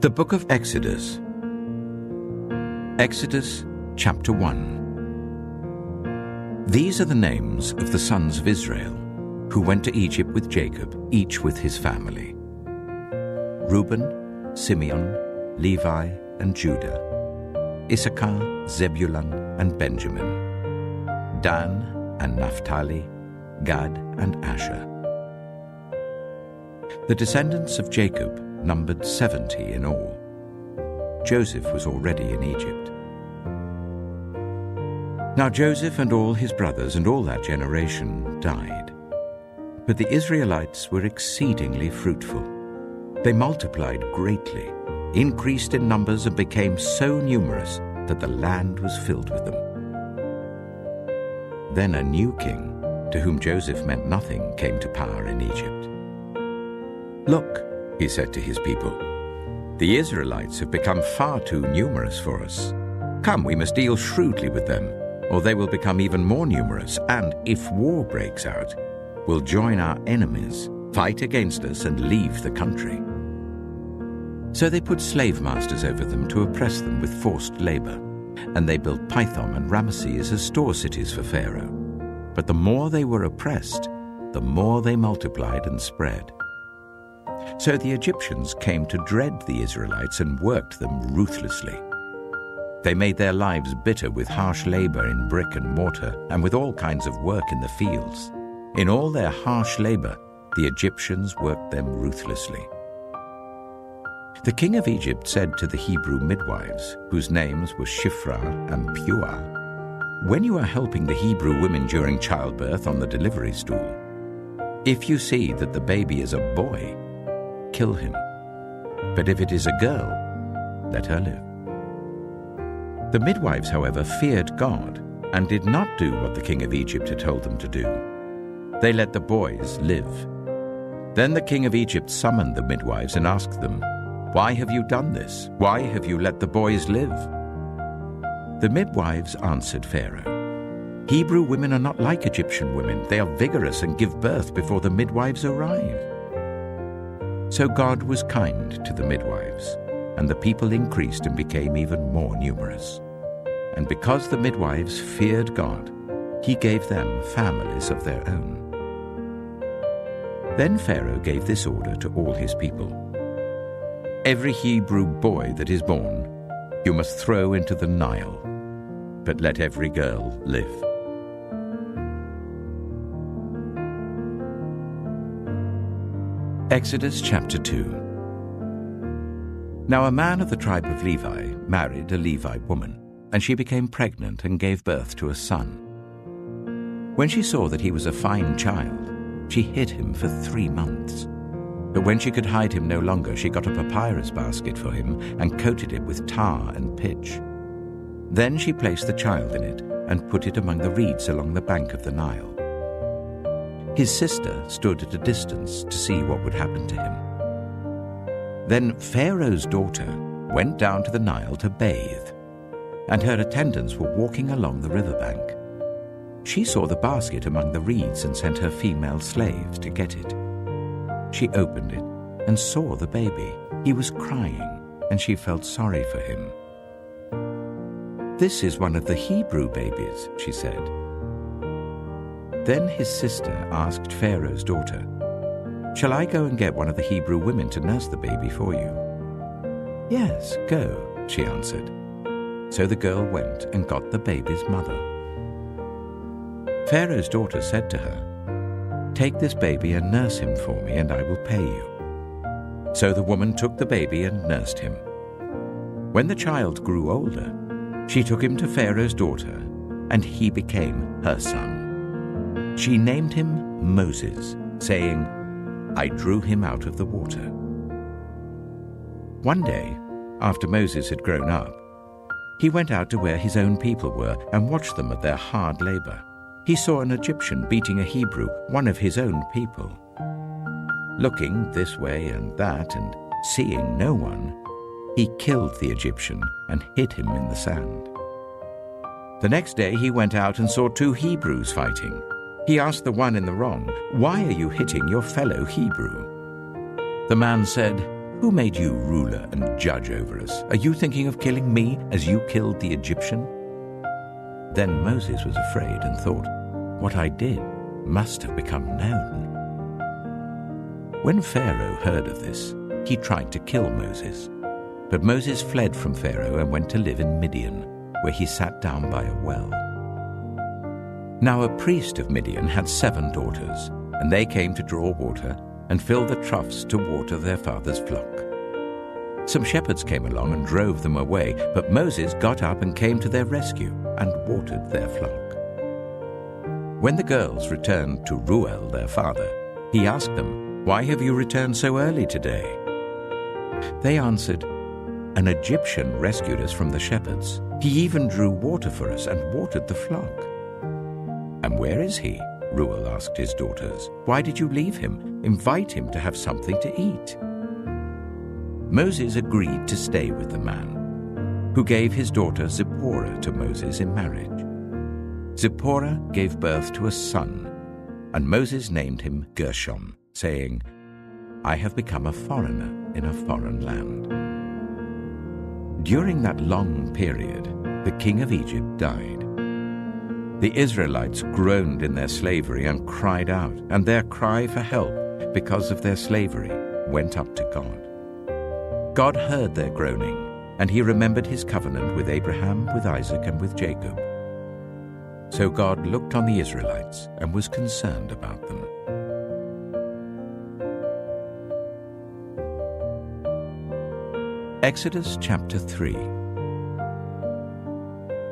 The Book of Exodus. Exodus chapter 1. These are the names of the sons of Israel, who went to Egypt with Jacob, each with his family: Reuben, Simeon, Levi, and Judah; Issachar, Zebulun, and Benjamin; Dan and Naphtali, Gad and Asher. The descendants of Jacob numbered 70 in all. Joseph was already in Egypt. Now Joseph and all his brothers and all that generation died. But the Israelites were exceedingly fruitful. They multiplied greatly, increased in numbers, and became so numerous that the land was filled with them. Then a new king, to whom Joseph meant nothing, came to power in Egypt. "Look," he said to his people, "the Israelites have become far too numerous for us. Come, we must deal shrewdly with them, or they will become even more numerous, and if war breaks out, will join our enemies, fight against us, and leave the country." So they put slave masters over them to oppress them with forced labor, and they built Pithom and Ramesses as store cities for Pharaoh. But the more they were oppressed, the more they multiplied and spread. So the Egyptians came to dread the Israelites and worked them ruthlessly. They made their lives bitter with harsh labor in brick and mortar and with all kinds of work in the fields. In all their harsh labor, the Egyptians worked them ruthlessly. The king of Egypt said to the Hebrew midwives, whose names were Shiphrah and Puah, "When you are helping the Hebrew women during childbirth on the delivery stool, if you see that the baby is a boy, kill him. But if it is a girl, let her live." The midwives, however, feared God and did not do what the king of Egypt had told them to do. They let the boys live. Then the king of Egypt summoned the midwives and asked them, "Why have you done this? Why have you let the boys live?" The midwives answered Pharaoh, "Hebrew women are not like Egyptian women. They are vigorous and give birth before the midwives arrive." So God was kind to the midwives, and the people increased and became even more numerous. And because the midwives feared God, he gave them families of their own. Then Pharaoh gave this order to all his people: "Every Hebrew boy that is born, you must throw into the Nile, but let every girl live." Exodus chapter 2. Now a man of the tribe of Levi married a Levite woman, and she became pregnant and gave birth to a son. When she saw that he was a fine child, she hid him for 3 months. But when she could hide him no longer, she got a papyrus basket for him and coated it with tar and pitch. Then she placed the child in it and put it among the reeds along the bank of the Nile. His sister stood at a distance to see what would happen to him. Then Pharaoh's daughter went down to the Nile to bathe, and her attendants were walking along the riverbank. She saw the basket among the reeds and sent her female slaves to get it. She opened it and saw the baby. He was crying, and she felt sorry for him. "This is one of the Hebrew babies," she said. Then his sister asked Pharaoh's daughter, "Shall I go and get one of the Hebrew women to nurse the baby for you?" "Yes, go," she answered. So the girl went and got the baby's mother. Pharaoh's daughter said to her, "Take this baby and nurse him for me, and I will pay you." So the woman took the baby and nursed him. When the child grew older, she took him to Pharaoh's daughter, and he became her son. She named him Moses, saying, "I drew him out of the water." One day, after Moses had grown up, he went out to where his own people were and watched them at their hard labor. He saw an Egyptian beating a Hebrew, one of his own people. Looking this way and that and seeing no one, he killed the Egyptian and hid him in the sand. The next day he went out and saw 2 Hebrews fighting. He asked the one in the wrong, "Why are you hitting your fellow Hebrew?" The man said, Who made you ruler and judge over us? Are you thinking of killing me as you killed the Egyptian?" Then Moses was afraid and thought, "What I did must have become known." When Pharaoh heard of this, he tried to kill Moses. But Moses fled from Pharaoh and went to live in Midian, where he sat down by a well. Now a priest of Midian had 7 daughters, and they came to draw water and fill the troughs to water their father's flock. Some shepherds came along and drove them away, but Moses got up and came to their rescue and watered their flock. When the girls returned to Reuel, their father, he asked them, "Why have you returned so early today?" They answered, "An Egyptian rescued us from the shepherds. He even drew water for us and watered the flock." "And where is he?" Reuel asked his daughters. "Why did you leave him? Invite him to have something to eat." Moses agreed to stay with the man, who gave his daughter Zipporah to Moses in marriage. Zipporah gave birth to a son, and Moses named him Gershom, saying, "I have become a foreigner in a foreign land." During that long period, the king of Egypt died. The Israelites groaned in their slavery and cried out, and their cry for help because of their slavery went up to God. God heard their groaning, and he remembered his covenant with Abraham, with Isaac, and with Jacob. So God looked on the Israelites and was concerned about them. Exodus chapter 3.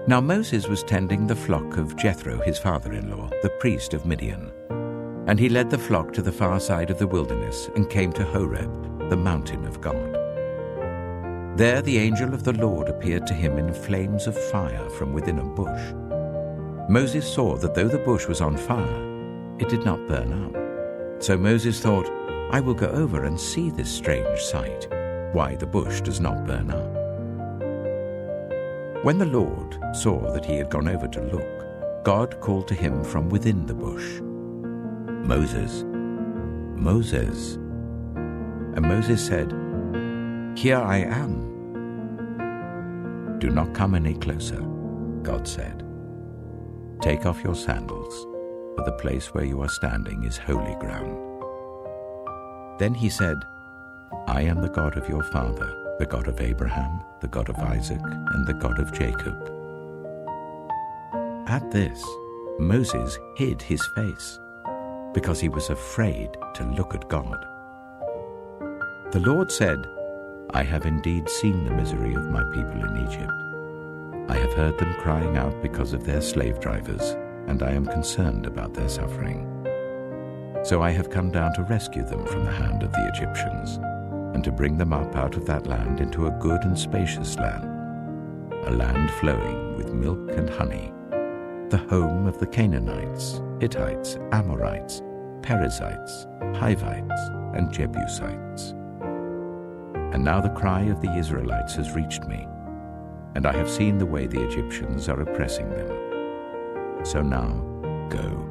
Now Moses was tending the flock of Jethro, his father-in-law, the priest of Midian. And he led the flock to the far side of the wilderness and came to Horeb, the mountain of God. There the angel of the Lord appeared to him in flames of fire from within a bush. Moses saw that though the bush was on fire, it did not burn up. So Moses thought, "I will go over and see this strange sight, why the bush does not burn up." When the Lord saw that he had gone over to look, God called to him from within the bush, "Moses, Moses." And Moses said, "Here I am." "Do not come any closer," God said. "Take off your sandals, for the place where you are standing is holy ground." Then he said, "I am the God of your father, the God of Abraham, the God of Isaac, and the God of Jacob." At this, Moses hid his face, because he was afraid to look at God. The Lord said, "I have indeed seen the misery of my people in Egypt. I have heard them crying out because of their slave drivers, and I am concerned about their suffering. So I have come down to rescue them from the hand of the Egyptians, and to bring them up out of that land into a good and spacious land, a land flowing with milk and honey, the home of the Canaanites, Hittites, Amorites, Perizzites, Hivites, and Jebusites. And now the cry of the Israelites has reached me, and I have seen the way the Egyptians are oppressing them. So now, go.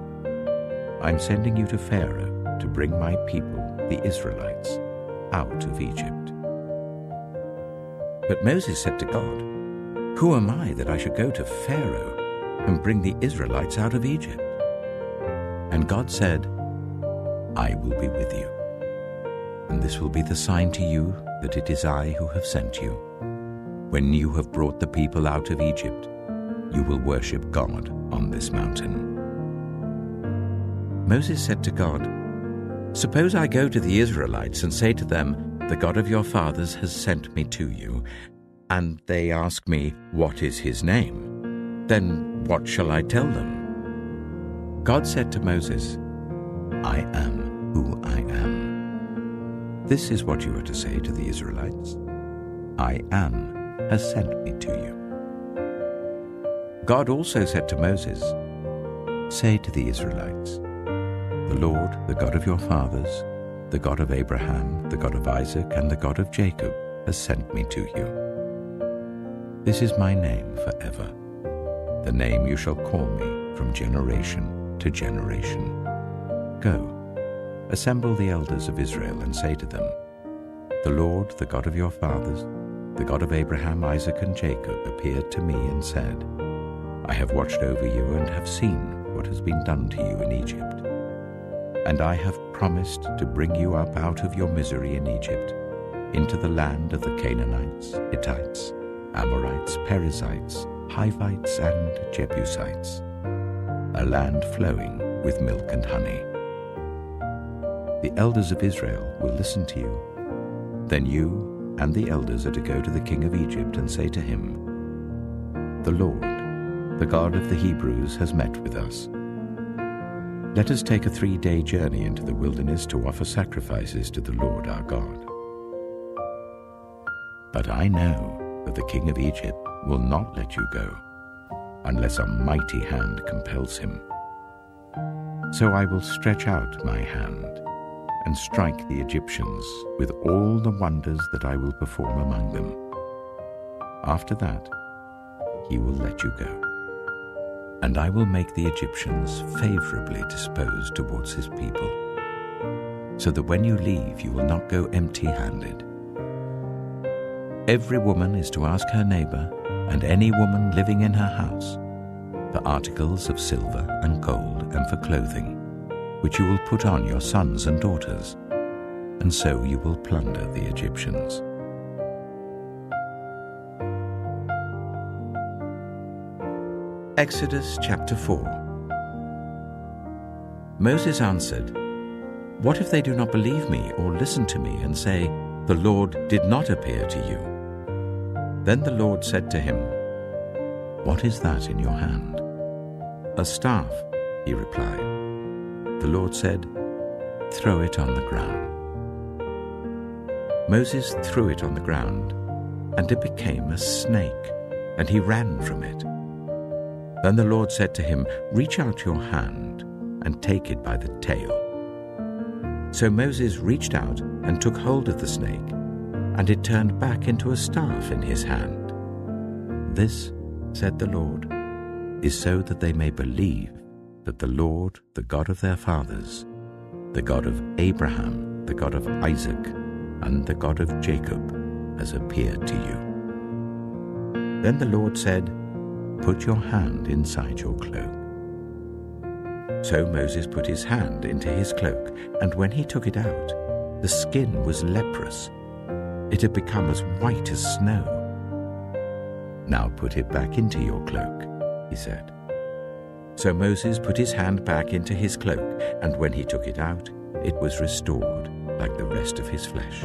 I'm sending you to Pharaoh to bring my people, the Israelites, out of Egypt." But Moses said to God, "Who am I that I should go to Pharaoh and bring the Israelites out of Egypt?" And God said, "I will be with you, and this will be the sign to you that it is I who have sent you. When you have brought the people out of Egypt, you will worship God on this mountain." Moses said to God, "Suppose I go to the Israelites and say to them, 'The God of your fathers has sent me to you,' and they ask me, 'What is his name?' Then what shall I tell them?" God said to Moses, "I am who I am. This is what you are to say to the Israelites. I am has sent me to you." God also said to Moses, "Say to the Israelites, 'The Lord, the God of your fathers, the God of Abraham, the God of Isaac, and the God of Jacob, has sent me to you. This is my name forever, the name you shall call me from generation to generation. Go, assemble the elders of Israel and say to them, The Lord, the God of your fathers, the God of Abraham, Isaac, and Jacob, appeared to me and said, I have watched over you and have seen what has been done to you in Egypt. And I have promised to bring you up out of your misery in Egypt, into the land of the Canaanites, Hittites, Amorites, Perizzites, Hivites, and Jebusites, a land flowing with milk and honey. The elders of Israel will listen to you. Then you and the elders are to go to the king of Egypt and say to him, The Lord, the God of the Hebrews, has met with us. Let us take a 3-day journey into the wilderness to offer sacrifices to the Lord our God. But I know that the king of Egypt will not let you go, unless a mighty hand compels him. So I will stretch out my hand and strike the Egyptians with all the wonders that I will perform among them. After that, he will let you go. And I will make the Egyptians favorably disposed towards his people, so that when you leave, you will not go empty-handed. Every woman is to ask her neighbor, and any woman living in her house, for articles of silver and gold and for clothing, which you will put on your sons and daughters, and so you will plunder the Egyptians. Exodus chapter 4. Moses answered, What if they do not believe me or listen to me and say, The Lord did not appear to you? Then the Lord said to him, What is that in your hand? A staff, he replied. The Lord said, Throw it on the ground. Moses threw it on the ground, and it became a snake, and he ran from it. Then the Lord said to him, Reach out your hand and take it by the tail. So Moses reached out and took hold of the snake, and it turned back into a staff in his hand. This, said the Lord, is so that they may believe that the Lord, the God of their fathers, the God of Abraham, the God of Isaac, and the God of Jacob, has appeared to you. Then the Lord said, Put your hand inside your cloak. So Moses put his hand into his cloak, and when he took it out, the skin was leprous. It had become as white as snow. Now put it back into your cloak, he said. So Moses put his hand back into his cloak, and when he took it out, it was restored like the rest of his flesh.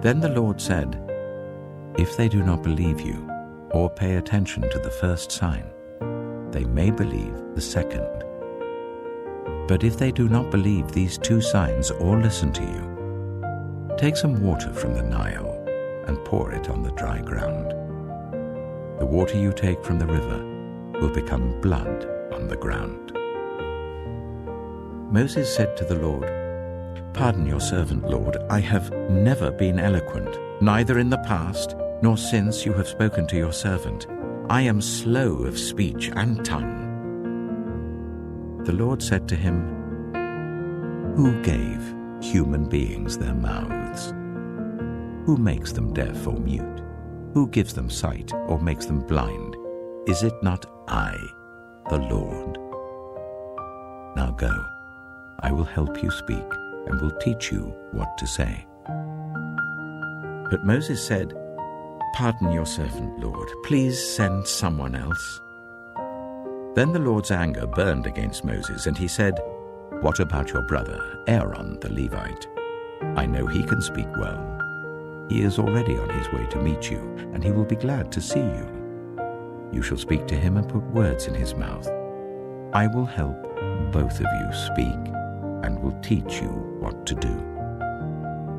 Then the Lord said, If they do not believe you, or pay attention to the first sign, they may believe the second. But if they do not believe these 2 signs or listen to you, take some water from the Nile and pour it on the dry ground. The water you take from the river will become blood on the ground. Moses said to the Lord, Pardon your servant, Lord. I have never been eloquent, neither in the past nor since you have spoken to your servant. I am slow of speech and tongue. The Lord said to him, Who gave human beings their mouths? Who makes them deaf or mute? Who gives them sight or makes them blind? Is it not I, the Lord? Now go, I will help you speak and will teach you what to say. But Moses said, Pardon your servant, Lord. Please send someone else. Then the Lord's anger burned against Moses, and he said, What about your brother, Aaron the Levite? I know he can speak well. He is already on his way to meet you, and he will be glad to see you. You shall speak to him and put words in his mouth. I will help both of you speak, and will teach you what to do.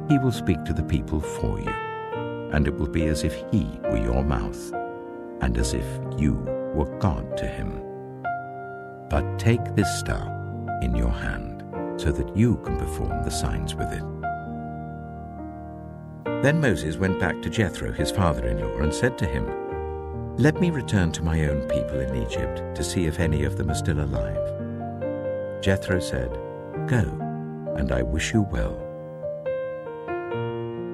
He will speak to the people for you, and it will be as if he were your mouth, and as if you were God to him. But take this staff in your hand, so that you can perform the signs with it. Then Moses went back to Jethro, his father-in-law, and said to him, Let me return to my own people in Egypt to see if any of them are still alive. Jethro said, Go, and I wish you well.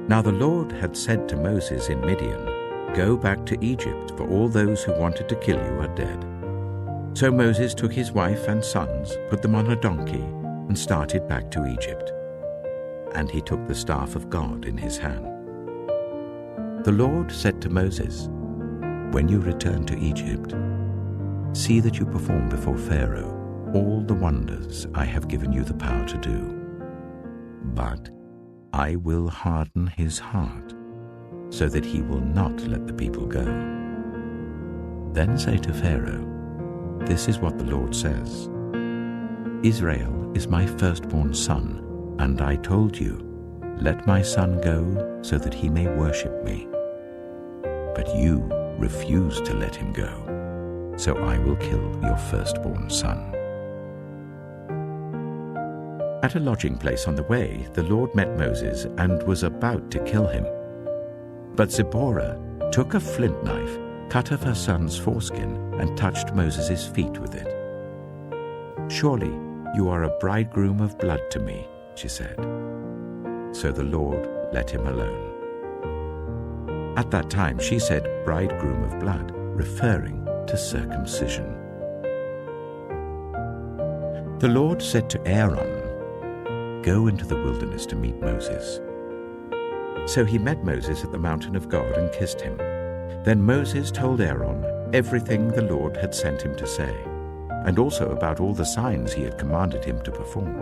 Now the Lord had said to Moses in Midian, "Go back to Egypt, for all those who wanted to kill you are dead." So Moses took his wife and sons, put them on a donkey, and started back to Egypt. And he took the staff of God in his hand. The Lord said to Moses, "When you return to Egypt, see that you perform before Pharaoh all the wonders I have given you the power to do. But I will harden his heart, so that he will not let the people go. Then say to Pharaoh, 'This is what the Lord says. Israel is my firstborn son, and I told you, let my son go so that he may worship me. But you refused to let him go, so I will kill your firstborn son.'" At a lodging place on the way, the Lord met Moses and was about to kill him. But Zipporah took a flint knife, cut off her son's foreskin, and touched Moses' feet with it. "Surely you are a bridegroom of blood to me," she said. So the Lord let him alone. At that time she said bridegroom of blood, referring to circumcision. The Lord said to Aaron, "Go into the wilderness to meet Moses." So he met Moses at the mountain of God and kissed him. Then Moses told Aaron everything the Lord had sent him to say, and also about all the signs he had commanded him to perform.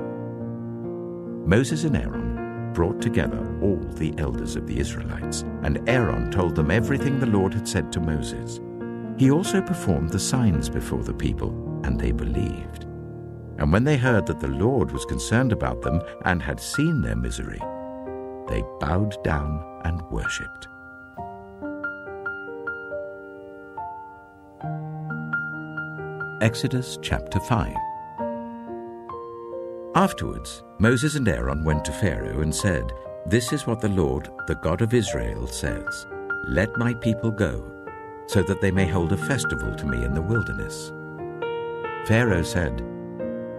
Moses and Aaron brought together all the elders of the Israelites, and Aaron told them everything the Lord had said to Moses. He also performed the signs before the people, and they believed. And when they heard that the Lord was concerned about them and had seen their misery, they bowed down and worshipped. Exodus chapter 5. Afterwards, Moses and Aaron went to Pharaoh and said, "This is what the Lord, the God of Israel, says. Let my people go, so that they may hold a festival to me in the wilderness." Pharaoh said,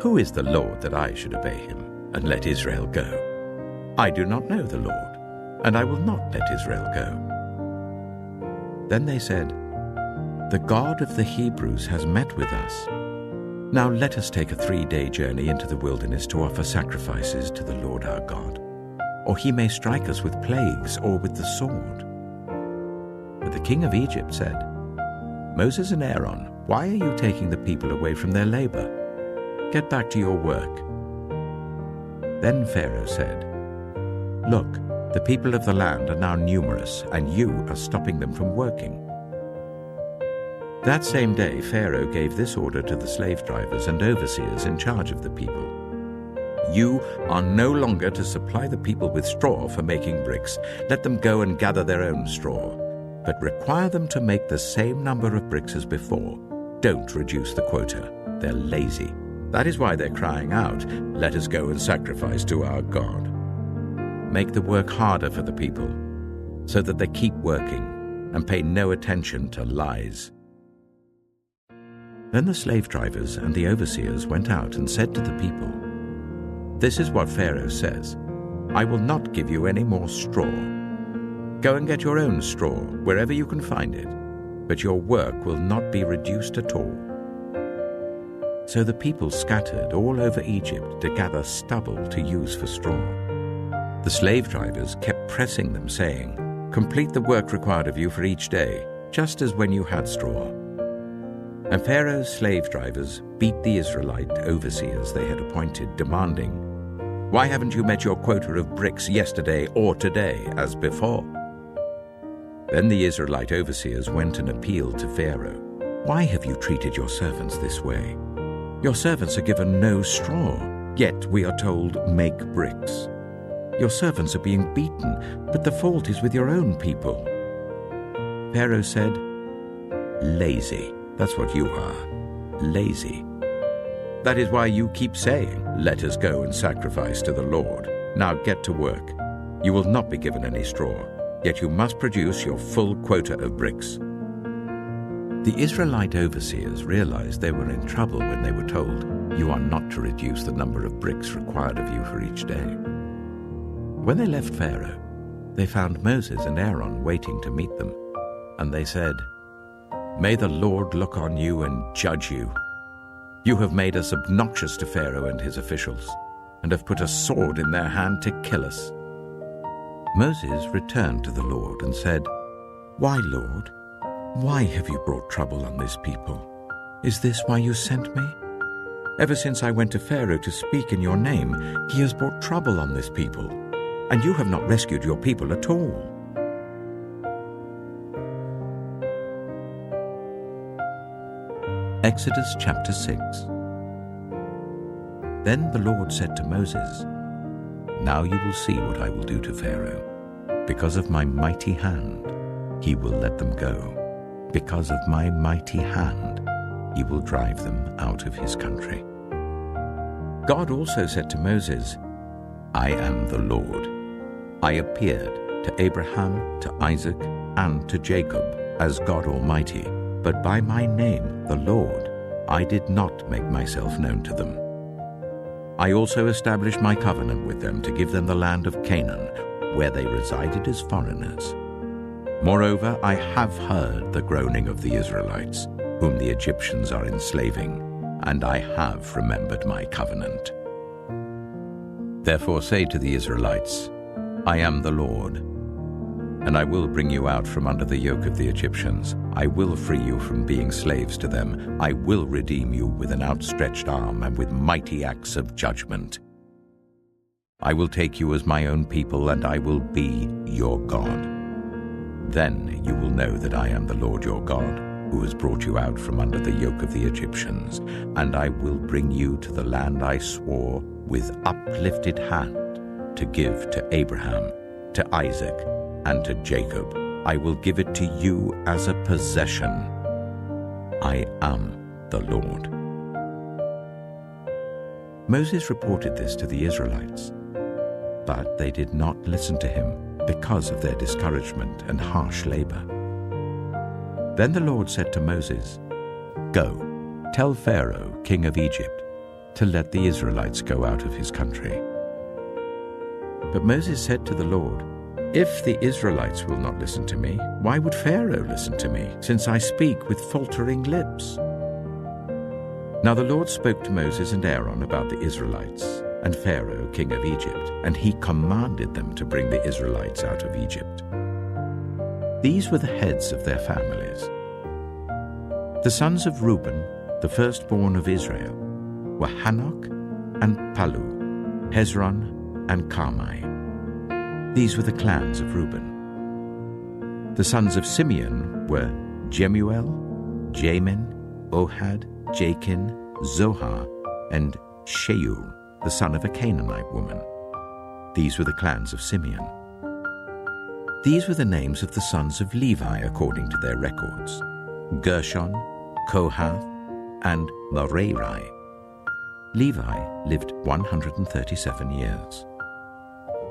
"Who is the Lord that I should obey him and let Israel go? I do not know the Lord, and I will not let Israel go." Then they said, "The God of the Hebrews has met with us. Now let us take a 3-day journey into the wilderness to offer sacrifices to the Lord our God, or he may strike us with plagues or with the sword." But the king of Egypt said, "Moses and Aaron, why are you taking the people away from their labor? Get back to your work." Then Pharaoh said, "Look, the people of the land are now numerous, and you are stopping them from working." That same day Pharaoh gave this order to the slave drivers and overseers in charge of the people: "You are no longer to supply the people with straw for making bricks. Let them go and gather their own straw, but require them to make the same number of bricks as before. Don't reduce the quota. They're lazy. That is why they're crying out, 'Let us go and sacrifice to our God.' Make the work harder for the people, so that they keep working and pay no attention to lies." Then the slave drivers and the overseers went out and said to the people, "This is what Pharaoh says, I will not give you any more straw. Go and get your own straw wherever you can find it, but your work will not be reduced at all." So the people scattered all over Egypt to gather stubble to use for straw. The slave drivers kept pressing them, saying, "Complete the work required of you for each day, just as when you had straw." And Pharaoh's slave drivers beat the Israelite overseers they had appointed, demanding, "Why haven't you met your quota of bricks yesterday or today as before?" Then the Israelite overseers went and appealed to Pharaoh, "Why have you treated your servants this way? Your servants are given no straw, yet we are told, 'Make bricks.' Your servants are being beaten, but the fault is with your own people." Pharaoh said, "Lazy. That's what you are, lazy. That is why you keep saying, 'Let us go and sacrifice to the Lord.' Now get to work. You will not be given any straw, yet you must produce your full quota of bricks." The Israelite overseers realized they were in trouble when they were told, "You are not to reduce the number of bricks required of you for each day." When they left Pharaoh, they found Moses and Aaron waiting to meet them, and they said, "May the Lord look on you and judge you. You have made us obnoxious to Pharaoh and his officials, and have put a sword in their hand to kill us." Moses returned to the Lord and said, "Why, Lord? Why have you brought trouble on this people? Is this why you sent me? Ever since I went to Pharaoh to speak in your name, he has brought trouble on this people, and you have not rescued your people at all." Exodus chapter 6. Then the Lord said to Moses, "Now you will see what I will do to Pharaoh. Because of my mighty hand, he will let them go. Because of my mighty hand, he will drive them out of his country." God also said to Moses, "I am the Lord. I appeared to Abraham, to Isaac, and to Jacob as God Almighty, but by my name, the Lord, I did not make myself known to them. I also established my covenant with them to give them the land of Canaan, where they resided as foreigners. Moreover, I have heard the groaning of the Israelites, whom the Egyptians are enslaving, and I have remembered my covenant. Therefore say to the Israelites, I am the Lord, and I will bring you out from under the yoke of the Egyptians. I will free you from being slaves to them. I will redeem you with an outstretched arm and with mighty acts of judgment. I will take you as my own people, and I will be your God. Then you will know that I am the Lord your God, who has brought you out from under the yoke of the Egyptians, and I will bring you to the land I swore with uplifted hand to give to Abraham, to Isaac, and to Jacob. I will give it to you as a possession. I am the Lord." Moses reported this to the Israelites, but they did not listen to him because of their discouragement and harsh labor. Then the Lord said to Moses, "Go, tell Pharaoh, king of Egypt, to let the Israelites go out of his country." But Moses said to the Lord, "If the Israelites will not listen to me, why would Pharaoh listen to me, since I speak with faltering lips?" Now the Lord spoke to Moses and Aaron about the Israelites and Pharaoh, king of Egypt, and he commanded them to bring the Israelites out of Egypt. These were the heads of their families. The sons of Reuben, the firstborn of Israel, were Hanok and Palu, Hezron and Carmi. These were the clans of Reuben. The sons of Simeon were Jemuel, Jamin, Ohad, Jachin, Zohar, and Sheuel, the son of a Canaanite woman. These were the clans of Simeon. These were the names of the sons of Levi according to their records: Gershon, Kohath, and Merari. Levi lived 137 years.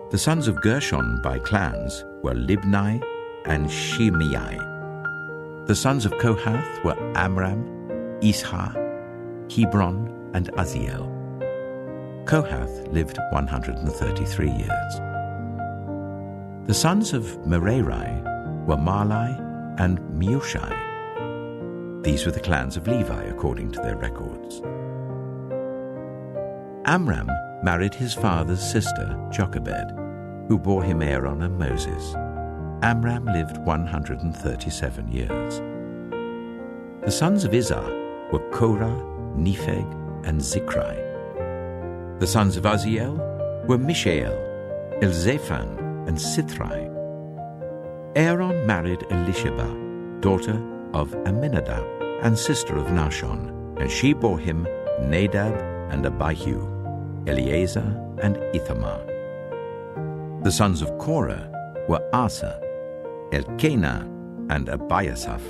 The sons of Gershon by clans were Libni and Shimei. The sons of Kohath were Amram, Ishar, Hebron, and Uzziel. Kohath lived 133 years. The sons of Merari were Mahli and Mushi. These were the clans of Levi according to their records. Amram married his father's sister, Jochebed, who bore him Aaron and Moses. Amram lived 137 years. The sons of Izhar were Korah, Nepheg, and Zikri. The sons of Uzziel were Mishael, Elzaphan, and Sithri. Aaron married Elisheba, daughter of Amminadab and sister of Nahshon, and she bore him Nadab and Abihu, Eleazar and Ithamar. The sons of Korah were Asa, Elkanah, and Abiasaph.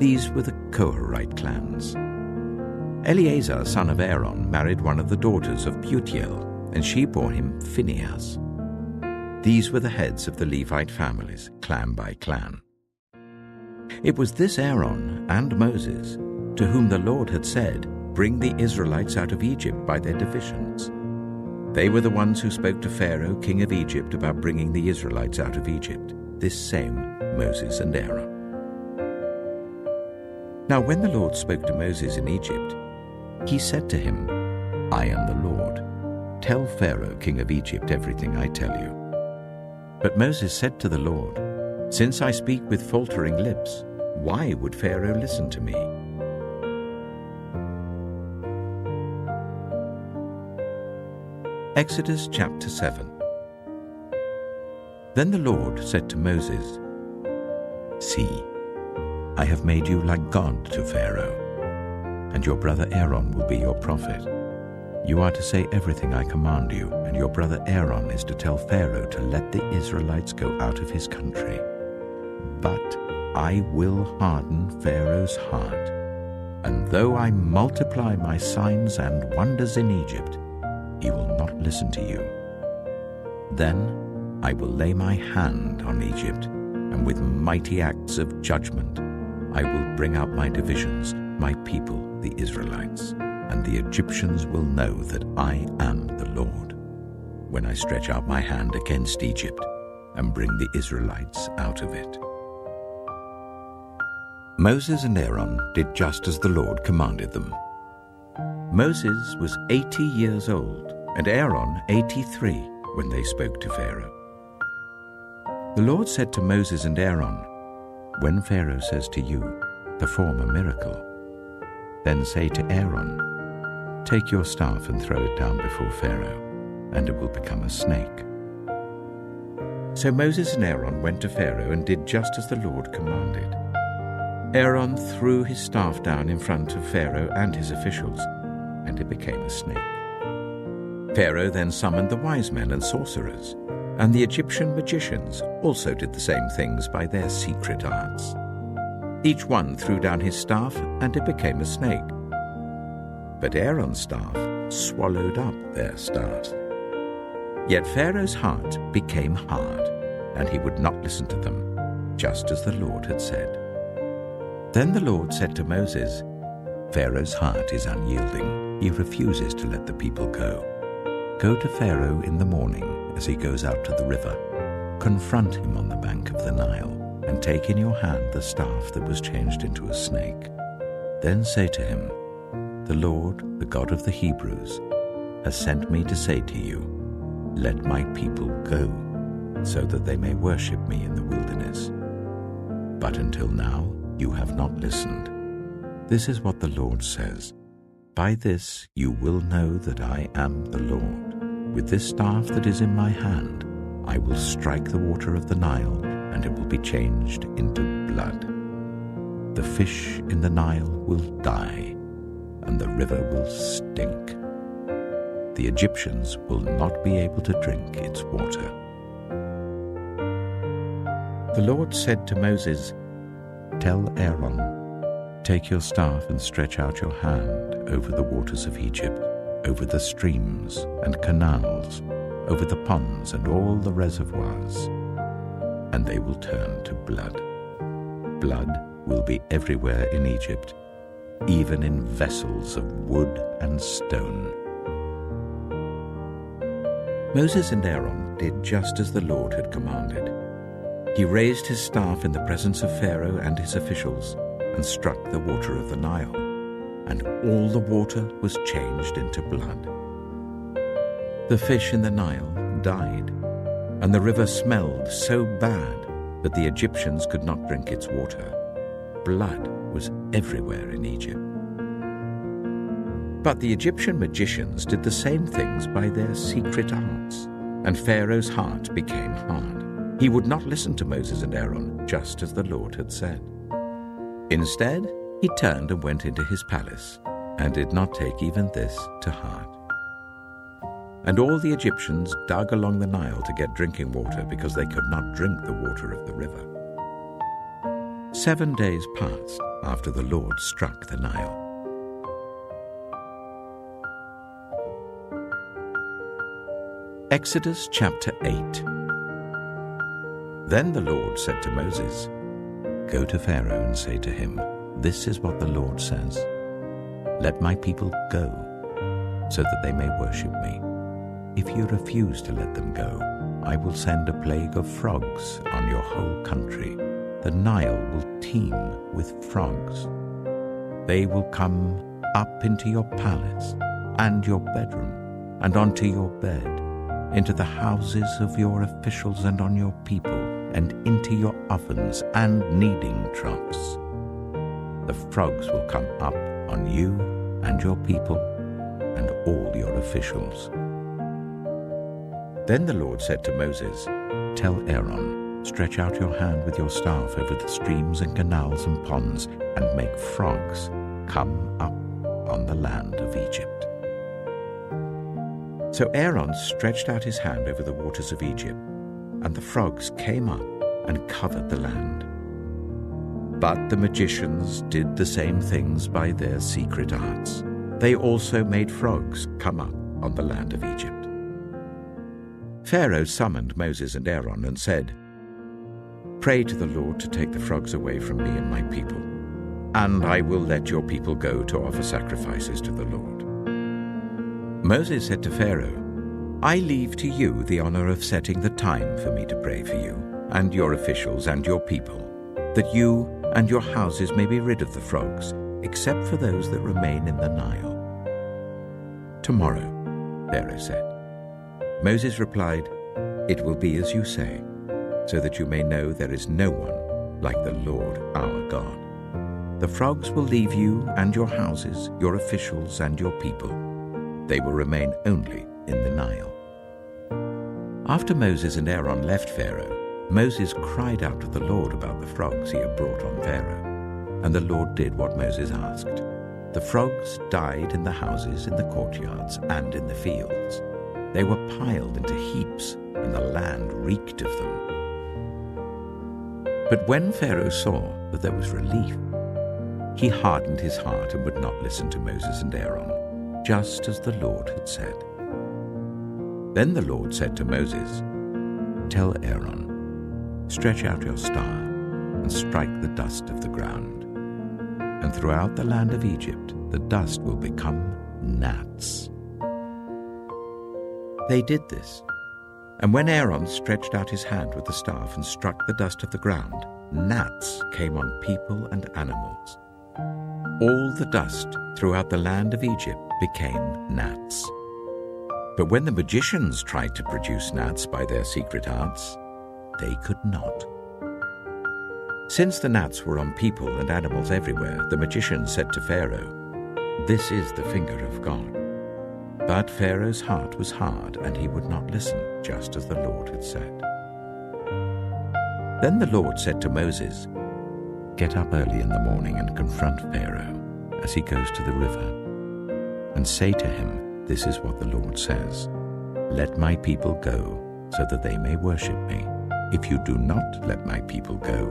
These were the Korahite clans. Eleazar, son of Aaron, married one of the daughters of Putiel, and she bore him Phinehas. These were the heads of the Levite families, clan by clan. It was this Aaron and Moses to whom the Lord had said, "Bring the Israelites out of Egypt by their divisions." They were the ones who spoke to Pharaoh, king of Egypt, about bringing the Israelites out of Egypt, this same Moses and Aaron. Now when the Lord spoke to Moses in Egypt, he said to him, I am the Lord. Tell Pharaoh, king of Egypt, everything I tell you. But Moses said to the Lord, Since I speak with faltering lips, why would Pharaoh listen to me? Exodus chapter 7. Then the Lord said to Moses, See, I have made you like God to Pharaoh, and your brother Aaron will be your prophet. You are to say everything I command you, and your brother Aaron is to tell Pharaoh to let the Israelites go out of his country. But I will harden Pharaoh's heart, and though I multiply my signs and wonders in Egypt, he will not listen to you. Then I will lay my hand on Egypt, and with mighty acts of judgment I will bring out my divisions, my people, the Israelites, and the Egyptians will know that I am the Lord, when I stretch out my hand against Egypt and bring the Israelites out of it. Moses and Aaron did just as the Lord commanded them. Moses was 80 years old, and Aaron 83 when they spoke to Pharaoh. The Lord said to Moses and Aaron, When Pharaoh says to you, Perform a miracle, then say to Aaron, Take your staff and throw it down before Pharaoh, and it will become a snake. So Moses and Aaron went to Pharaoh and did just as the Lord commanded. Aaron threw his staff down in front of Pharaoh and his officials, and it became a snake. Pharaoh then summoned the wise men and sorcerers, and the Egyptian magicians also did the same things by their secret arts. Each one threw down his staff, and it became a snake. But Aaron's staff swallowed up their staffs. Yet Pharaoh's heart became hard, and he would not listen to them, just as the Lord had said. Then the Lord said to Moses, Pharaoh's heart is unyielding. He refuses to let the people go. Go to Pharaoh in the morning as he goes out to the river. Confront him on the bank of the Nile, and take in your hand the staff that was changed into a snake. Then say to him, The Lord, the God of the Hebrews, has sent me to say to you, Let my people go, so that they may worship me in the wilderness. But until now you have not listened. This is what the Lord says, By this you will know that I am the Lord. With this staff that is in my hand, I will strike the water of the Nile, and it will be changed into blood. The fish in the Nile will die, and the river will stink. The Egyptians will not be able to drink its water. The Lord said to Moses, Tell Aaron, Take your staff and stretch out your hand over the waters of Egypt, over the streams and canals, over the ponds and all the reservoirs, and they will turn to blood. Blood will be everywhere in Egypt, even in vessels of wood and stone. Moses and Aaron did just as the Lord had commanded. He raised his staff in the presence of Pharaoh and his officials and struck the water of the Nile, and all the water was changed into blood. The fish in the Nile died, and the river smelled so bad that the Egyptians could not drink its water. Blood was everywhere in Egypt. But the Egyptian magicians did the same things by their secret arts, and Pharaoh's heart became hard. He would not listen to Moses and Aaron, just as the Lord had said. Instead, he turned and went into his palace, and did not take even this to heart. And all the Egyptians dug along the Nile to get drinking water, because they could not drink the water of the river. 7 days passed after the Lord struck the Nile. Exodus chapter 8. Then the Lord said to Moses, Go to Pharaoh and say to him, This is what the Lord says, Let my people go, so that they may worship me. if you refuse to let them go, I will send a plague of frogs on your whole country. The Nile will teem with frogs. They will come up into your palace and your bedroom and onto your bed, into the houses of your officials and on your people, and into your ovens and kneading troughs. The frogs will come up on you and your people and all your officials. Then the Lord said to Moses, "Tell Aaron, stretch out your hand with your staff over the streams and canals and ponds, and make frogs come up on the land of Egypt." So Aaron stretched out his hand over the waters of Egypt, and the frogs came up and covered the land. But the magicians did the same things by their secret arts. They also made frogs come up on the land of Egypt. Pharaoh summoned Moses and Aaron and said, "Pray to the Lord to take the frogs away from me and my people, and I will let your people go to offer sacrifices to the Lord." Moses said to Pharaoh, "I leave to you the honor of setting the time for me to pray for you and your officials and your people, that you and your houses may be rid of the frogs, except for those that remain in the Nile." "Tomorrow," Pharaoh said. Moses replied, "It will be as you say, so that you may know there is no one like the Lord our God. The frogs will leave you and your houses, your officials and your people. They will remain only in the Nile." After Moses and Aaron left Pharaoh, Moses cried out to the Lord about the frogs he had brought on Pharaoh, and the Lord did what Moses asked. The frogs died in the houses, in the courtyards, and in the fields. They were piled into heaps, and the land reeked of them. But when Pharaoh saw that there was relief, he hardened his heart and would not listen to Moses and Aaron, just as the Lord had said. Then the Lord said to Moses, "Tell Aaron, stretch out your staff and strike the dust of the ground, and throughout the land of Egypt the dust will become gnats." They did this, and when Aaron stretched out his hand with the staff and struck the dust of the ground, gnats came on people and animals. All the dust throughout the land of Egypt became gnats. But when the magicians tried to produce gnats by their secret arts, they could not. Since the gnats were on people and animals everywhere, the magicians said to Pharaoh, "This is the finger of God." But Pharaoh's heart was hard, and he would not listen, just as the Lord had said. Then the Lord said to Moses, "Get up early in the morning and confront Pharaoh as he goes to the river, and say to him, 'This is what the Lord says. Let my people go, so that they may worship me. If you do not let my people go,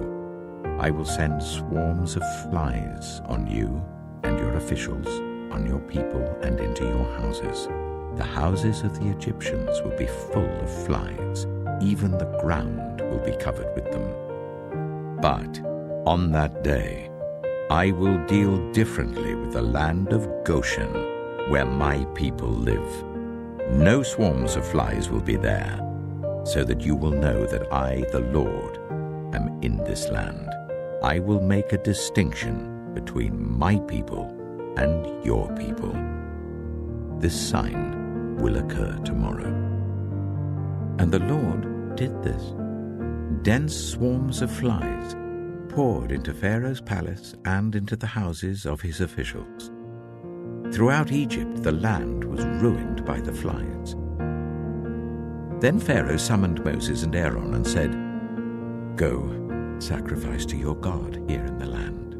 I will send swarms of flies on you and your officials, on your people and into your houses. The houses of the Egyptians will be full of flies. Even the ground will be covered with them. But on that day, I will deal differently with the land of Goshen, where my people live. No swarms of flies will be there, so that you will know that I, the Lord, am in this land. I will make a distinction between my people and your people. This sign will occur tomorrow." And the Lord did this. Dense swarms of flies poured into Pharaoh's palace and into the houses of his officials. Throughout Egypt, the land was ruined by the flies. Then Pharaoh summoned Moses and Aaron and said, "Go, sacrifice to your God here in the land."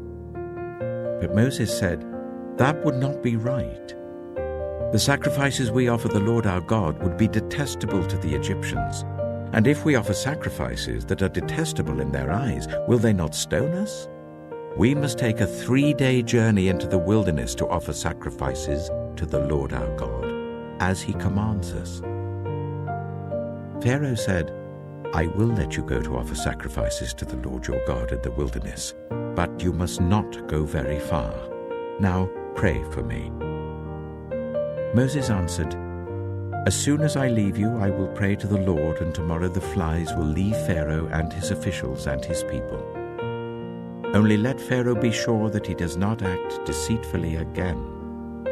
But Moses said, "That would not be right. The sacrifices we offer the Lord our God would be detestable to the Egyptians. And if we offer sacrifices that are detestable in their eyes, will they not stone us? We must take a 3-day journey into the wilderness to offer sacrifices to the Lord our God, as he commands us." Pharaoh said, "I will let you go to offer sacrifices to the Lord your God in the wilderness, but you must not go very far. Now pray for me." Moses answered, As soon as I leave you, I will pray to the Lord, and tomorrow the flies will leave Pharaoh and his officials and his people. Only let Pharaoh be sure that he does not act deceitfully again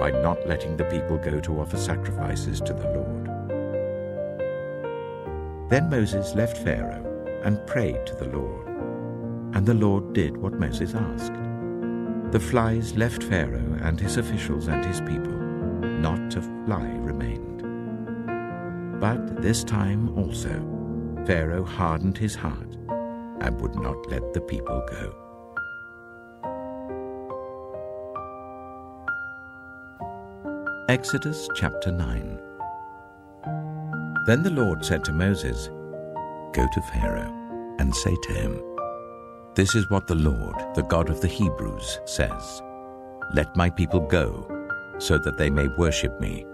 by not letting the people go to offer sacrifices to the Lord." Then Moses left Pharaoh and prayed to the Lord, and the Lord did what Moses asked. The flies left Pharaoh and his officials and his people. Not a fly remained. But this time also, Pharaoh hardened his heart and would not let the people go. Exodus chapter 9. Then the Lord said to Moses, "Go to Pharaoh and say to him, 'This is what the Lord, the God of the Hebrews, says. Let my people go, so that they may worship me.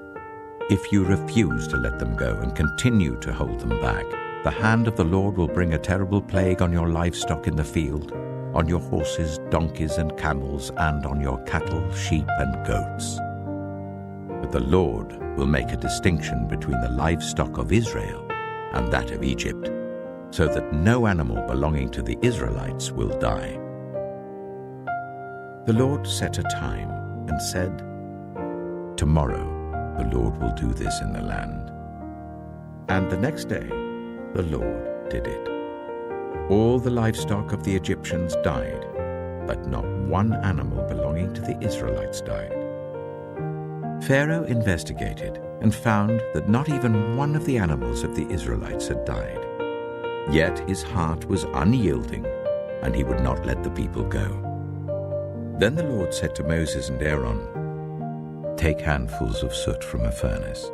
If you refuse to let them go and continue to hold them back, the hand of the Lord will bring a terrible plague on your livestock in the field, on your horses, donkeys, and camels, and on your cattle, sheep, and goats. But the Lord will make a distinction between the livestock of Israel and that of Egypt, so that no animal belonging to the Israelites will die.'" The Lord set a time and said, "Tomorrow the Lord will do this in the land." And the next day the Lord did it. All the livestock of the Egyptians died, but not one animal belonging to the Israelites died. Pharaoh investigated and found that not even one of the animals of the Israelites had died. Yet his heart was unyielding, and he would not let the people go. Then the Lord said to Moses and Aaron, "Take handfuls of soot from a furnace,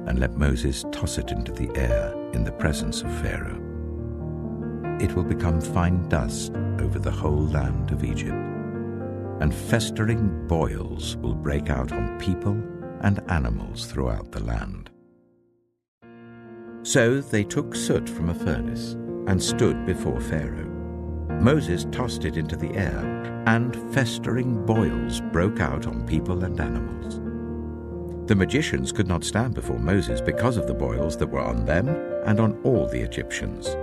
and let Moses toss it into the air in the presence of Pharaoh. It will become fine dust over the whole land of Egypt, and festering boils will break out on people and animals throughout the land." So they took soot from a furnace and stood before Pharaoh. Moses tossed it into the air, and festering boils broke out on people and animals. The magicians could not stand before Moses because of the boils that were on them and on all the Egyptians.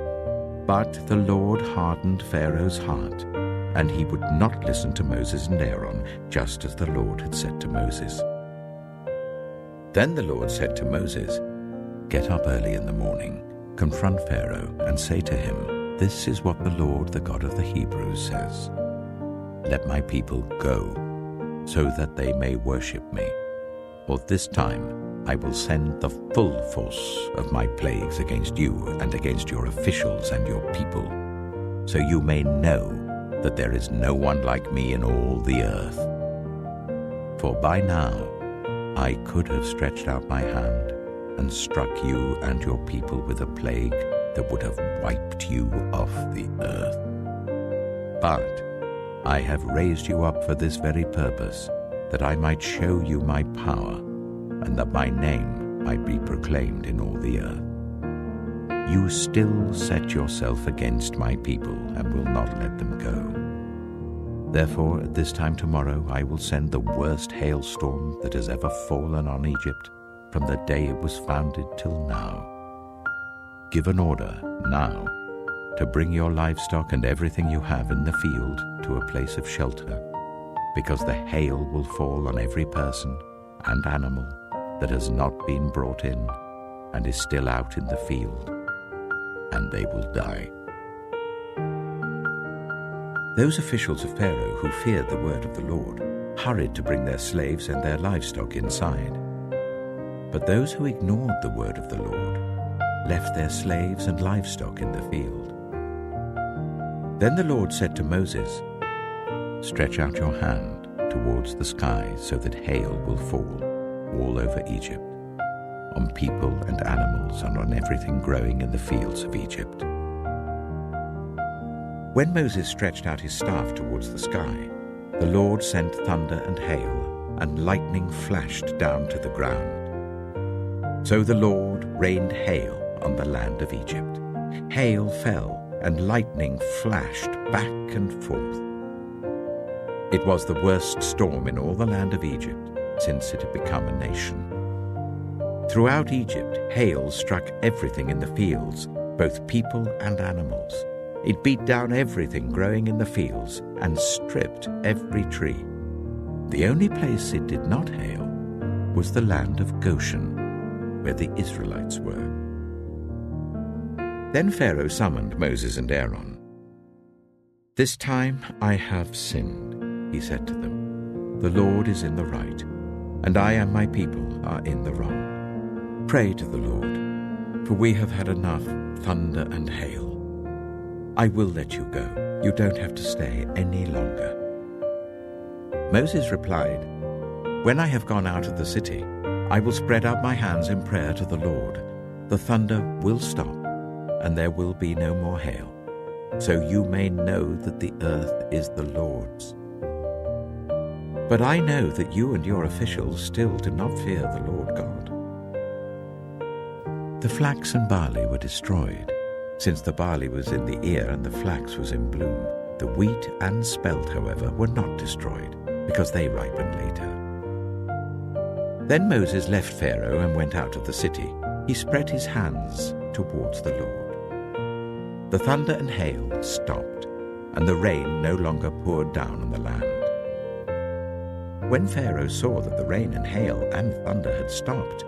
But the Lord hardened Pharaoh's heart, and he would not listen to Moses and Aaron, just as the Lord had said to Moses. Then the Lord said to Moses, "Get up early in the morning, confront Pharaoh, and say to him, 'This is what the Lord, the God of the Hebrews, says. Let my people go, so that they may worship me. For this time I will send the full force of my plagues against you and against your officials and your people, so you may know that there is no one like me in all the earth. For by now I could have stretched out my hand and struck you and your people with a plague that would have wiped you off the earth. But I have raised you up for this very purpose, that I might show you my power, and that my name might be proclaimed in all the earth. You still set yourself against my people and will not let them go. Therefore, at this time tomorrow I will send the worst hailstorm that has ever fallen on Egypt from the day it was founded till now. Give an order now to bring your livestock and everything you have in the field to a place of shelter, because the hail will fall on every person and animal that has not been brought in and is still out in the field, and they will die." Those officials of Pharaoh who feared the word of the Lord hurried to bring their slaves and their livestock inside. But those who ignored the word of the Lord left their slaves and livestock in the field. Then the Lord said to Moses, "Stretch out your hand towards the sky so that hail will fall all over Egypt, on people and animals and on everything growing in the fields of Egypt." When Moses stretched out his staff towards the sky, the Lord sent thunder and hail, and lightning flashed down to the ground. So the Lord rained hail on the land of Egypt. Hail fell, and lightning flashed back and forth. It was the worst storm in all the land of Egypt since it had become a nation. Throughout Egypt, hail struck everything in the fields, both people and animals. It beat down everything growing in the fields and stripped every tree. The only place it did not hail was the land of Goshen, where the Israelites were. Then Pharaoh summoned Moses and Aaron. "This time I have sinned," he said to them. "The Lord is in the right, and I and my people are in the wrong. Pray to the Lord, for we have had enough thunder and hail. I will let you go. You don't have to stay any longer." Moses replied, "When I have gone out of the city, I will spread out my hands in prayer to the Lord. The thunder will stop, and there will be no more hail, so you may know that the earth is the Lord's. But I know that you and your officials still do not fear the Lord God." The flax and barley were destroyed. Since the barley was in the ear and the flax was in bloom, the wheat and spelt, however, were not destroyed, because they ripened later. Then Moses left Pharaoh and went out of the city. He spread his hands towards the Lord. The thunder and hail stopped, and the rain no longer poured down on the land. When Pharaoh saw that the rain and hail and thunder had stopped,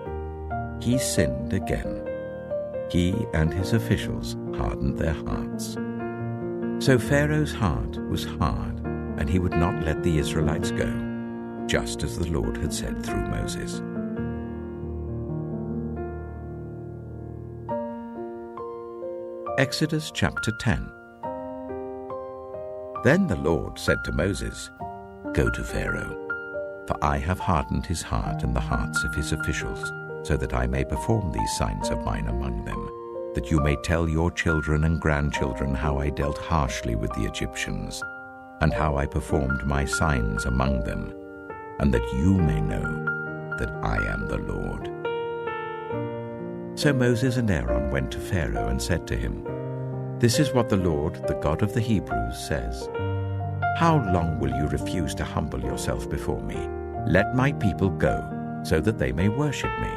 he sinned again. He and his officials hardened their hearts. So Pharaoh's heart was hard, and he would not let the Israelites go, just as the Lord had said through Moses. Exodus chapter 10. Then the Lord said to Moses, "Go to Pharaoh, for I have hardened his heart and the hearts of his officials, so that I may perform these signs of mine among them, that you may tell your children and grandchildren how I dealt harshly with the Egyptians, and how I performed my signs among them, and that you may know that I am the Lord." So Moses and Aaron went to Pharaoh and said to him, "This is what the Lord, the God of the Hebrews, says. How long will you refuse to humble yourself before me? Let my people go, so that they may worship me.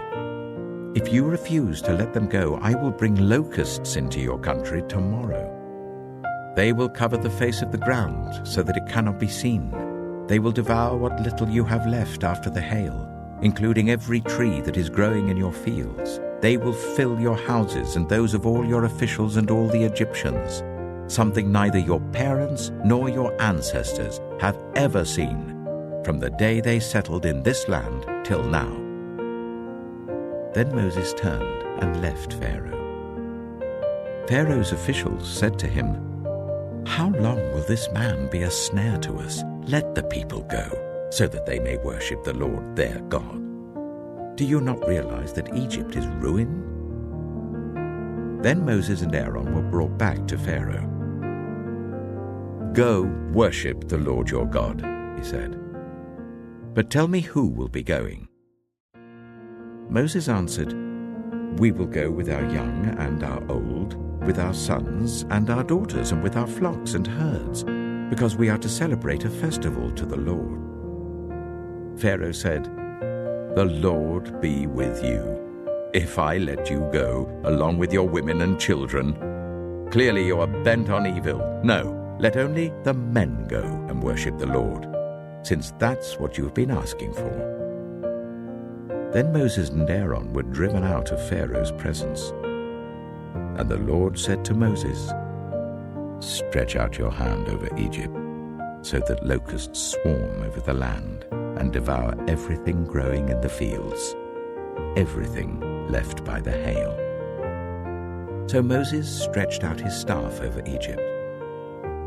If you refuse to let them go, I will bring locusts into your country tomorrow. They will cover the face of the ground so that it cannot be seen. They will devour what little you have left after the hail, including every tree that is growing in your fields. They will fill your houses and those of all your officials and all the Egyptians, something neither your parents nor your ancestors have ever seen, from the day they settled in this land till now." Then Moses turned and left Pharaoh. Pharaoh's officials said to him, "How long will this man be a snare to us? Let the people go, so that they may worship the Lord their God. Do you not realize that Egypt is ruined?" Then Moses and Aaron were brought back to Pharaoh. "Go worship the Lord your God," he said. "But tell me who will be going." Moses answered, "We will go with our young and our old, with our sons and our daughters, and with our flocks and herds, because we are to celebrate a festival to the Lord." Pharaoh said, "The Lord be with you, if I let you go, along with your women and children. Clearly you are bent on evil. No, let only the men go and worship the Lord, since that's what you have been asking for." Then Moses and Aaron were driven out of Pharaoh's presence. And the Lord said to Moses, "Stretch out your hand over Egypt, so that locusts swarm over the land and devour everything growing in the fields, everything left by the hail." So Moses stretched out his staff over Egypt,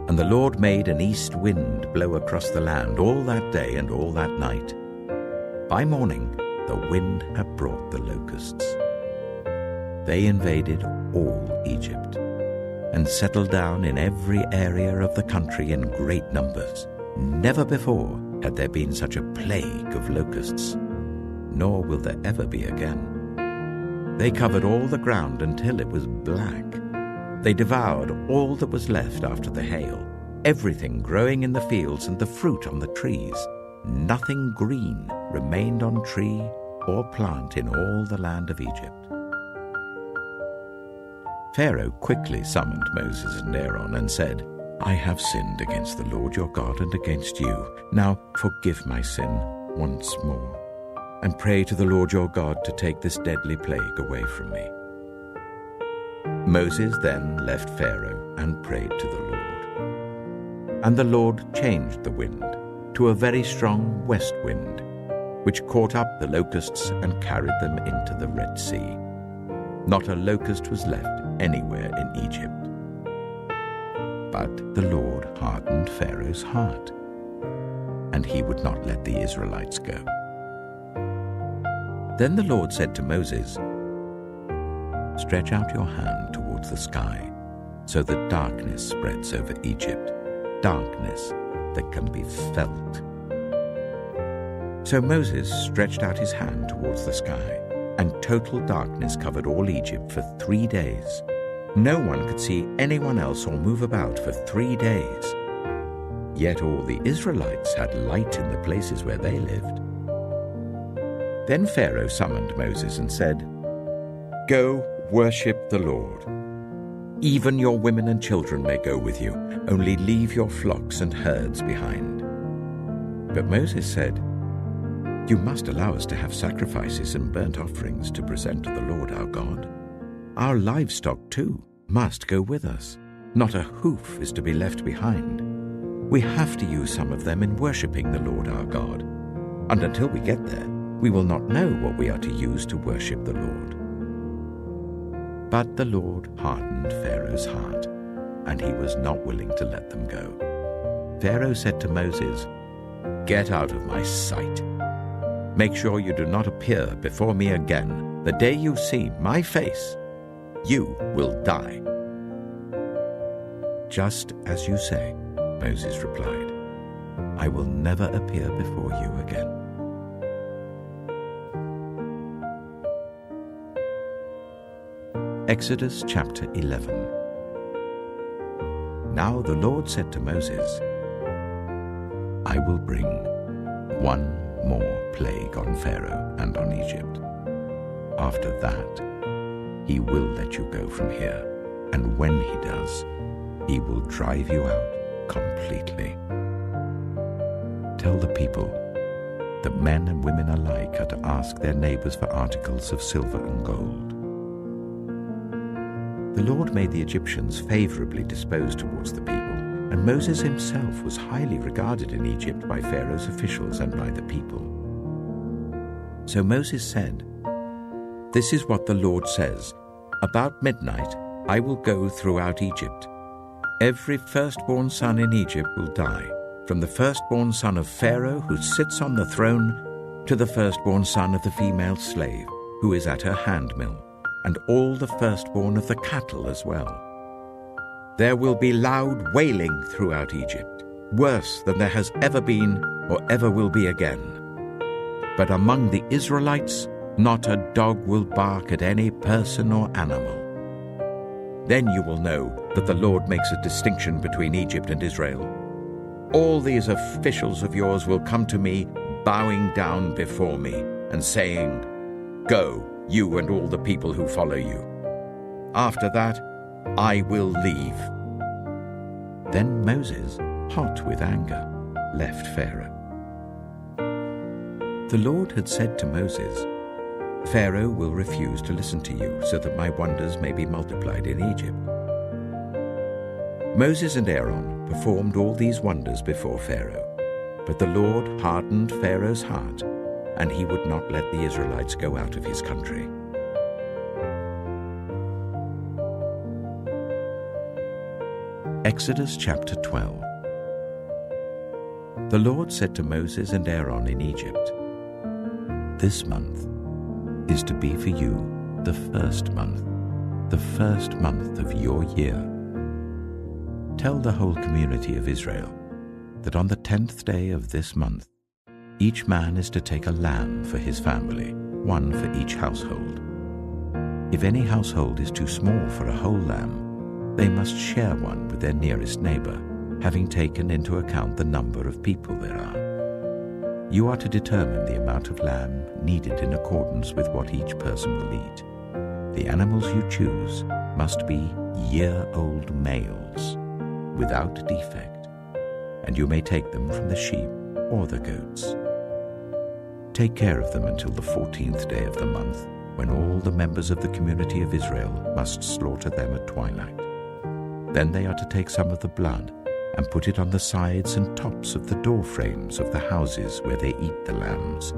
and the Lord made an east wind blow across the land all that day and all that night. By morning, the wind had brought the locusts. They invaded all Egypt and settled down in every area of the country in great numbers. Never before had there been such a plague of locusts, nor will there ever be again. They covered all the ground until it was black. They devoured all that was left after the hail, everything growing in the fields and the fruit on the trees. Nothing green remained on tree or plant in all the land of Egypt. Pharaoh quickly summoned Moses and Aaron and said, I have sinned against the Lord your God and against you. Now forgive my sin once more, and pray to the Lord your God to take this deadly plague away from me. Moses then left Pharaoh and prayed to the Lord. And the Lord changed the wind to a very strong west wind, which caught up the locusts and carried them into the Red Sea. Not a locust was left anywhere in Egypt. But the Lord hardened Pharaoh's heart, and he would not let the Israelites go. Then the Lord said to Moses, Stretch out your hand towards the sky, so that darkness spreads over Egypt, darkness that can be felt. So Moses stretched out his hand towards the sky, and total darkness covered all Egypt for 3 days. No one could see anyone else or move about for 3 days. Yet all the Israelites had light in the places where they lived. Then Pharaoh summoned Moses and said, Go, worship the Lord. Even your women and children may go with you, only leave your flocks and herds behind. But Moses said, You must allow us to have sacrifices and burnt offerings to present to the Lord our God. Our livestock, too, must go with us. Not a hoof is to be left behind. We have to use some of them in worshipping the Lord our God. And until we get there, we will not know what we are to use to worship the Lord. But the Lord hardened Pharaoh's heart, and he was not willing to let them go. Pharaoh said to Moses, Get out of my sight. Make sure you do not appear before me again. The day you see my face, you will die. Just as you say, Moses replied. I will never appear before you again. Exodus chapter 11. Now the Lord said to Moses, I will bring one more plague on Pharaoh and on Egypt. After that, he will let you go from here, and when he does, he will drive you out completely. Tell the people that men and women alike are to ask their neighbors for articles of silver and gold. The Lord made the Egyptians favorably disposed towards the people, and Moses himself was highly regarded in Egypt by Pharaoh's officials and by the people. So Moses said, This is what the Lord says, About midnight I will go throughout Egypt. Every firstborn son in Egypt will die, from the firstborn son of Pharaoh who sits on the throne to the firstborn son of the female slave who is at her handmill, and all the firstborn of the cattle as well. There will be loud wailing throughout Egypt, worse than there has ever been or ever will be again. But among the Israelites, not a dog will bark at any person or animal. Then you will know that the Lord makes a distinction between Egypt and Israel. All these officials of yours will come to me, bowing down before me and saying, Go, you and all the people who follow you. After that, I will leave. Then Moses, hot with anger, left Pharaoh. The Lord had said to Moses, Pharaoh will refuse to listen to you, so that my wonders may be multiplied in Egypt. Moses and Aaron performed all these wonders before Pharaoh, but the Lord hardened Pharaoh's heart, and he would not let the Israelites go out of his country. Exodus chapter 12. The Lord said to Moses and Aaron in Egypt, This month is to be for you the first month of your year. Tell the whole community of Israel that on the 10th day of this month, each man is to take a lamb for his family, one for each household. If any household is too small for a whole lamb, they must share one with their nearest neighbor, having taken into account the number of people there are. You are to determine the amount of lamb needed in accordance with what each person will eat. The animals you choose must be year-old males, without defect, and you may take them from the sheep or the goats. Take care of them until the 14th day of the month, when all the members of the community of Israel must slaughter them at twilight. Then they are to take some of the blood and put it on the sides and tops of the door frames of the houses where they eat the lambs.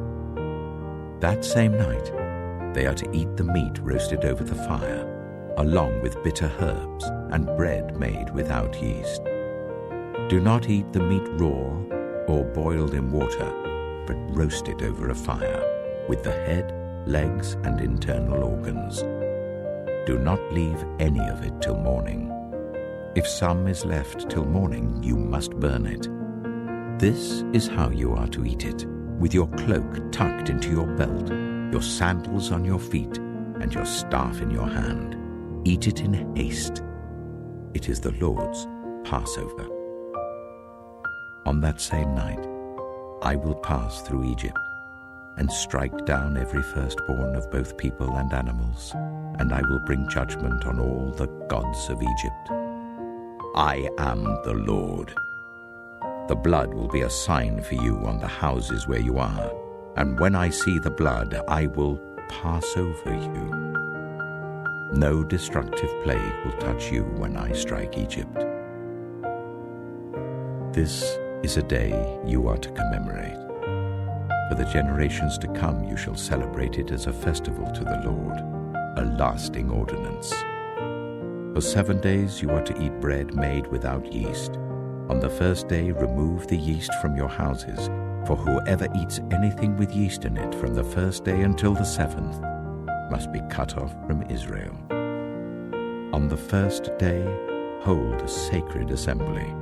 That same night, they are to eat the meat roasted over the fire, along with bitter herbs and bread made without yeast. Do not eat the meat raw or boiled in water, but roast it over a fire, with the head, legs, and internal organs. Do not leave any of it till morning. If some is left till morning, you must burn it. This is how you are to eat it, with your cloak tucked into your belt, your sandals on your feet, and your staff in your hand. Eat it in haste. It is the Lord's Passover. On that same night, I will pass through Egypt and strike down every firstborn of both people and animals, and I will bring judgment on all the gods of Egypt. I am the Lord. The blood will be a sign for you on the houses where you are, and when I see the blood, I will pass over you. No destructive plague will touch you when I strike Egypt. This is a day you are to commemorate. For the generations to come you shall celebrate it as a festival to the Lord, a lasting ordinance. For 7 days you are to eat bread made without yeast. On the first day remove the yeast from your houses, for whoever eats anything with yeast in it from the first day until the 7th must be cut off from Israel. On the first day hold a sacred assembly,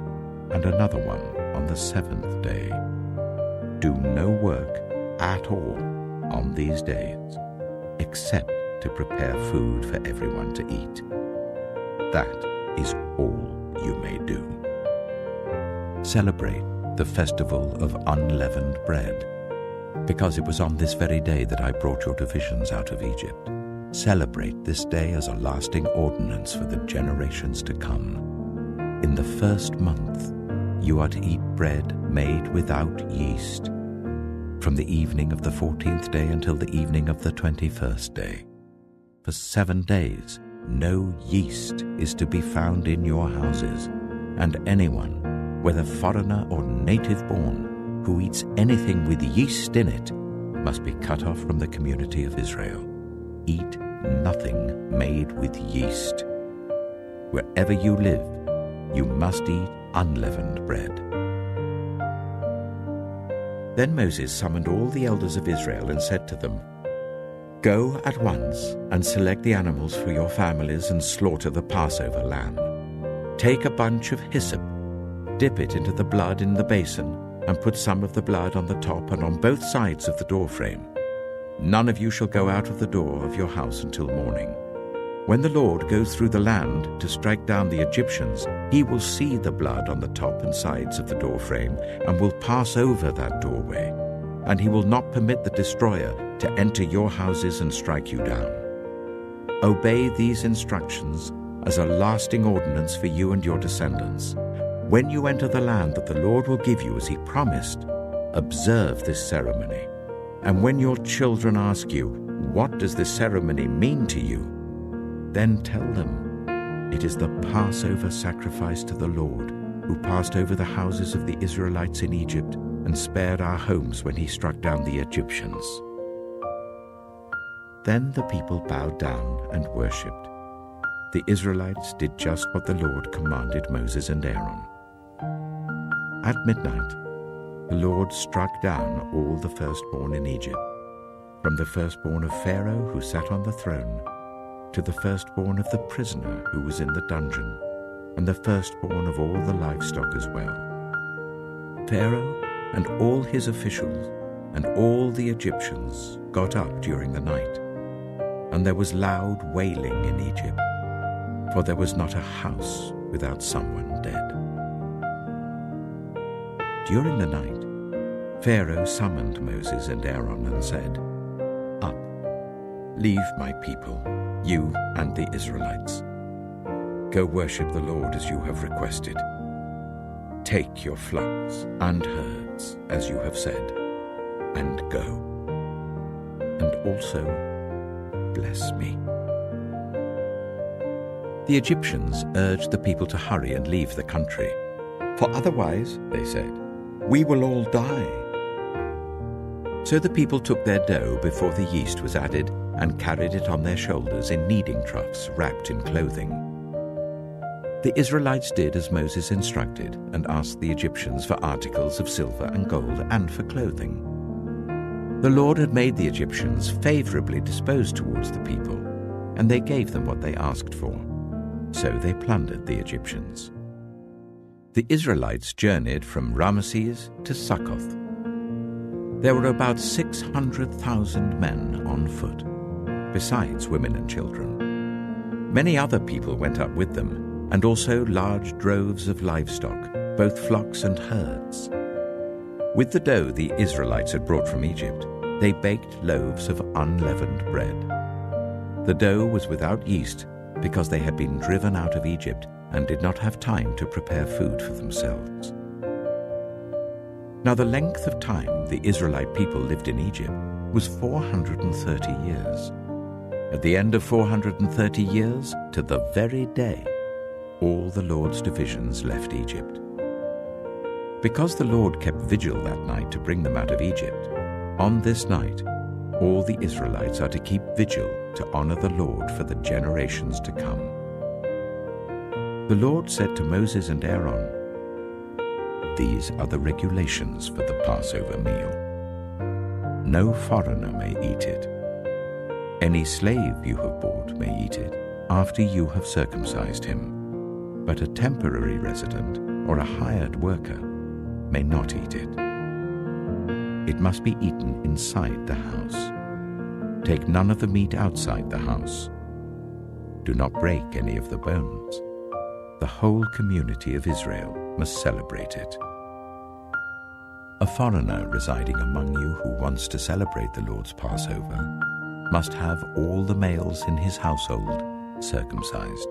and another one on the 7th day. Do no work at all on these days, except to prepare food for everyone to eat. That is all you may do. Celebrate the festival of unleavened bread, because it was on this very day that I brought your divisions out of Egypt. Celebrate this day as a lasting ordinance for the generations to come. In the first month, you are to eat bread made without yeast, from the evening of the 14th day until the evening of the 21st day. For 7 days, no yeast is to be found in your houses, and anyone, whether foreigner or native born, who eats anything with yeast in it, must be cut off from the community of Israel. Eat nothing made with yeast. Wherever you live, you must eat unleavened bread. Then Moses summoned all the elders of Israel and said to them, Go at once and select the animals for your families and slaughter the Passover lamb. Take a bunch of hyssop, dip it into the blood in the basin, and put some of the blood on the top and on both sides of the doorframe. None of you shall go out of the door of your house until morning. When the Lord goes through the land to strike down the Egyptians, he will see the blood on the top and sides of the doorframe and will pass over that doorway, and he will not permit the destroyer to enter your houses and strike you down. Obey these instructions as a lasting ordinance for you and your descendants. When you enter the land that the Lord will give you as he promised, observe this ceremony. And when your children ask you, What does this ceremony mean to you? Then tell them, It is the Passover sacrifice to the Lord, who passed over the houses of the Israelites in Egypt and spared our homes when he struck down the Egyptians. Then the people bowed down and worshipped. The Israelites did just what the Lord commanded Moses and Aaron. At midnight, the Lord struck down all the firstborn in Egypt, from the firstborn of Pharaoh who sat on the throne, to the firstborn of the prisoner who was in the dungeon, and the firstborn of all the livestock as well. Pharaoh and all his officials and all the Egyptians got up during the night, and there was loud wailing in Egypt, for there was not a house without someone dead. During the night, Pharaoh summoned Moses and Aaron and said, "Up, leave my people, you and the Israelites. Go worship the Lord as you have requested. Take your flocks and herds as you have said, and go. And also bless me." The Egyptians urged the people to hurry and leave the country. "For otherwise," they said, "we will all die." So the people took their dough before the yeast was added and carried it on their shoulders in kneading troughs wrapped in clothing. The Israelites did as Moses instructed and asked the Egyptians for articles of silver and gold and for clothing. The Lord had made the Egyptians favorably disposed towards the people, and they gave them what they asked for. So they plundered the Egyptians. The Israelites journeyed from Ramesses to Succoth. There were about 600,000 men on foot, besides women and children. Many other people went up with them, and also large droves of livestock, both flocks and herds. With the dough the Israelites had brought from Egypt, they baked loaves of unleavened bread. The dough was without yeast because they had been driven out of Egypt and did not have time to prepare food for themselves. Now the length of time the Israelite people lived in Egypt was 430 years. At the end of 430 years, to the very day, all the Lord's divisions left Egypt. Because the Lord kept vigil that night to bring them out of Egypt, on this night all the Israelites are to keep vigil to honor the Lord for the generations to come. The Lord said to Moses and Aaron, "These are the regulations for the Passover meal. No foreigner may eat it. Any slave you have bought may eat it after you have circumcised him, but a temporary resident or a hired worker may not eat it. It must be eaten inside the house. Take none of the meat outside the house. Do not break any of the bones. The whole community of Israel must celebrate it. A foreigner residing among you who wants to celebrate the Lord's Passover must have all the males in his household circumcised.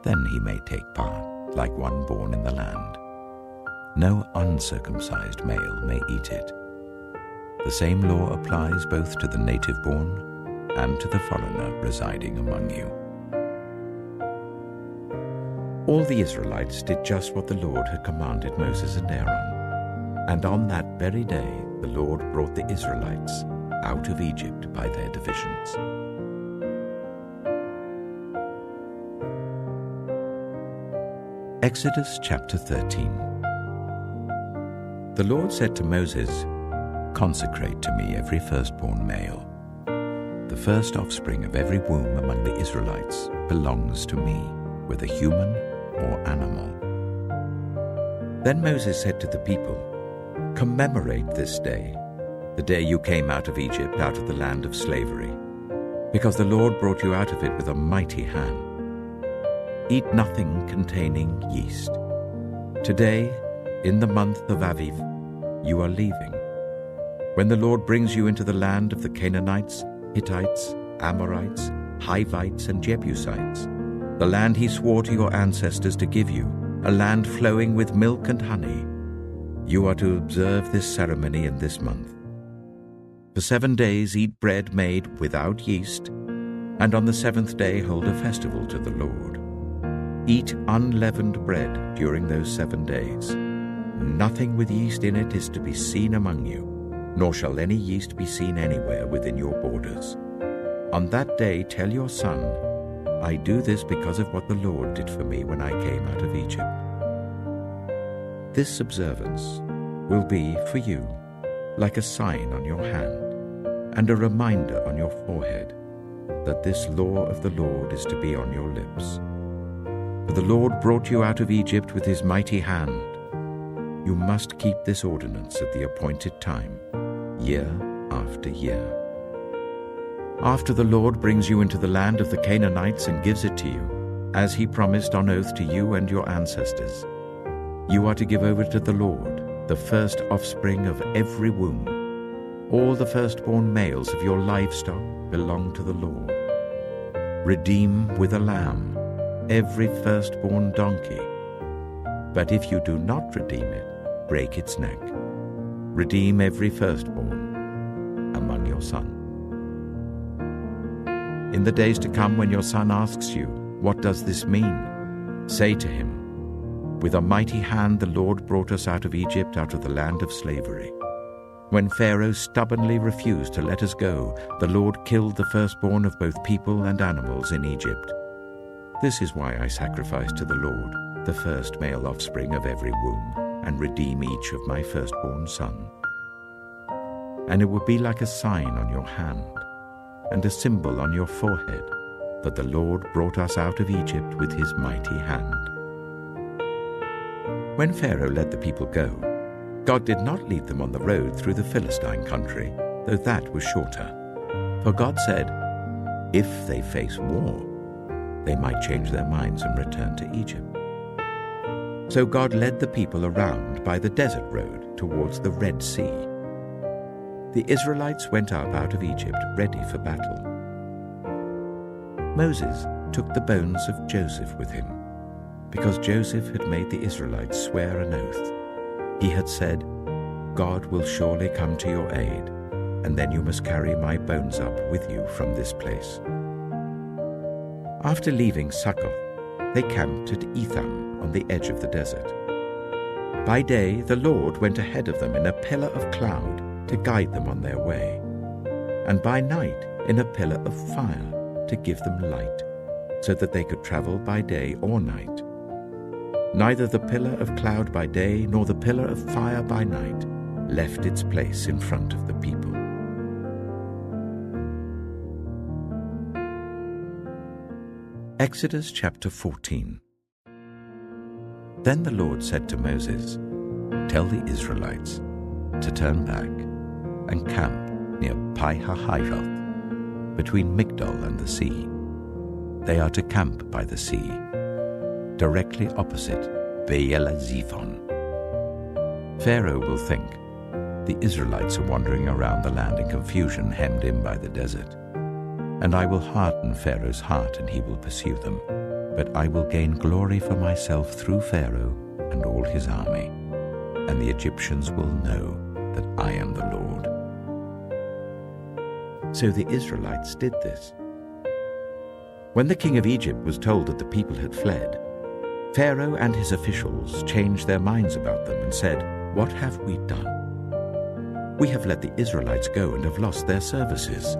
Then he may take part, like one born in the land. No uncircumcised male may eat it. The same law applies both to the native-born and to the foreigner residing among you." All the Israelites did just what the Lord had commanded Moses and Aaron. And on that very day, the Lord brought the Israelites out of Egypt by their divisions. Exodus chapter 13. The Lord said to Moses, "Consecrate to me every firstborn male. The first offspring of every womb among the Israelites belongs to me, whether human or animal." Then Moses said to the people, "Commemorate this day, the day you came out of Egypt, out of the land of slavery, because the Lord brought you out of it with a mighty hand. Eat nothing containing yeast. Today, in the month of Aviv, you are leaving. When the Lord brings you into the land of the Canaanites, Hittites, Amorites, Hivites, and Jebusites, the land he swore to your ancestors to give you, a land flowing with milk and honey, you are to observe this ceremony in this month. For 7 days eat bread made without yeast, and on the 7th day hold a festival to the Lord. Eat unleavened bread during those 7 days. Nothing with yeast in it is to be seen among you, nor shall any yeast be seen anywhere within your borders. On that day tell your son, I do this because of what the Lord did for me when I came out of Egypt. This observance will be for you like a sign on your hand and a reminder on your forehead that this law of the Lord is to be on your lips. For the Lord brought you out of Egypt with his mighty hand. You must keep this ordinance at the appointed time, year after year. After the Lord brings you into the land of the Canaanites and gives it to you, as he promised on oath to you and your ancestors, you are to give over to the Lord the first offspring of every womb. All the firstborn males of your livestock belong to the Lord. Redeem with a lamb every firstborn donkey. But if you do not redeem it, break its neck. Redeem every firstborn among your sons. In the days to come, when your son asks you, "What does this mean?" say to him, "With a mighty hand the Lord brought us out of Egypt, out of the land of slavery. When Pharaoh stubbornly refused to let us go, the Lord killed the firstborn of both people and animals in Egypt. This is why I sacrifice to the Lord the first male offspring of every womb, and redeem each of my firstborn son. And it will be like a sign on your hand, and a symbol on your forehead, that the Lord brought us out of Egypt with his mighty hand." When Pharaoh let the people go, God did not lead them on the road through the Philistine country, though that was shorter. For God said, if they face war, they might change their minds and return to Egypt. So God led the people around by the desert road towards the Red Sea. The Israelites went up out of Egypt ready for battle. Moses took the bones of Joseph with him, because Joseph had made the Israelites swear an oath. He had said, "God will surely come to your aid, and then you must carry my bones up with you from this place." After leaving Succoth, they camped at Etham on the edge of the desert. By day the Lord went ahead of them in a pillar of cloud to guide them on their way, and by night in a pillar of fire to give them light, so that they could travel by day or night. Neither the pillar of cloud by day nor the pillar of fire by night left its place in front of the people. Exodus chapter 14. Then the Lord said to Moses, "Tell the Israelites to turn back and camp near Pi-hahiroth, between Migdol and the sea. They are to camp by the sea, directly opposite Baal-zephon. Pharaoh will think the Israelites are wandering around the land in confusion, hemmed in by the desert. And I will harden Pharaoh's heart, and he will pursue them. But I will gain glory for myself through Pharaoh and all his army, and the Egyptians will know that I am the Lord." So the Israelites did this. When the king of Egypt was told that the people had fled, Pharaoh and his officials changed their minds about them and said, "What have we done? We have let the Israelites go and have lost their services."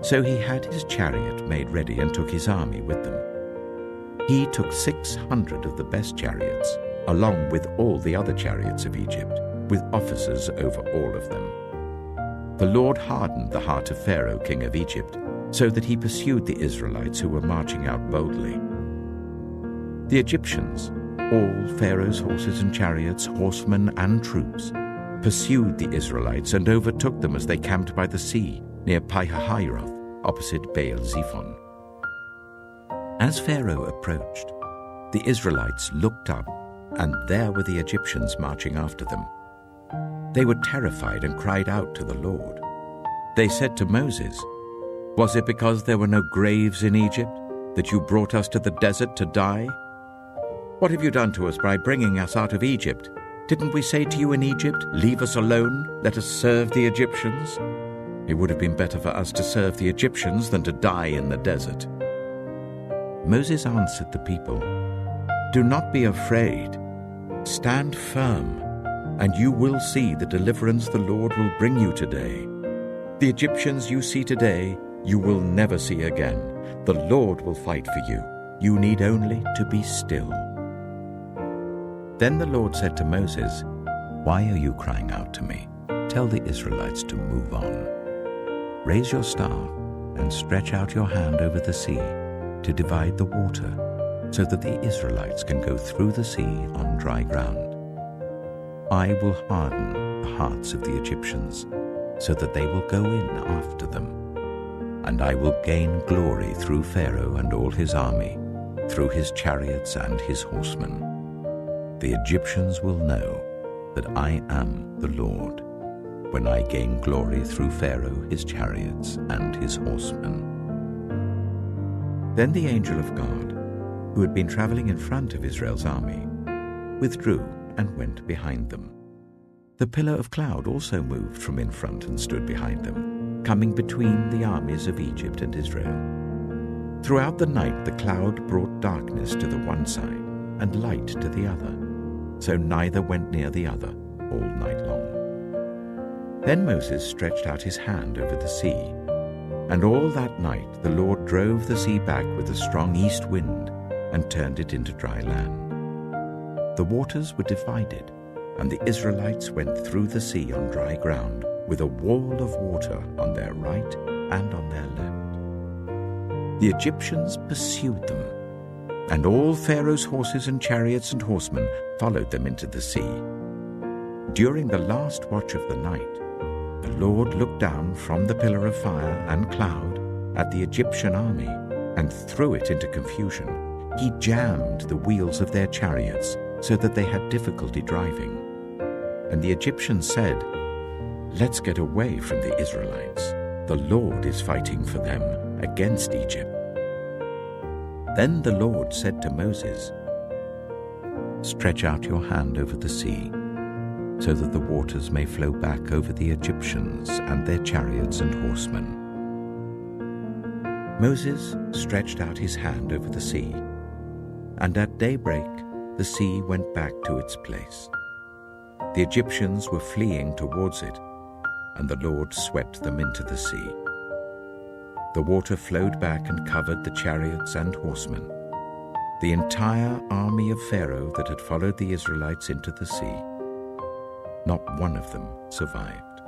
So he had his chariot made ready and took his army with them. He took 600 of the best chariots, along with all the other chariots of Egypt, with officers over all of them. The Lord hardened the heart of Pharaoh, king of Egypt, so that he pursued the Israelites who were marching out boldly. The Egyptians, all Pharaoh's horses and chariots, horsemen and troops, pursued the Israelites and overtook them as they camped by the sea near Pi-hahiroth, opposite Baal-zephon. As Pharaoh approached, the Israelites looked up, and there were the Egyptians marching after them. They were terrified and cried out to the Lord. They said to Moses, "Was it because there were no graves in Egypt that you brought us to the desert to die? What have you done to us by bringing us out of Egypt? Didn't we say to you in Egypt, 'Leave us alone, let us serve the Egyptians'? It would have been better for us to serve the Egyptians than to die in the desert." Moses answered the people, "Do not be afraid. Stand firm, and you will see the deliverance the Lord will bring you today. The Egyptians you see today, you will never see again. The Lord will fight for you. You need only to be still." Then the Lord said to Moses, "Why are you crying out to me? Tell the Israelites to move on. Raise your staff and stretch out your hand over the sea to divide the water, so that the Israelites can go through the sea on dry ground. I will harden the hearts of the Egyptians, so that they will go in after them. And I will gain glory through Pharaoh and all his army, through his chariots and his horsemen. The Egyptians will know that I am the Lord, when I gain glory through Pharaoh, his chariots, and his horsemen." Then the angel of God, who had been traveling in front of Israel's army, withdrew and went behind them. The pillar of cloud also moved from in front and stood behind them, coming between the armies of Egypt and Israel. Throughout the night the cloud brought darkness to the one side and light to the other, so neither went near the other all night long. Then Moses stretched out his hand over the sea, and all that night the Lord drove the sea back with a strong east wind and turned it into dry land. The waters were divided, and the Israelites went through the sea on dry ground, with a wall of water on their right and on their left. The Egyptians pursued them, and all Pharaoh's horses and chariots and horsemen followed them into the sea. During the last watch of the night, the Lord looked down from the pillar of fire and cloud at the Egyptian army and threw it into confusion. He jammed the wheels of their chariots so that they had difficulty driving. And the Egyptians said, "Let's get away from the Israelites. The Lord is fighting for them against Egypt." Then the Lord said to Moses, "Stretch out your hand over the sea, so that the waters may flow back over the Egyptians and their chariots and horsemen." Moses stretched out his hand over the sea, and at daybreak the sea went back to its place. The Egyptians were fleeing towards it, and the Lord swept them into the sea. The water flowed back and covered the chariots and horsemen, the entire army of Pharaoh that had followed the Israelites into the sea. Not one of them survived.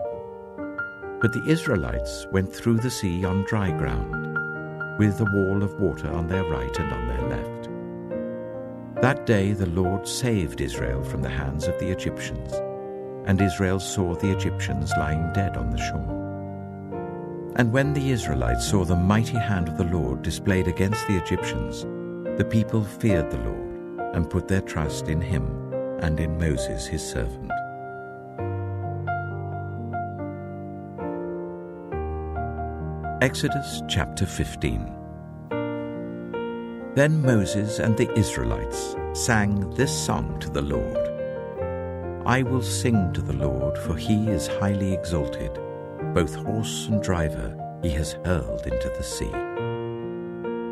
But the Israelites went through the sea on dry ground, with a wall of water on their right and on their left. That day the Lord saved Israel from the hands of the Egyptians, and Israel saw the Egyptians lying dead on the shore. And when the Israelites saw the mighty hand of the Lord displayed against the Egyptians, the people feared the Lord and put their trust in him and in Moses his servant. Exodus chapter 15. Then Moses and the Israelites sang this song to the Lord. "I will sing to the Lord, for he is highly exalted. Both horse and driver he has hurled into the sea.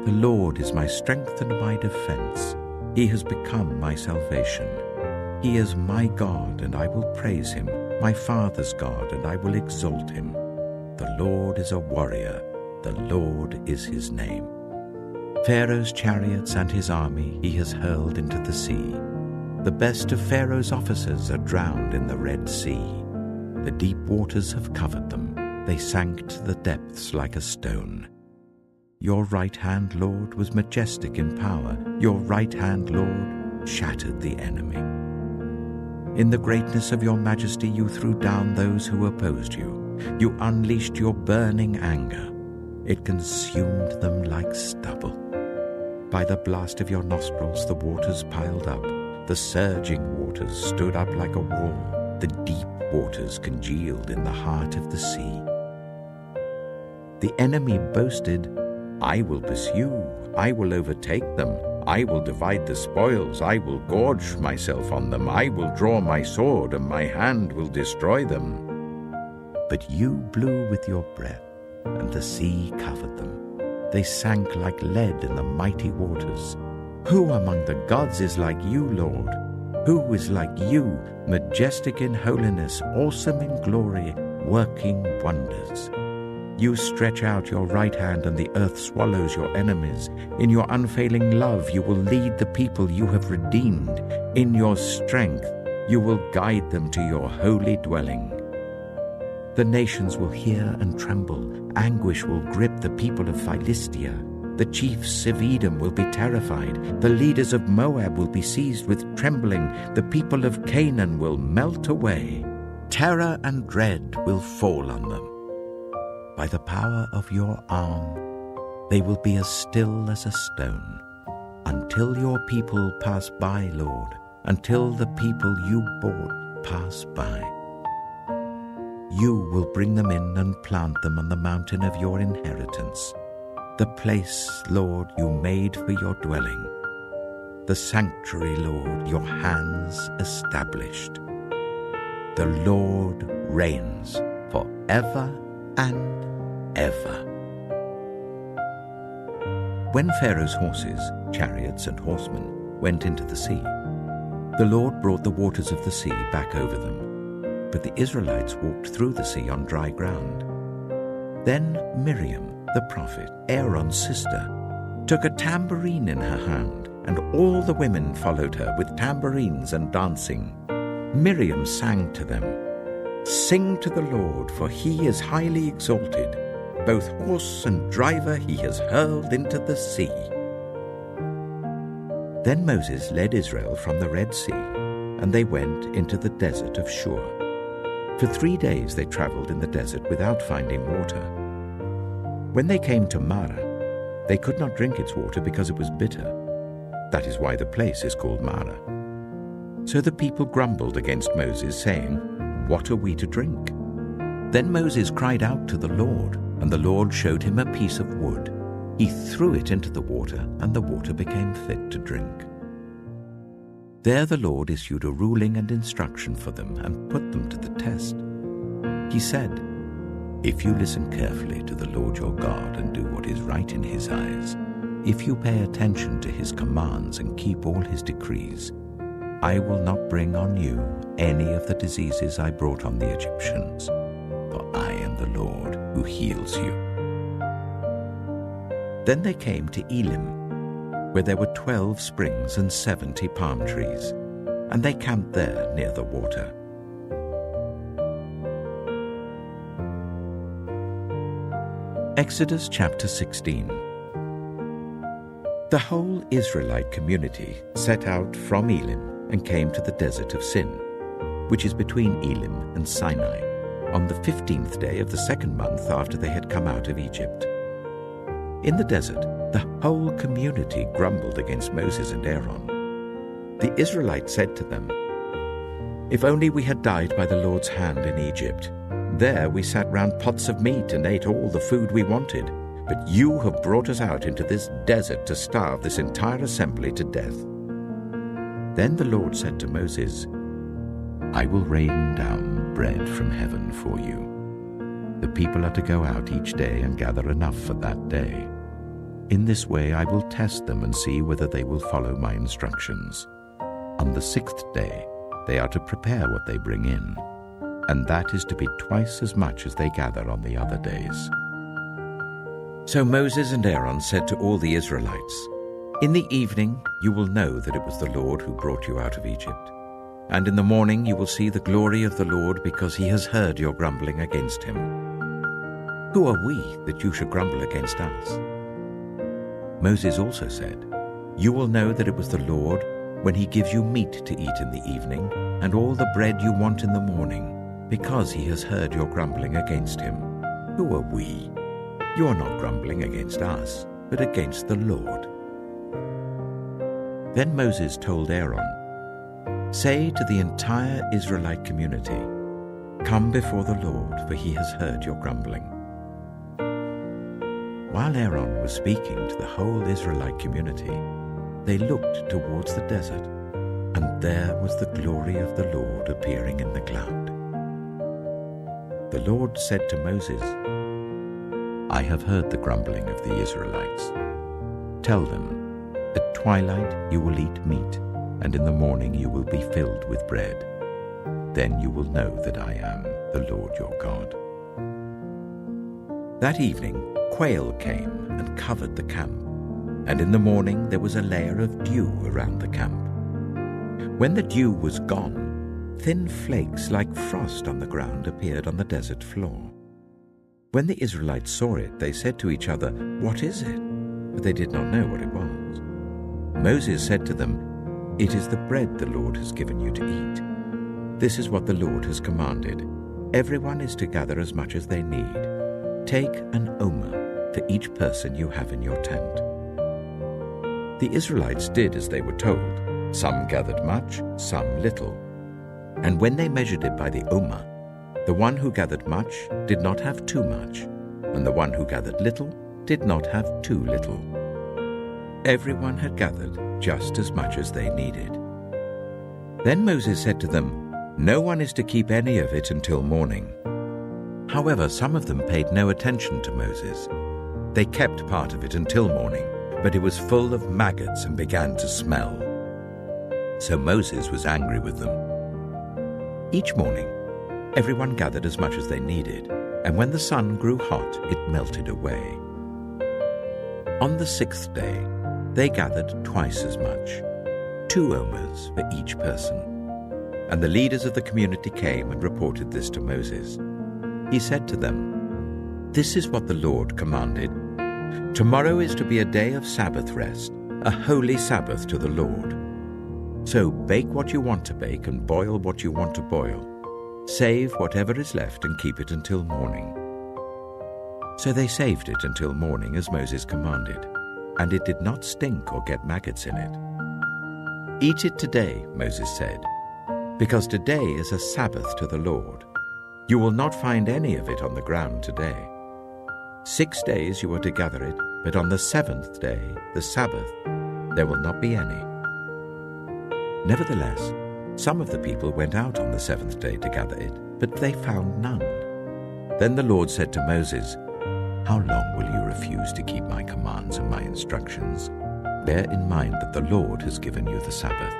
The Lord is my strength and my defense. He has become my salvation. He is my God, and I will praise him, my father's God, and I will exalt him. The Lord is a warrior. The Lord is his name. Pharaoh's chariots and his army he has hurled into the sea. The best of Pharaoh's officers are drowned in the Red Sea. The deep waters have covered them. They sank to the depths like a stone. Your right hand, Lord, was majestic in power. Your right hand, Lord, shattered the enemy. In the greatness of your majesty you threw down those who opposed you. You unleashed your burning anger. It consumed them like stubble. By the blast of your nostrils the waters piled up. The surging waters stood up like a wall. The deep waters congealed in the heart of the sea. The enemy boasted, "I will pursue, I will overtake them, I will divide the spoils, I will gorge myself on them, I will draw my sword, and my hand will destroy them." But you blew with your breath, and the sea covered them. They sank like lead in the mighty waters. Who among the gods is like you, Lord? Who is like you, majestic in holiness, awesome in glory, working wonders? You stretch out your right hand, and the earth swallows your enemies. In your unfailing love you will lead the people you have redeemed. In your strength you will guide them to your holy dwelling. The nations will hear and tremble. Anguish will grip the people of Philistia. The chiefs of Edom will be terrified. The leaders of Moab will be seized with trembling. The people of Canaan will melt away. Terror and dread will fall on them. By the power of your arm, they will be as still as a stone. Until your people pass by, Lord, until the people you bought pass by. You will bring them in and plant them on the mountain of your inheritance, the place, Lord, you made for your dwelling, the sanctuary, Lord, your hands established. The Lord reigns forever and ever. When Pharaoh's horses, chariots, and horsemen went into the sea, the Lord brought the waters of the sea back over them, but the Israelites walked through the sea on dry ground. Then Miriam, the prophet, Aaron's sister, took a tambourine in her hand, and all the women followed her with tambourines and dancing. Miriam sang to them, "Sing to the Lord, for he is highly exalted. Both horse and driver he has hurled into the sea." Then Moses led Israel from the Red Sea, and they went into the desert of Shur. For 3 days they traveled in the desert without finding water. When they came to Marah, they could not drink its water because it was bitter. That is why the place is called Marah. So the people grumbled against Moses, saying, "What are we to drink?" Then Moses cried out to the Lord, and the Lord showed him a piece of wood. He threw it into the water, and the water became fit to drink. There the Lord issued a ruling and instruction for them and put them to the test. He said, "If you listen carefully to the Lord your God and do what is right in his eyes, if you pay attention to his commands and keep all his decrees, I will not bring on you any of the diseases I brought on the Egyptians, for I am the Lord who heals you." Then they came to Elim, where there were 12 springs and 70 palm trees, and they camped there near the water. Exodus chapter 16. The whole Israelite community set out from Elim and came to the desert of Sin, which is between Elim and Sinai, on the 15th day of the second month after they had come out of Egypt. In the desert, the whole community grumbled against Moses and Aaron. The Israelites said to them, "If only we had died by the Lord's hand in Egypt. There we sat round pots of meat and ate all the food we wanted. But you have brought us out into this desert to starve this entire assembly to death." Then the Lord said to Moses, "I will rain down bread from heaven for you. The people are to go out each day and gather enough for that day. In this way I will test them and see whether they will follow my instructions. On the 6th day they are to prepare what they bring in, and that is to be twice as much as they gather on the other days." So Moses and Aaron said to all the Israelites, "In the evening you will know that it was the Lord who brought you out of Egypt. And in the morning you will see the glory of the Lord, because he has heard your grumbling against him. Who are we that you should grumble against us?" Moses also said, "You will know that it was the Lord when he gives you meat to eat in the evening and all the bread you want in the morning, because he has heard your grumbling against him. Who are we? You are not grumbling against us, but against the Lord." Then Moses told Aaron, "Say to the entire Israelite community, 'Come before the Lord, for he has heard your grumbling.'" While Aaron was speaking to the whole Israelite community, they looked towards the desert, and there was the glory of the Lord appearing in the cloud. The Lord said to Moses, "I have heard the grumbling of the Israelites. Tell them, at twilight you will eat meat, and in the morning you will be filled with bread. Then you will know that I am the Lord your God." That evening quail came and covered the camp, and in the morning there was a layer of dew around the camp. When the dew was gone, thin flakes like frost on the ground appeared on the desert floor. When the Israelites saw it, they said to each other, "What is it?" But they did not know what it was. Moses said to them, "It is the bread the Lord has given you to eat. This is what the Lord has commanded. Everyone is to gather as much as they need. Take an omer for each person you have in your tent." The Israelites did as they were told. Some gathered much, some little. And when they measured it by the omer, the one who gathered much did not have too much, and the one who gathered little did not have too little. Everyone had gathered just as much as they needed. Then Moses said to them, "No one is to keep any of it until morning." However, some of them paid no attention to Moses. They kept part of it until morning, but it was full of maggots and began to smell. So Moses was angry with them. Each morning, everyone gathered as much as they needed, and when the sun grew hot, it melted away. On the 6th day, they gathered twice as much, 2 omers for each person. And the leaders of the community came and reported this to Moses. He said to them, "This is what the Lord commanded. Tomorrow is to be a day of Sabbath rest, a holy Sabbath to the Lord. So bake what you want to bake and boil what you want to boil. Save whatever is left and keep it until morning." So they saved it until morning as Moses commanded, and it did not stink or get maggots in it. "Eat it today," Moses said, "because today is a Sabbath to the Lord. You will not find any of it on the ground today. 6 days you are to gather it, but on the 7th day, the Sabbath, there will not be any." Nevertheless, some of the people went out on the 7th day to gather it, but they found none. Then the Lord said to Moses, "How long will you refuse to keep my commands and my instructions? Bear in mind that the Lord has given you the Sabbath.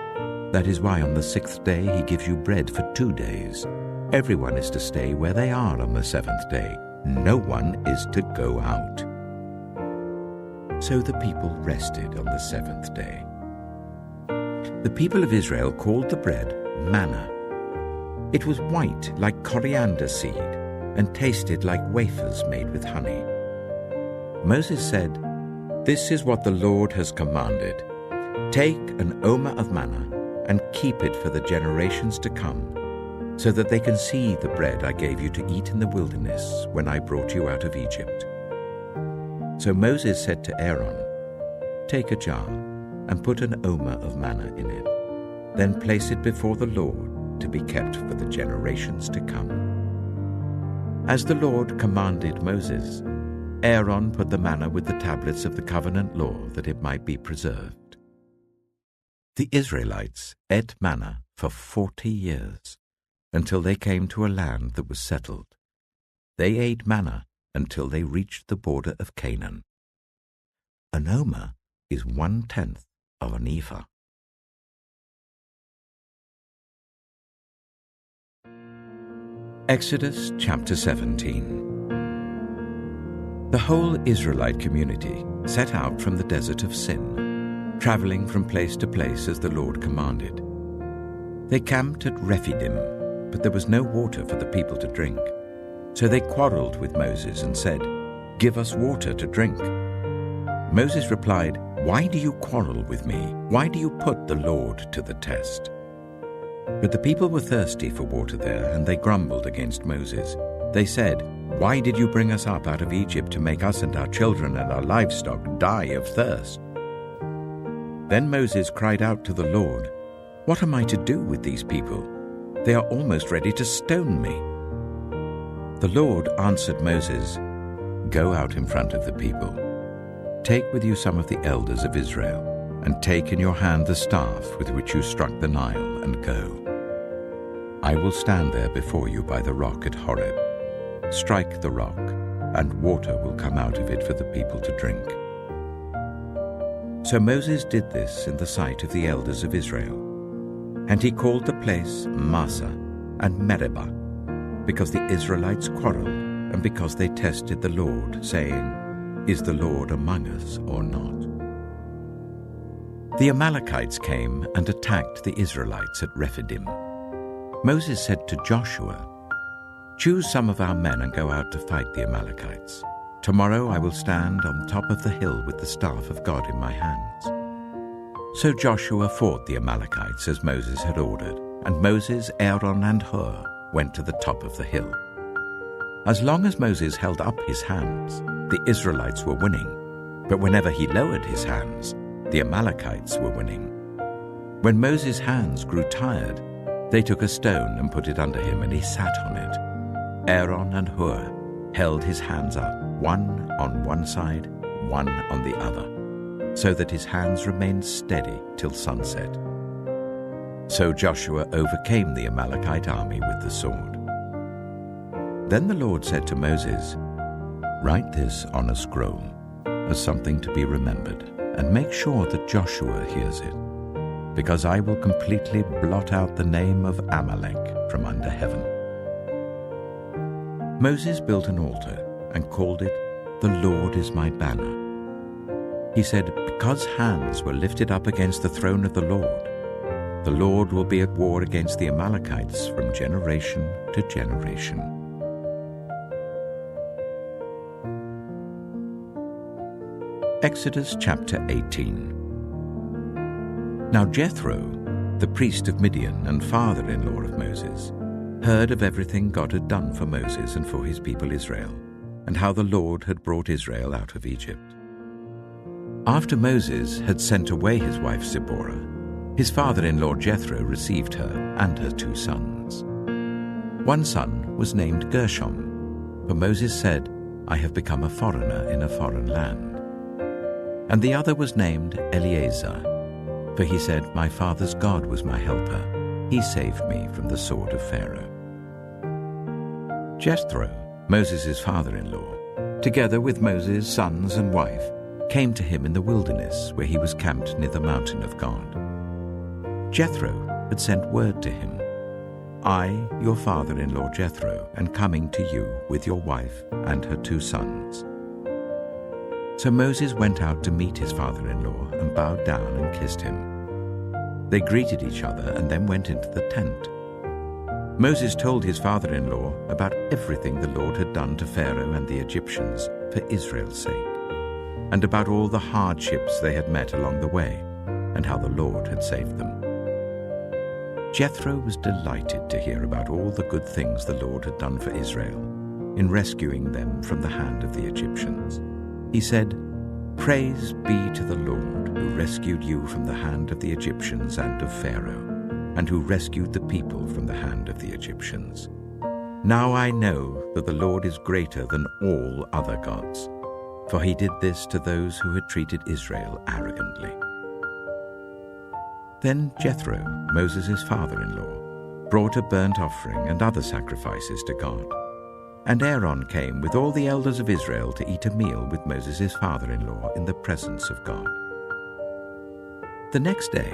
That is why on the 6th day he gives you bread for 2 days. Everyone is to stay where they are on the 7th day. No one is to go out." So the people rested on the 7th day. The people of Israel called the bread manna. It was white like coriander seed and tasted like wafers made with honey. Moses said, "This is what the Lord has commanded. Take an omer of manna and keep it for the generations to come, so that they can see the bread I gave you to eat in the wilderness when I brought you out of Egypt." So Moses said to Aaron, "Take a jar and put an omer of manna in it. Then place it before the Lord to be kept for the generations to come." As the Lord commanded Moses, Aaron put the manna with the tablets of the covenant law that it might be preserved. The Israelites ate manna for 40 years, until they came to a land that was settled. They ate manna until they reached the border of Canaan. An omer is 1/10 of an ephah. Exodus chapter 17. The whole Israelite community set out from the desert of Sin, traveling from place to place as the Lord commanded. They camped at Rephidim, but there was no water for the people to drink. So they quarreled with Moses and said, "Give us water to drink." Moses replied, "Why do you quarrel with me? Why do you put the Lord to the test?" But the people were thirsty for water there, and they grumbled against Moses. They said, "Why did you bring us up out of Egypt to make us and our children and our livestock die of thirst?" Then Moses cried out to the Lord, "What am I to do with these people? They are almost ready to stone me." The Lord answered Moses, "Go out in front of the people. Take with you some of the elders of Israel, and take in your hand the staff with which you struck the Nile, and go. I will stand there before you by the rock at Horeb. Strike the rock, and water will come out of it for the people to drink." So Moses did this in the sight of the elders of Israel. And he called the place Massah and Meribah, because the Israelites quarreled, and because they tested the Lord, saying, "Is the Lord among us or not?" The Amalekites came and attacked the Israelites at Rephidim. Moses said to Joshua, "Choose some of our men and go out to fight the Amalekites. Tomorrow I will stand on top of the hill with the staff of God in my hands." So Joshua fought the Amalekites as Moses had ordered, and Moses, Aaron, and Hur went to the top of the hill. As long as Moses held up his hands, the Israelites were winning, but whenever he lowered his hands, the Amalekites were winning. When Moses' hands grew tired, They took a stone and put it under him, and he sat on it. Aaron and Hur held his hands up, one on one side, one on the other, so that his hands remained steady till sunset. So Joshua overcame the Amalekite army with the sword. Then the Lord said to Moses, "Write this on a scroll as something to be remembered, and make sure that Joshua hears it, because I will completely blot out the name of Amalek from under heaven." Moses built an altar and called it, "The Lord is my banner." He said, "Because hands were lifted up against the throne of the Lord will be at war against the Amalekites from generation to generation." Exodus chapter 18. Now Jethro, the priest of Midian and father-in-law of Moses, heard of everything God had done for Moses and for his people Israel, and how the Lord had brought Israel out of Egypt. After Moses had sent away his wife Zipporah, his father-in-law Jethro received her and her 2 sons. One son was named Gershom, for Moses said, "I have become a foreigner in a foreign land." And the other was named Eleazar, for he said, "My father's God was my helper. He saved me from the sword of Pharaoh." Jethro, Moses' father-in-law, together with Moses' sons and wife, came to him in the wilderness where he was camped near the mountain of God. Jethro had sent word to him, "I, your father-in-law Jethro, am coming to you with your wife and her 2 sons." So Moses went out to meet his father-in-law and bowed down and kissed him. They greeted each other and then went into the tent. Moses told his father-in-law about everything the Lord had done to Pharaoh and the Egyptians for Israel's sake, and about all the hardships they had met along the way, and how the Lord had saved them. Jethro was delighted to hear about all the good things the Lord had done for Israel in rescuing them from the hand of the Egyptians. He said, "Praise be to the Lord who rescued you from the hand of the Egyptians and of Pharaoh, and who rescued the people from the hand of the Egyptians. Now I know that the Lord is greater than all other gods, for he did this to those who had treated Israel arrogantly." Then Jethro, Moses' father-in-law, brought a burnt offering and other sacrifices to God. And Aaron came with all the elders of Israel to eat a meal with Moses' father-in-law in the presence of God. The next day,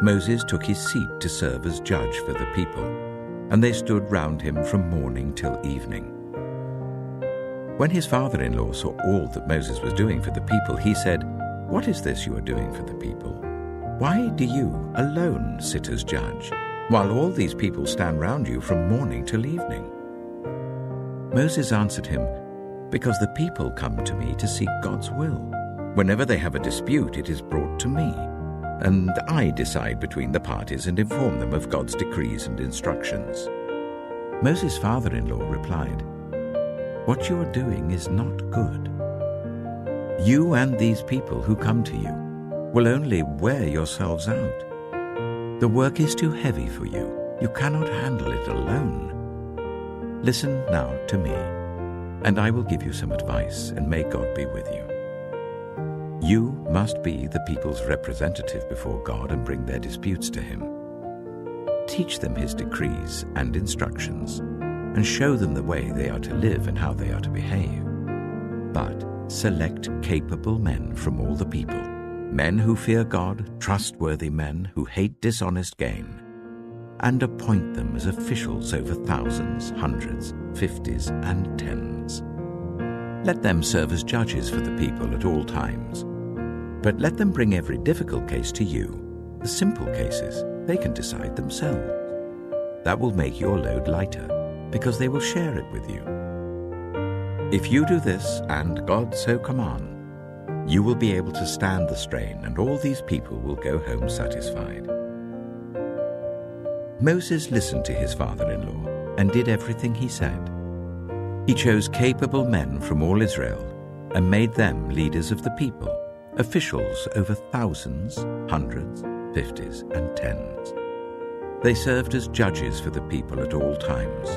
Moses took his seat to serve as judge for the people, and they stood round him from morning till evening. When his father-in-law saw all that Moses was doing for the people, he said, "What is this you are doing for the people? Why do you alone sit as judge, while all these people stand round you from morning till evening?" Moses answered him, "Because the people come to me to seek God's will. Whenever they have a dispute, it is brought to me, and I decide between the parties and inform them of God's decrees and instructions." Moses' father-in-law replied, "What you are doing is not good. You and these people who come to you will only wear yourselves out. The work is too heavy for you. You cannot handle it alone. Listen now to me, and I will give you some advice, and may God be with you. You must be the people's representative before God and bring their disputes to him. Teach them his decrees and instructions, and show them the way they are to live and how they are to behave. But select capable men from all the people, men who fear God, trustworthy men who hate dishonest gain, and appoint them as officials over thousands, hundreds, fifties, and tens. Let them serve as judges for the people at all times. But let them bring every difficult case to you. The simple cases they can decide themselves. That will make your load lighter, because they will share it with you. If you do this, and God so command, you will be able to stand the strain, and all these people will go home satisfied." Moses listened to his father-in-law and did everything he said. He chose capable men from all Israel and made them leaders of the people, officials over thousands, hundreds, fifties, and tens. They served as judges for the people at all times.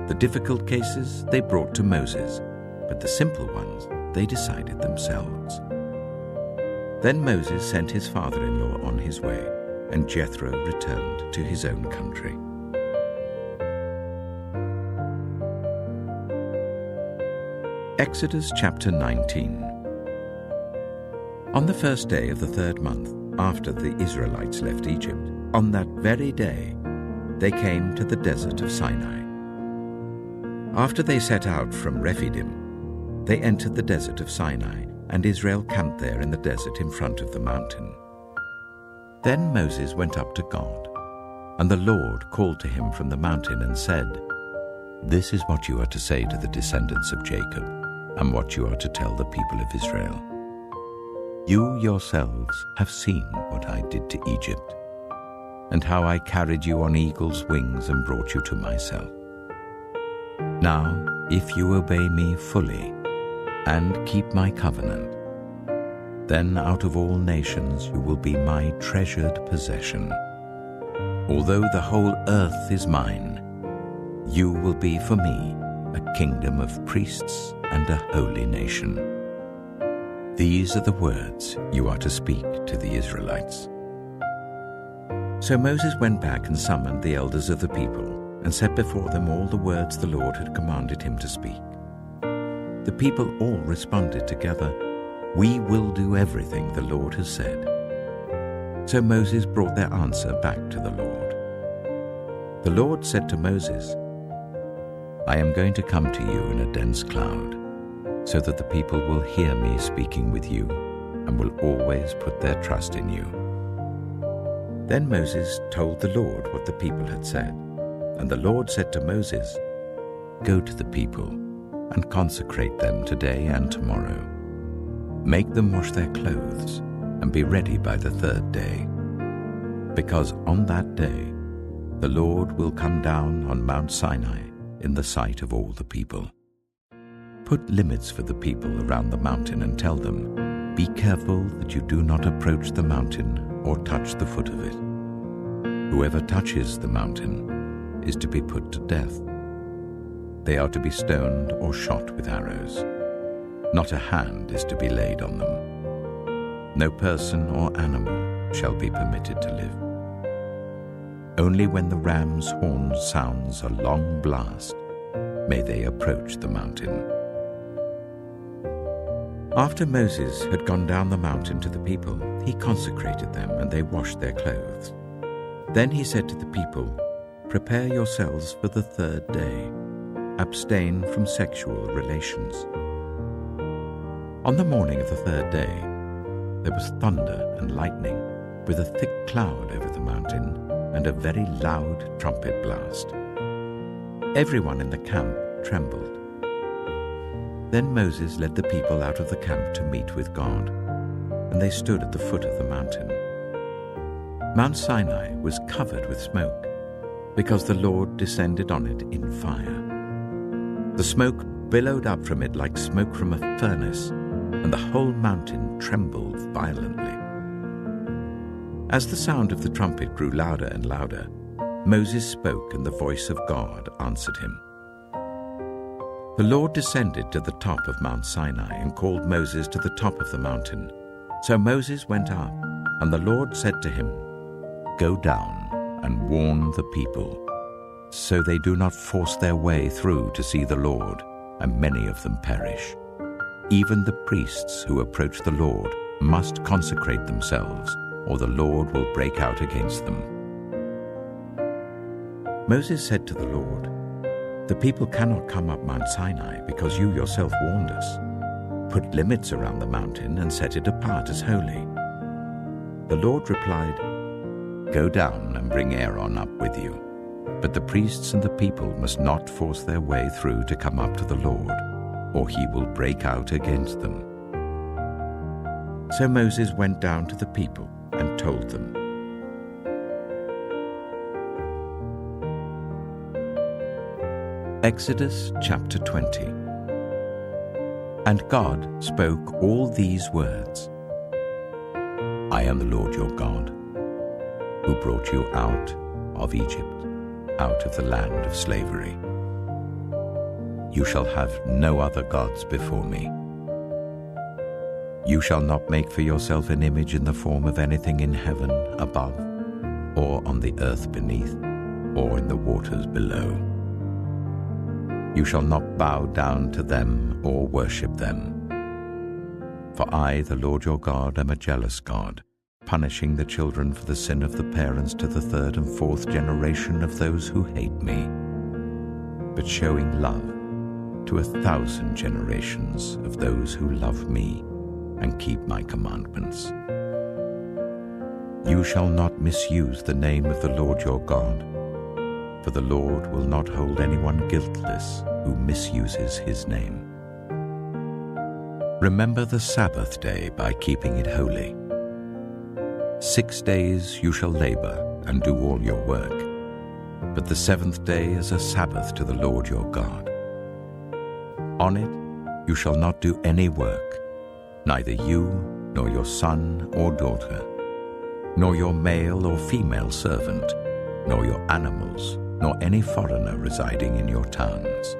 The difficult cases they brought to Moses, but the simple ones they decided themselves. Then Moses sent his father-in-law on his way, and Jethro returned to his own country. Exodus chapter 19. On the first day of the third month, after the Israelites left Egypt, on that very day, they came to the desert of Sinai. After they set out from Rephidim, they entered the desert of Sinai, and Israel camped there in the desert in front of the mountain. Then Moses went up to God, and the Lord called to him from the mountain and said, "This is what you are to say to the descendants of Jacob, and what you are to tell the people of Israel. You yourselves have seen what I did to Egypt, and how I carried you on eagle's wings and brought you to myself. Now, if you obey me fully and keep my covenant, then out of all nations you will be my treasured possession. Although the whole earth is mine, you will be for me a kingdom of priests and a holy nation. These are the words you are to speak to the Israelites." So Moses went back and summoned the elders of the people and set before them all the words the Lord had commanded him to speak. The people all responded together, "We will do everything the Lord has said." So Moses brought their answer back to the Lord. The Lord said to Moses, "I am going to come to you in a dense cloud, so that the people will hear me speaking with you and will always put their trust in you." Then Moses told the Lord what the people had said, and the Lord said to Moses, "Go to the people and consecrate them today and tomorrow. Make them wash their clothes and be ready by the third day, because on that day the Lord will come down on Mount Sinai in the sight of all the people. Put limits for the people around the mountain and tell them, 'Be careful that you do not approach the mountain or touch the foot of it. Whoever touches the mountain is to be put to death. They are to be stoned or shot with arrows. Not a hand is to be laid on them. No person or animal shall be permitted to live. Only when the ram's horn sounds a long blast may they approach the mountain." After Moses had gone down the mountain to the people, he consecrated them and they washed their clothes. Then he said to the people, "Prepare yourselves for the third day. Abstain from sexual relations." On the morning of the third day, there was thunder and lightning, with a thick cloud over the mountain and a very loud trumpet blast. Everyone in the camp trembled. Then Moses led the people out of the camp to meet with God, and they stood at the foot of the mountain. Mount Sinai was covered with smoke, because the Lord descended on it in fire. The smoke billowed up from it like smoke from a furnace, and the whole mountain trembled violently. As the sound of the trumpet grew louder and louder, Moses spoke, and the voice of God answered him. The Lord descended to the top of Mount Sinai and called Moses to the top of the mountain. So Moses went up, and the Lord said to him, "Go down and warn the people, so they do not force their way through to see the Lord, and many of them perish. Even the priests who approach the Lord must consecrate themselves, or the Lord will break out against them." Moses said to the Lord, "The people cannot come up Mount Sinai because you yourself warned us. Put limits around the mountain and set it apart as holy." The Lord replied, "Go down and bring Aaron up with you, but the priests and the people must not force their way through to come up to the Lord, or he will break out against them." So Moses went down to the people and told them. Exodus chapter 20. And God spoke all these words: "I am the Lord your God, who brought you out of Egypt, out of the land of slavery. You shall have no other gods before me. You shall not make for yourself an image in the form of anything in heaven above, or on the earth beneath, or in the waters below. You shall not bow down to them or worship them. For I, the Lord your God, am a jealous God, punishing the children for the sin of the parents to the third and fourth generation of those who hate me, but showing love to 1,000 generations of those who love me and keep my commandments. You shall not misuse the name of the Lord your God, for the Lord will not hold anyone guiltless who misuses his name. Remember the Sabbath day by keeping it holy. 6 days you shall labor and do all your work, but the seventh day is a Sabbath to the Lord your God. On it you shall not do any work, neither you, nor your son or daughter, nor your male or female servant, nor your animals, nor any foreigner residing in your towns.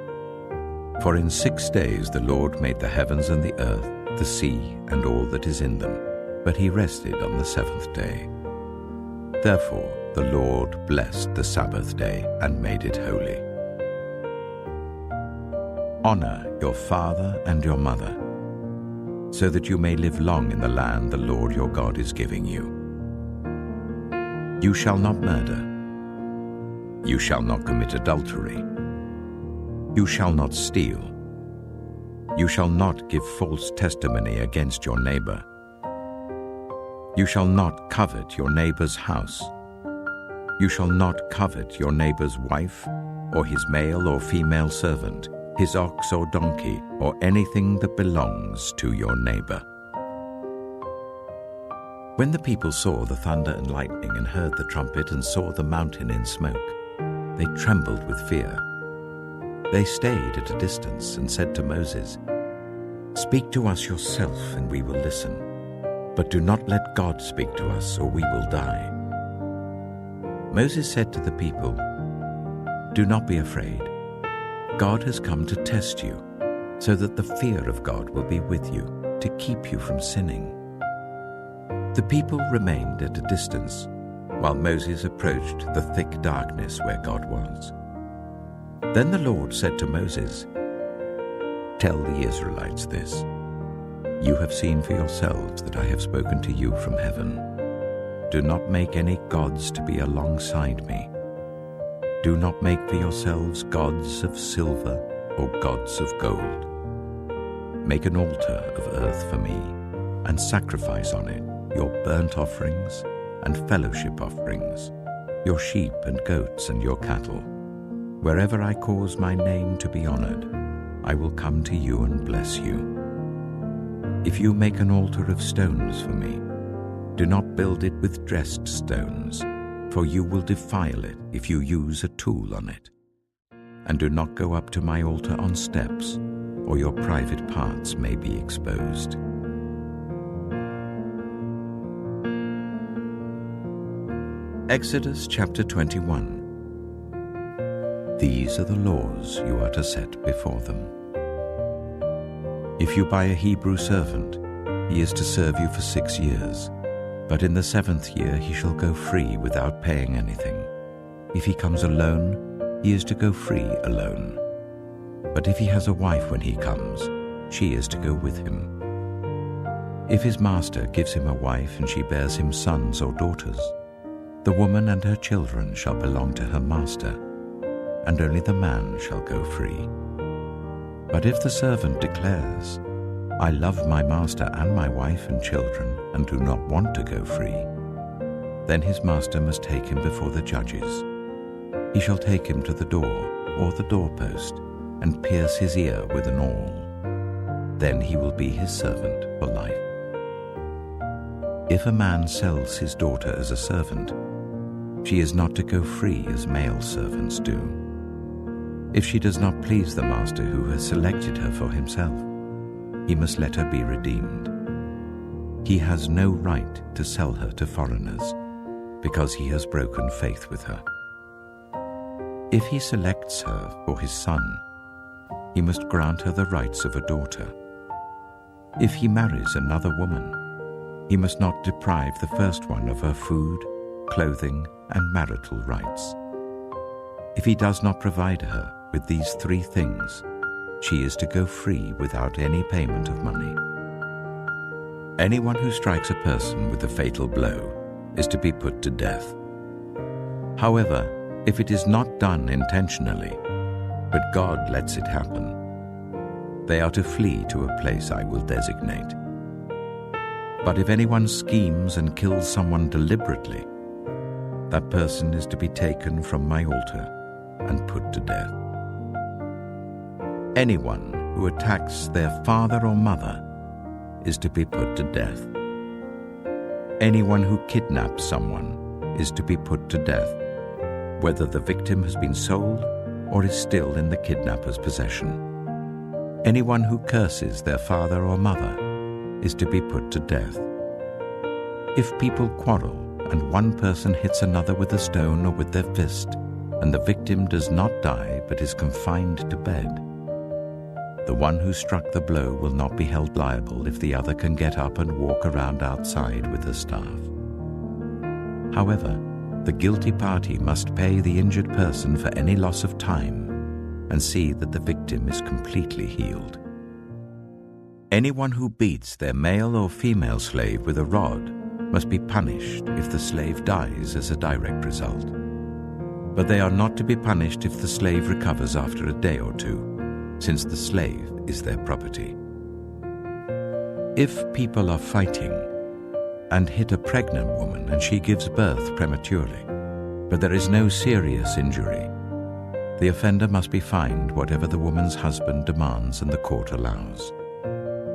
For in 6 days the Lord made the heavens and the earth, the sea, and all that is in them, but he rested on the seventh day. Therefore the Lord blessed the Sabbath day and made it holy. Honor your father and your mother, so that you may live long in the land the Lord your God is giving you. You shall not murder. You shall not commit adultery. You shall not steal. You shall not give false testimony against your neighbor. You shall not covet your neighbor's house. You shall not covet your neighbor's wife, or his male or female servant, his ox or donkey, or anything that belongs to your neighbor. When the people saw the thunder and lightning and heard the trumpet and saw the mountain in smoke, they trembled with fear. They stayed at a distance and said to Moses, "Speak to us yourself and we will listen, but do not let God speak to us or we will die." Moses said to the people, "Do not be afraid. God has come to test you, so that the fear of God will be with you, to keep you from sinning." The people remained at a distance, while Moses approached the thick darkness where God was. Then the Lord said to Moses, "Tell the Israelites this. You have seen for yourselves that I have spoken to you from heaven. Do not make any gods to be alongside me. Do not make for yourselves gods of silver or gods of gold. Make an altar of earth for me, and sacrifice on it your burnt offerings and fellowship offerings, your sheep and goats and your cattle. Wherever I cause my name to be honored, I will come to you and bless you. If you make an altar of stones for me, do not build it with dressed stones, for you will defile it if you use a tool on it. And do not go up to my altar on steps, or your private parts may be exposed." Exodus chapter 21. These are the laws you are to set before them. If you buy a Hebrew servant, he is to serve you for 6 years, but in the 7th year he shall go free without paying anything. If he comes alone, he is to go free alone. But if he has a wife when he comes, she is to go with him. If his master gives him a wife and she bears him sons or daughters, the woman and her children shall belong to her master, and only the man shall go free. But if the servant declares, "I love my master and my wife and children and do not want to go free," then his master must take him before the judges. He shall take him to the door or the doorpost and pierce his ear with an awl. Then he will be his servant for life. If a man sells his daughter as a servant, she is not to go free as male servants do. If she does not please the master who has selected her for himself, he must let her be redeemed. He has no right to sell her to foreigners, because he has broken faith with her. If he selects her for his son, he must grant her the rights of a daughter. If he marries another woman, he must not deprive the first one of her food, clothing, and marital rights. If he does not provide her with these three things, she is to go free without any payment of money. Anyone who strikes a person with a fatal blow is to be put to death. However, if it is not done intentionally, but God lets it happen, they are to flee to a place I will designate. But if anyone schemes and kills someone deliberately, that person is to be taken from my altar and put to death. Anyone who attacks their father or mother is to be put to death. Anyone who kidnaps someone is to be put to death, whether the victim has been sold or is still in the kidnapper's possession. Anyone who curses their father or mother is to be put to death. If people quarrel and one person hits another with a stone or with their fist, and the victim does not die but is confined to bed, the one who struck the blow will not be held liable if the other can get up and walk around outside with a staff. However, the guilty party must pay the injured person for any loss of time and see that the victim is completely healed. Anyone who beats their male or female slave with a rod must be punished if the slave dies as a direct result. But they are not to be punished if the slave recovers after a day or two, since the slave is their property. If people are fighting and hit a pregnant woman and she gives birth prematurely, but there is no serious injury, the offender must be fined whatever the woman's husband demands and the court allows.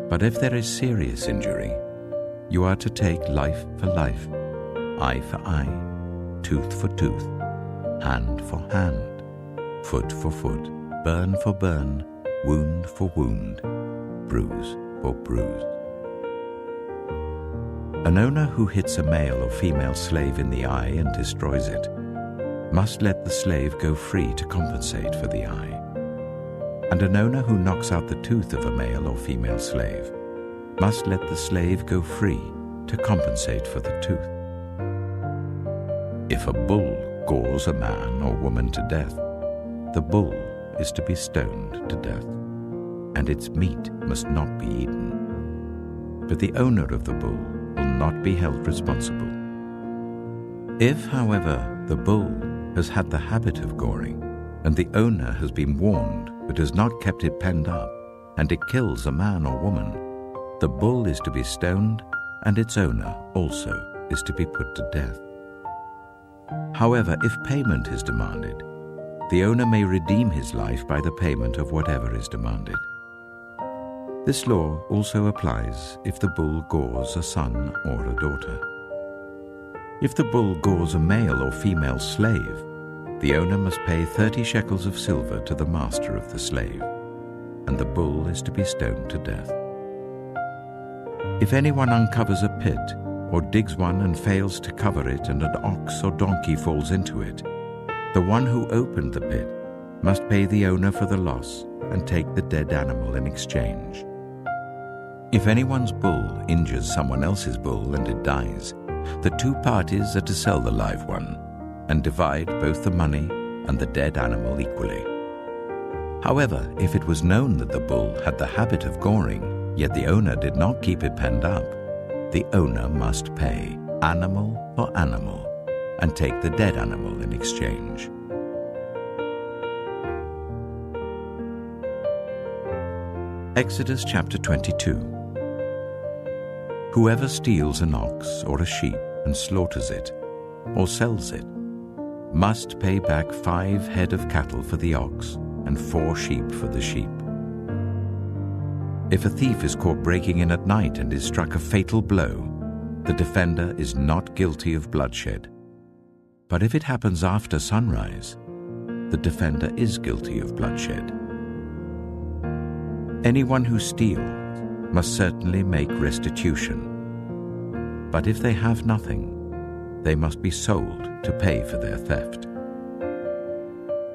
But if there is serious injury, you are to take life for life, eye for eye, tooth for tooth, hand for hand, foot for foot, burn for burn, wound for wound, bruise for bruise. An owner who hits a male or female slave in the eye and destroys it must let the slave go free to compensate for the eye. And an owner who knocks out the tooth of a male or female slave must let the slave go free to compensate for the tooth. If a bull gores a man or woman to death, the bull is to be stoned to death, and its meat must not be eaten. But the owner of the bull will not be held responsible. If, however, the bull has had the habit of goring, and the owner has been warned but has not kept it penned up, and it kills a man or woman, the bull is to be stoned, and its owner also is to be put to death. However, if payment is demanded, the owner may redeem his life by the payment of whatever is demanded. This law also applies if the bull gores a son or a daughter. If the bull gores a male or female slave, the owner must pay 30 shekels of silver to the master of the slave, and the bull is to be stoned to death. If anyone uncovers a pit or digs one and fails to cover it and an ox or donkey falls into it, the one who opened the pit must pay the owner for the loss and take the dead animal in exchange. If anyone's bull injures someone else's bull and it dies, the two parties are to sell the live one and divide both the money and the dead animal equally. However, if it was known that the bull had the habit of goring, yet the owner did not keep it penned up, the owner must pay animal for animal and take the dead animal in exchange. Exodus chapter 22. Whoever steals an ox or a sheep and slaughters it, or sells it, must pay back 5 head of cattle for the ox and 4 sheep for the sheep. If a thief is caught breaking in at night and is struck a fatal blow, the defender is not guilty of bloodshed. But if it happens after sunrise, the defender is guilty of bloodshed. Anyone who steals must certainly make restitution, but if they have nothing, they must be sold to pay for their theft.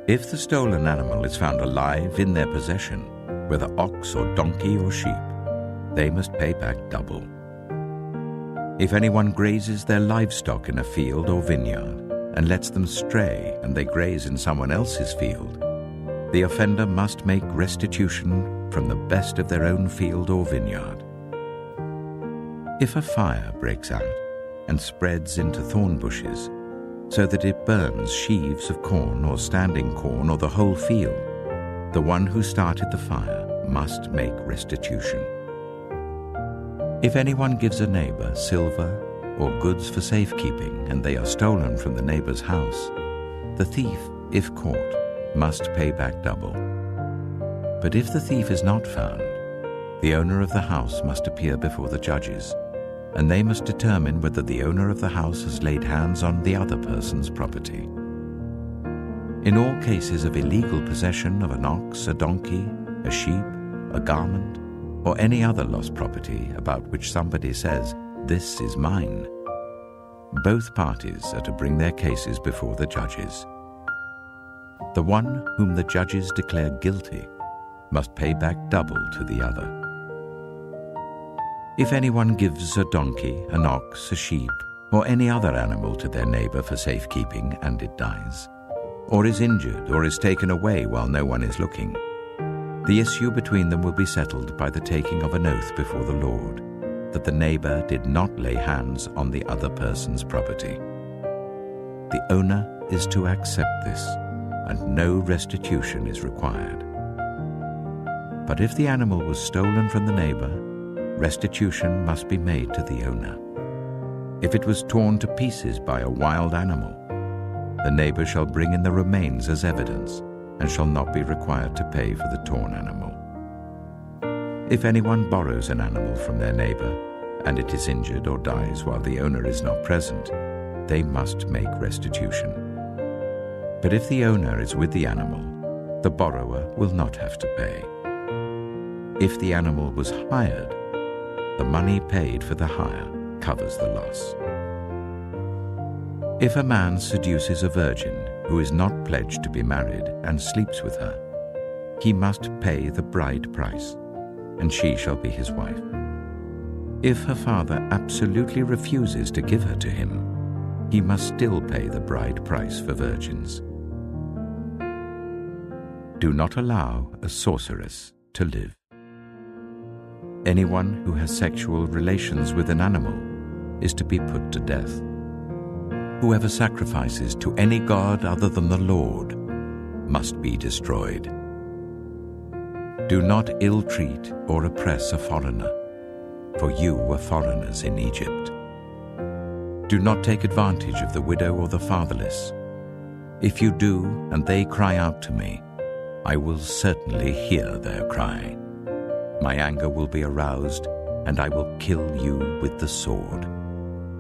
If the stolen animal is found alive in their possession, whether ox or donkey or sheep, they must pay back double. If anyone grazes their livestock in a field or vineyard and lets them stray and they graze in someone else's field, the offender must make restitution from the best of their own field or vineyard. If a fire breaks out and spreads into thorn bushes, so that it burns sheaves of corn or standing corn or the whole field, the one who started the fire must make restitution. If anyone gives a neighbor silver or goods for safekeeping and they are stolen from the neighbor's house, the thief, if caught, must pay back double. But if the thief is not found, the owner of the house must appear before the judges, and they must determine whether the owner of the house has laid hands on the other person's property. In all cases of illegal possession of an ox, a donkey, a sheep, a garment, or any other lost property about which somebody says, "This is mine," both parties are to bring their cases before the judges. The one whom the judges declare guilty must pay back double to the other. If anyone gives a donkey, an ox, a sheep, or any other animal to their neighbor for safekeeping and it dies, or is injured or is taken away while no one is looking, the issue between them will be settled by the taking of an oath before the Lord that the neighbor did not lay hands on the other person's property. The owner is to accept this, and no restitution is required. But if the animal was stolen from the neighbor, restitution must be made to the owner. If it was torn to pieces by a wild animal, the neighbor shall bring in the remains as evidence and shall not be required to pay for the torn animal. If anyone borrows an animal from their neighbor and it is injured or dies while the owner is not present, they must make restitution. But if the owner is with the animal, the borrower will not have to pay. If the animal was hired, the money paid for the hire covers the loss. If a man seduces a virgin who is not pledged to be married and sleeps with her, he must pay the bride price, and she shall be his wife. If her father absolutely refuses to give her to him, he must still pay the bride price for virgins. Do not allow a sorceress to live. Anyone who has sexual relations with an animal is to be put to death. Whoever sacrifices to any god other than the Lord must be destroyed. Do not ill-treat or oppress a foreigner, for you were foreigners in Egypt. Do not take advantage of the widow or the fatherless. If you do, and they cry out to me, I will certainly hear their cry. My anger will be aroused, and I will kill you with the sword.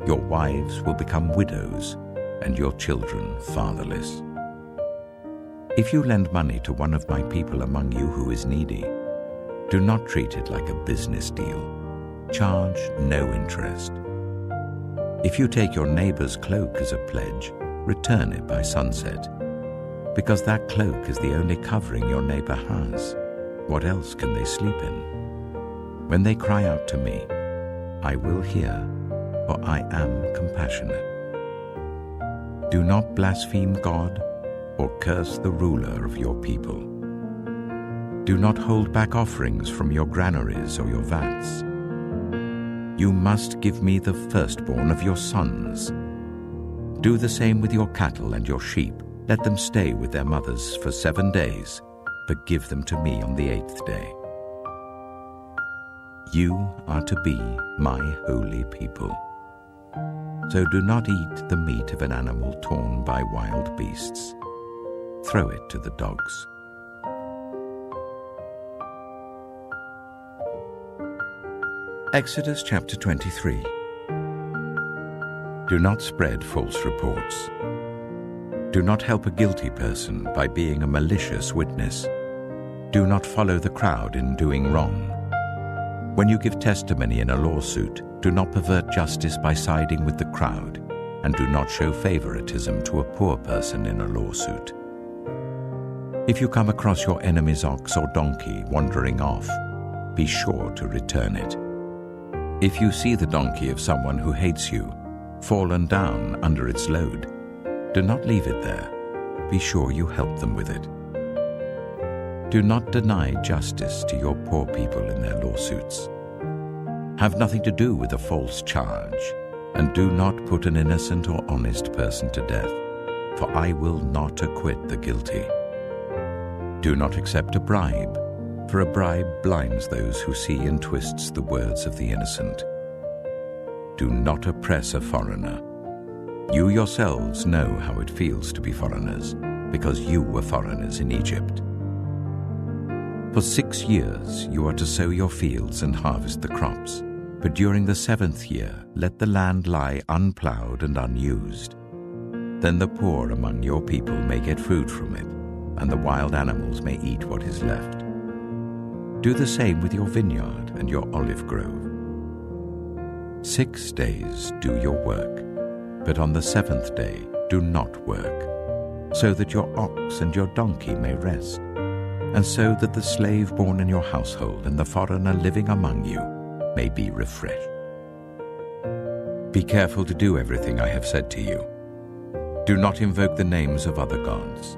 Your wives will become widows, and your children fatherless. If you lend money to one of my people among you who is needy, do not treat it like a business deal. Charge no interest. If you take your neighbor's cloak as a pledge, return it by sunset, because that cloak is the only covering your neighbor has. What else can they sleep in? When they cry out to me, I will hear, for I am compassionate. Do not blaspheme God or curse the ruler of your people. Do not hold back offerings from your granaries or your vats. You must give me the firstborn of your sons. Do the same with your cattle and your sheep. Let them stay with their mothers for 7 days, but give them to me on the 8th day. You are to be my holy people. So do not eat the meat of an animal torn by wild beasts. Throw it to the dogs. Exodus chapter 23. Do not spread false reports. Do not help a guilty person by being a malicious witness. Do not follow the crowd in doing wrong. When you give testimony in a lawsuit, do not pervert justice by siding with the crowd, and do not show favoritism to a poor person in a lawsuit. If you come across your enemy's ox or donkey wandering off, be sure to return it. If you see the donkey of someone who hates you fallen down under its load, do not leave it there. Be sure you help them with it. Do not deny justice to your poor people in their lawsuits. Have nothing to do with a false charge, and do not put an innocent or honest person to death, for I will not acquit the guilty. Do not accept a bribe, for a bribe blinds those who see and twists the words of the innocent. Do not oppress a foreigner. You yourselves know how it feels to be foreigners, because you were foreigners in Egypt. For 6 years you are to sow your fields and harvest the crops, but during the 7th year let the land lie unplowed and unused. Then the poor among your people may get food from it, and the wild animals may eat what is left. Do the same with your vineyard and your olive grove. 6 days do your work, but on the 7th day do not work, so that your ox and your donkey may rest, and so that the slave born in your household and the foreigner living among you may be refreshed. Be careful to do everything I have said to you. Do not invoke the names of other gods.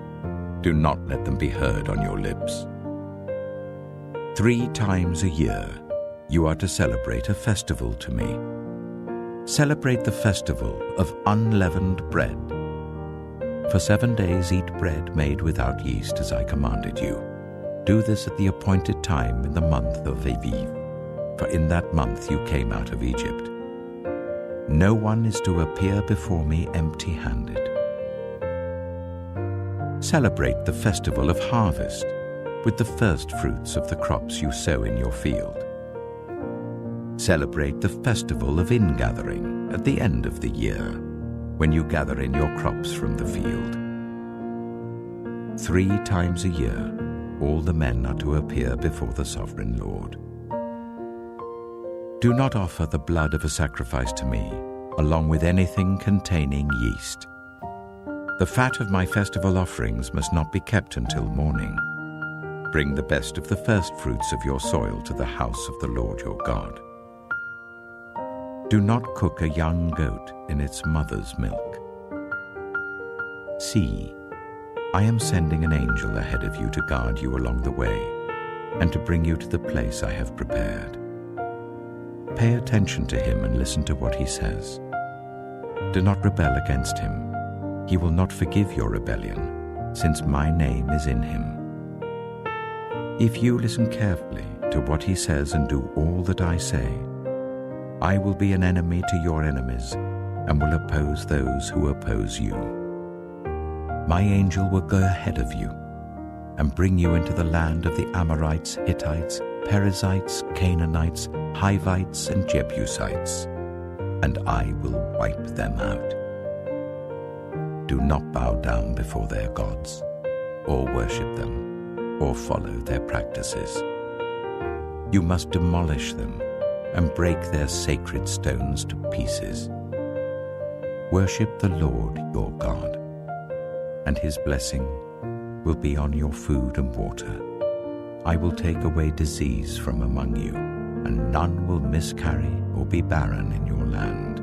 Do not let them be heard on your lips. 3 times a year you are to celebrate a festival to me. Celebrate the festival of unleavened bread. For 7 days eat bread made without yeast as I commanded you. Do this at the appointed time in the month of Aviv, for in that month you came out of Egypt. No one is to appear before me empty-handed. Celebrate the festival of harvest with the first fruits of the crops you sow in your field. Celebrate the festival of ingathering at the end of the year, when you gather in your crops from the field. 3 times a year all the men are to appear before the sovereign Lord. Do not offer the blood of a sacrifice to me, along with anything containing yeast. The fat of my festival offerings must not be kept until morning. Bring the best of the first fruits of your soil to the house of the Lord your God. Do not cook a young goat in its mother's milk. See, I am sending an angel ahead of you to guard you along the way, and to bring you to the place I have prepared. Pay attention to him and listen to what he says. Do not rebel against him. He will not forgive your rebellion, since my name is in him. If you listen carefully to what he says and do all that I say, I will be an enemy to your enemies and will oppose those who oppose you. My angel will go ahead of you and bring you into the land of the Amorites, Hittites, Perizzites, Canaanites, Hivites, and Jebusites, and I will wipe them out. Do not bow down before their gods, or worship them, or follow their practices. You must demolish them and break their sacred stones to pieces. Worship the Lord your God, and his blessing will be on your food and water. I will take away disease from among you, and none will miscarry or be barren in your land.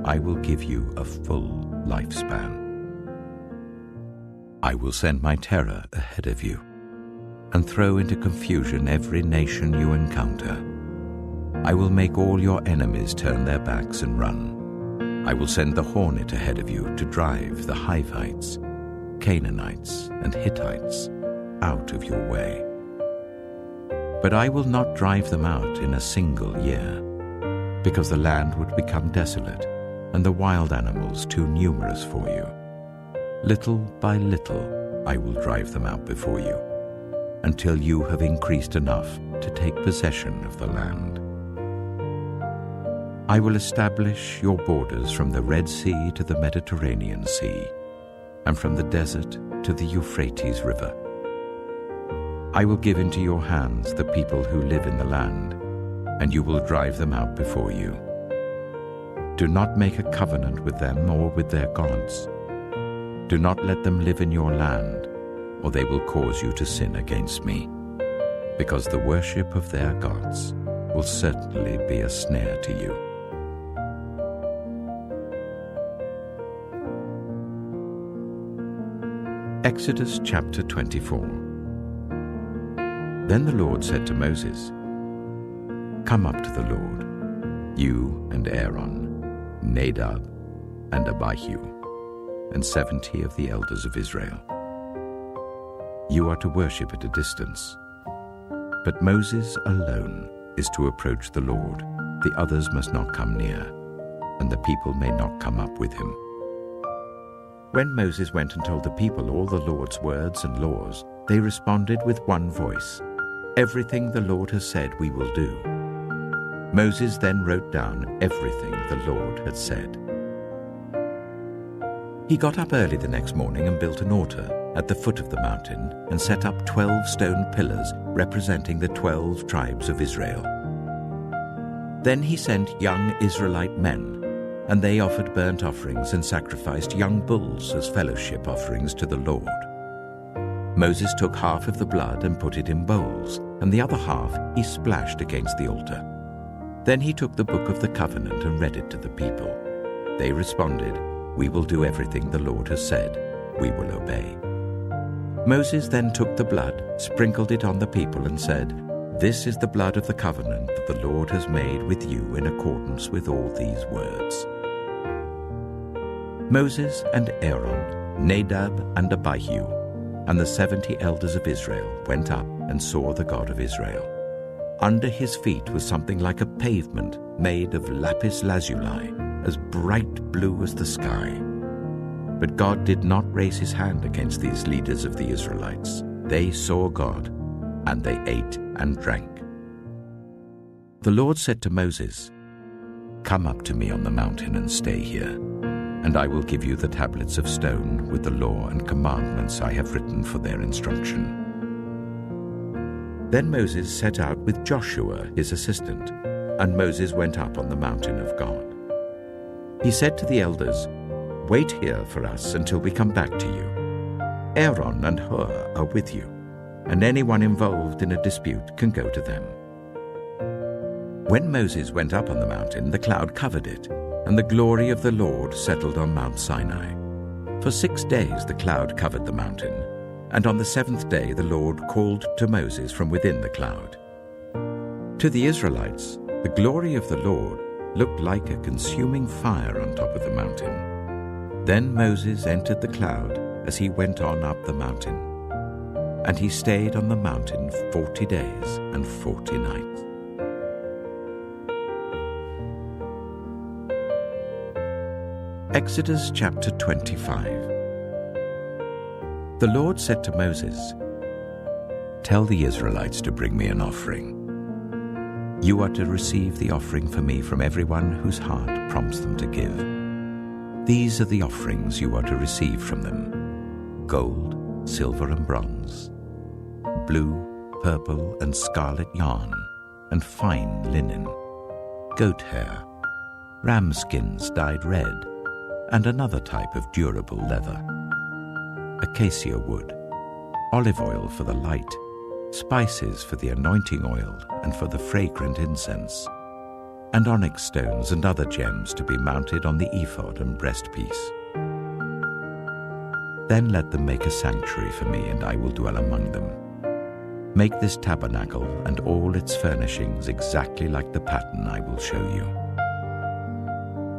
I will give you a full lifespan. I will send my terror ahead of you, and throw into confusion every nation you encounter. I will make all your enemies turn their backs and run. I will send the hornet ahead of you to drive the Hivites, Canaanites, and Hittites out of your way. But I will not drive them out in a single year, because the land would become desolate and the wild animals too numerous for you. Little by little I will drive them out before you, until you have increased enough to take possession of the land. I will establish your borders from the Red Sea to the Mediterranean Sea, and from the desert to the Euphrates River. I will give into your hands the people who live in the land, and you will drive them out before you. Do not make a covenant with them or with their gods. Do not let them live in your land, or they will cause you to sin against me, because the worship of their gods will certainly be a snare to you. Exodus chapter 24. Then the Lord said to Moses, "Come up to the Lord, you and Aaron, Nadab and Abihu, and 70 of the elders of Israel. You are to worship at a distance, but Moses alone is to approach the Lord. The others must not come near, and the people may not come up with him." When Moses went and told the people all the Lord's words and laws, they responded with one voice, "Everything the Lord has said we will do." Moses then wrote down everything the Lord had said. He got up early the next morning and built an altar at the foot of the mountain and set up 12 stone pillars representing the 12 tribes of Israel. Then he sent young Israelite men, and they offered burnt offerings and sacrificed young bulls as fellowship offerings to the Lord. Moses took half of the blood and put it in bowls, and the other half he splashed against the altar. Then he took the book of the covenant and read it to the people. They responded, "We will do everything the Lord has said. We will obey." Moses then took the blood, sprinkled it on the people, and said, "This is the blood of the covenant that the Lord has made with you in accordance with all these words." Moses and Aaron, Nadab and Abihu, and the 70 elders of Israel went up and saw the God of Israel. Under his feet was something like a pavement made of lapis lazuli, as bright blue as the sky. But God did not raise his hand against these leaders of the Israelites. They saw God, and they ate and drank. The Lord said to Moses, "Come up to me on the mountain and stay here, and I will give you the tablets of stone with the law and commandments I have written for their instruction." Then Moses set out with Joshua his assistant, and Moses went up on the mountain of God. He said to the elders, "Wait here for us until we come back to you. Aaron and Hur are with you, and anyone involved in a dispute can go to them." When Moses went up on the mountain, the cloud covered it, and the glory of the Lord settled on Mount Sinai. For 6 days the cloud covered the mountain, and on the 7th day the Lord called to Moses from within the cloud. To the Israelites, the glory of the Lord looked like a consuming fire on top of the mountain. Then Moses entered the cloud as he went on up the mountain, and he stayed on the mountain 40 days and 40 nights. Exodus chapter 25. The Lord said to Moses, "Tell the Israelites to bring me an offering. You are to receive the offering for me from everyone whose heart prompts them to give. These are the offerings you are to receive from them: gold, silver and bronze, blue, purple and scarlet yarn, and fine linen, goat hair, ram skins dyed red, and another type of durable leather, acacia wood, olive oil for the light, spices for the anointing oil and for the fragrant incense, and onyx stones and other gems to be mounted on the ephod and breastpiece. Then let them make a sanctuary for me, and I will dwell among them. Make this tabernacle and all its furnishings exactly like the pattern I will show you.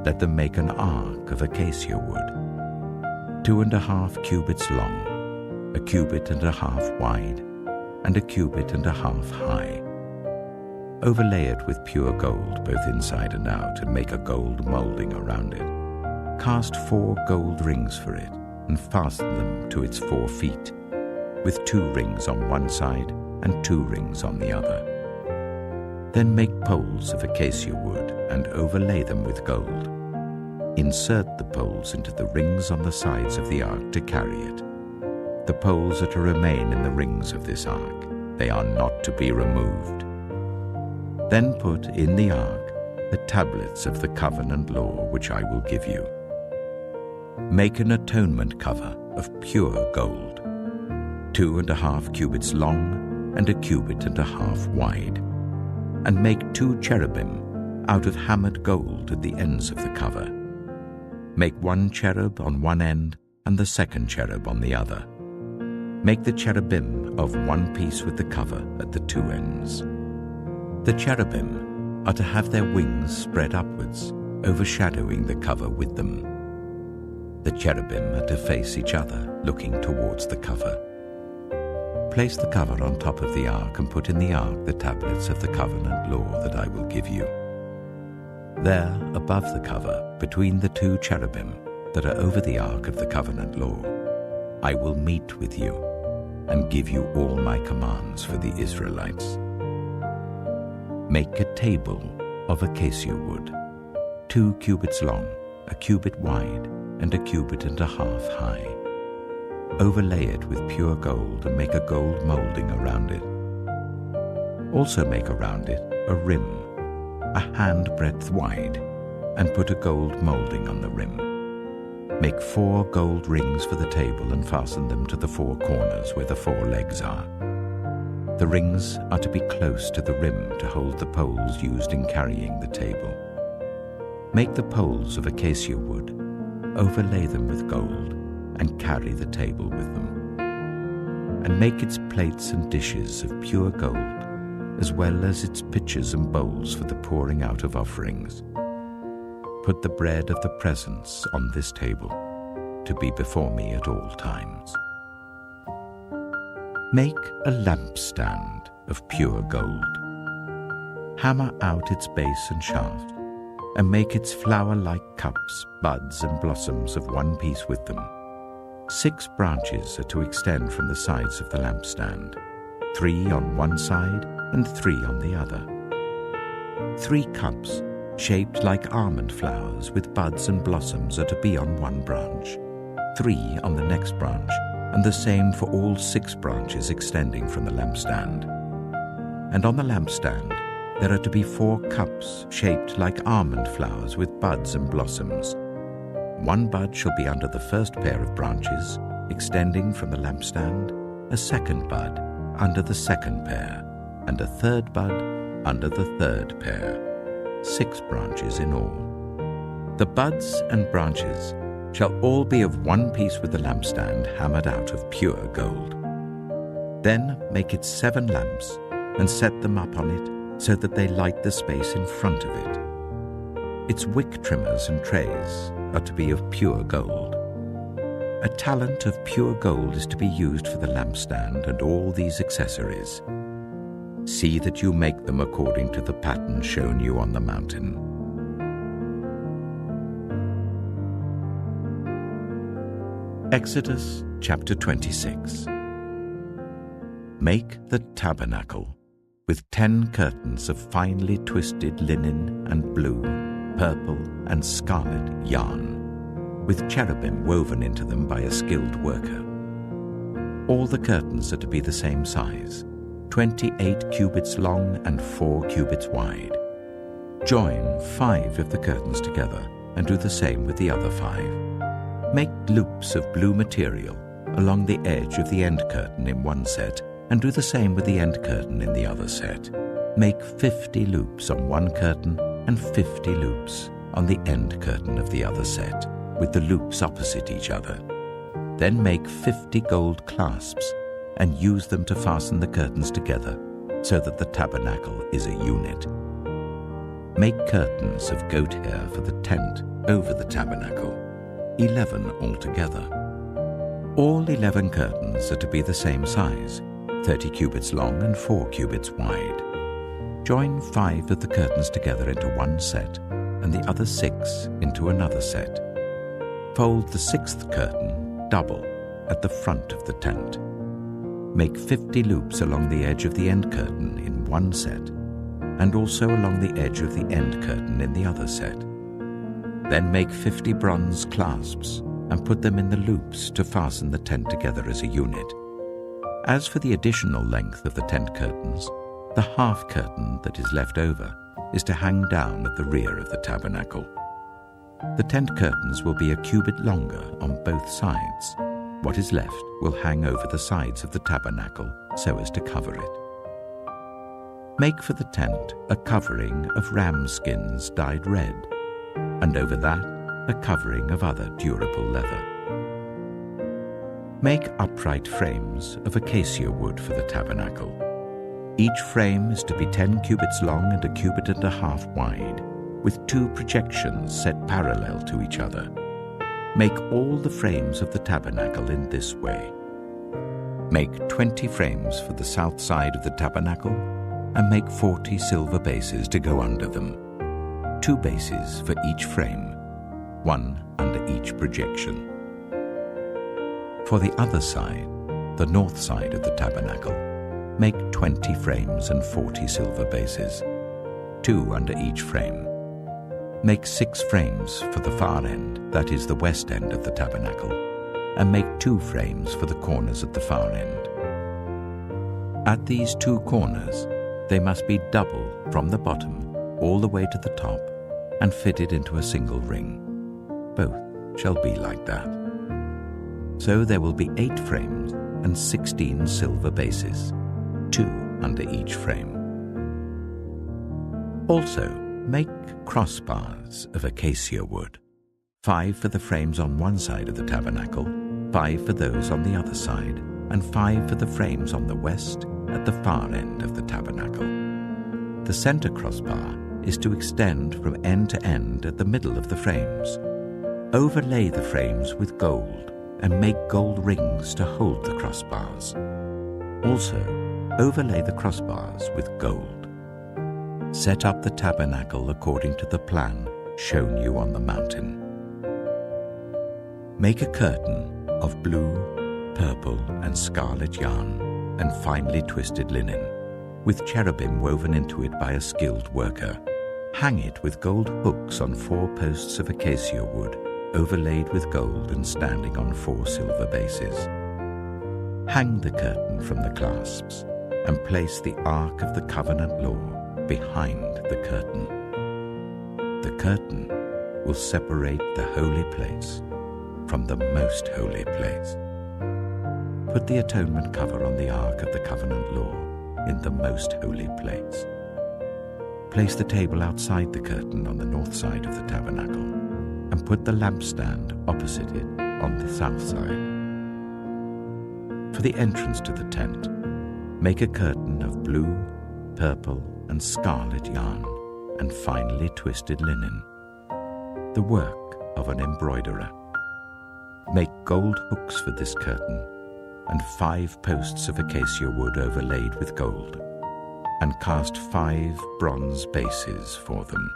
Let them make an ark of acacia wood, 2.5 cubits long, 1.5 cubits wide, and 1.5 cubits high. Overlay it with pure gold both inside and out, and make a gold molding around it. Cast 4 gold rings for it, and fasten them to its 4 feet, with 2 rings on one side and 2 rings on the other. Then make poles of acacia wood and overlay them with gold. Insert the poles into the rings on the sides of the ark to carry it. The poles are to remain in the rings of this ark. They are not to be removed. Then put in the ark the tablets of the covenant law which I will give you. Make an atonement cover of pure gold. 2.5 cubits long and 1.5 cubits wide. And make 2 cherubim out of hammered gold at the ends of the cover. Make 1 cherub on one end and the second cherub on the other. Make the cherubim of one piece with the cover at the 2 ends. The cherubim are to have their wings spread upwards, overshadowing the cover with them. The cherubim are to face each other, looking towards the cover. Place the cover on top of the ark and put in the ark the tablets of the covenant law that I will give you. There, above the cover, between the 2 cherubim that are over the ark of the covenant law, I will meet with you and give you all my commands for the Israelites. Make a table of acacia wood, 2 cubits long, 1 cubit wide, and 1.5 cubits high. Overlay it with pure gold and make a gold molding around it. Also make around it a rim, a handbreadth wide, and put a gold molding on the rim. Make 4 gold rings for the table and fasten them to the 4 corners where the 4 legs are. The rings are to be close to the rim to hold the poles used in carrying the table. Make the poles of acacia wood, overlay them with gold, and carry the table with them. And make its plates and dishes of pure gold, as well as its pitchers and bowls for the pouring out of offerings. Put the bread of the presence on this table, to be before me at all times. Make a lampstand of pure gold. Hammer out its base and shaft, and make its flower-like cups, buds, and blossoms of one piece with them. 6 branches are to extend from the sides of the lampstand, 3 on one side and 3 on the other. 3 cups, shaped like almond flowers with buds and blossoms, are to be on one branch, 3 on the next branch, and the same for all 6 branches extending from the lampstand. And on the lampstand there are to be 4 cups shaped like almond flowers with buds and blossoms. 1 bud shall be under the first pair of branches, extending from the lampstand, a second bud under the second pair, and a third bud under the third pair. 6 branches in all. The buds and branches shall all be of one piece with the lampstand hammered out of pure gold. Then make it 7 lamps and set them up on it so that they light the space in front of it. Its wick trimmers and trays are to be of pure gold. A talent of pure gold is to be used for the lampstand and all these accessories. See that you make them according to the pattern shown you on the mountain. Exodus chapter 26. Make the tabernacle with 10 curtains of finely twisted linen and blue, purple, and scarlet yarn, with cherubim woven into them by a skilled worker. All the curtains are to be the same size, 28 cubits long and 4 cubits wide. Join 5 of the curtains together and do the same with the other 5. Make loops of blue material along the edge of the end curtain in one set and do the same with the end curtain in the other set. Make 50 loops on one curtain and 50 loops on the end curtain of the other set, with the loops opposite each other. Then make 50 gold clasps and use them to fasten the curtains together so that the tabernacle is a unit. Make curtains of goat hair for the tent over the tabernacle, 11 altogether. All 11 curtains are to be the same size, 30 cubits long and 4 cubits wide. Join 5 of the curtains together into one set and the other 6 into another set. Fold the 6th curtain double at the front of the tent. Make 50 loops along the edge of the end curtain in one set and also along the edge of the end curtain in the other set. Then make 50 bronze clasps and put them in the loops to fasten the tent together as a unit. As for the additional length of the tent curtains, the half curtain that is left over is to hang down at the rear of the tabernacle. The tent curtains will be a cubit longer on both sides, What is left will hang over the sides of the tabernacle so as to cover it. Make for the tent a covering of ram skins dyed red, and over that a covering of other durable leather. Make upright frames of acacia wood for the tabernacle. Each frame is to be 10 cubits long and 1.5 cubits wide, with 2 projections set parallel to each other. Make all the frames of the tabernacle in this way. Make 20 frames for the south side of the tabernacle, and make 40 silver bases to go under them, 2 bases for each frame, 1 under each projection. For the other side, the north side of the tabernacle, make 20 frames and 40 silver bases, 2 under each frame. Make 6 frames for the far end, that is the west end of the tabernacle, and make 2 frames for the corners at the far end. At these 2 corners, they must be double from the bottom all the way to the top and fitted into a single ring. Both shall be like that. So there will be 8 frames and 16 silver bases, 2 under each frame. Also, make crossbars of acacia wood, 5 for the frames on one side of the tabernacle, 5 for those on the other side, and 5 for the frames on the west at the far end of the tabernacle. The center crossbar is to extend from end to end at the middle of the frames. Overlay the frames with gold and make gold rings to hold the crossbars. Also, overlay the crossbars with gold. Set up the tabernacle according to the plan shown you on the mountain. Make a curtain of blue, purple, and scarlet yarn and finely twisted linen, with cherubim woven into it by a skilled worker. Hang it with gold hooks on 4 posts of acacia wood, overlaid with gold and standing on 4 silver bases. Hang the curtain from the clasps, and place the Ark of the Covenant Law behind the curtain. The curtain will separate the holy place from the most holy place. Put the atonement cover on the Ark of the Covenant Law in the most holy place. Place the table outside the curtain on the north side of the tabernacle, and put the lampstand opposite it on the south side. For the entrance to the tent, make a curtain of blue, purple, and scarlet yarn and finely twisted linen, the work of an embroiderer. Make gold hooks for this curtain, and 5 posts of acacia wood overlaid with gold, and cast 5 bronze bases for them.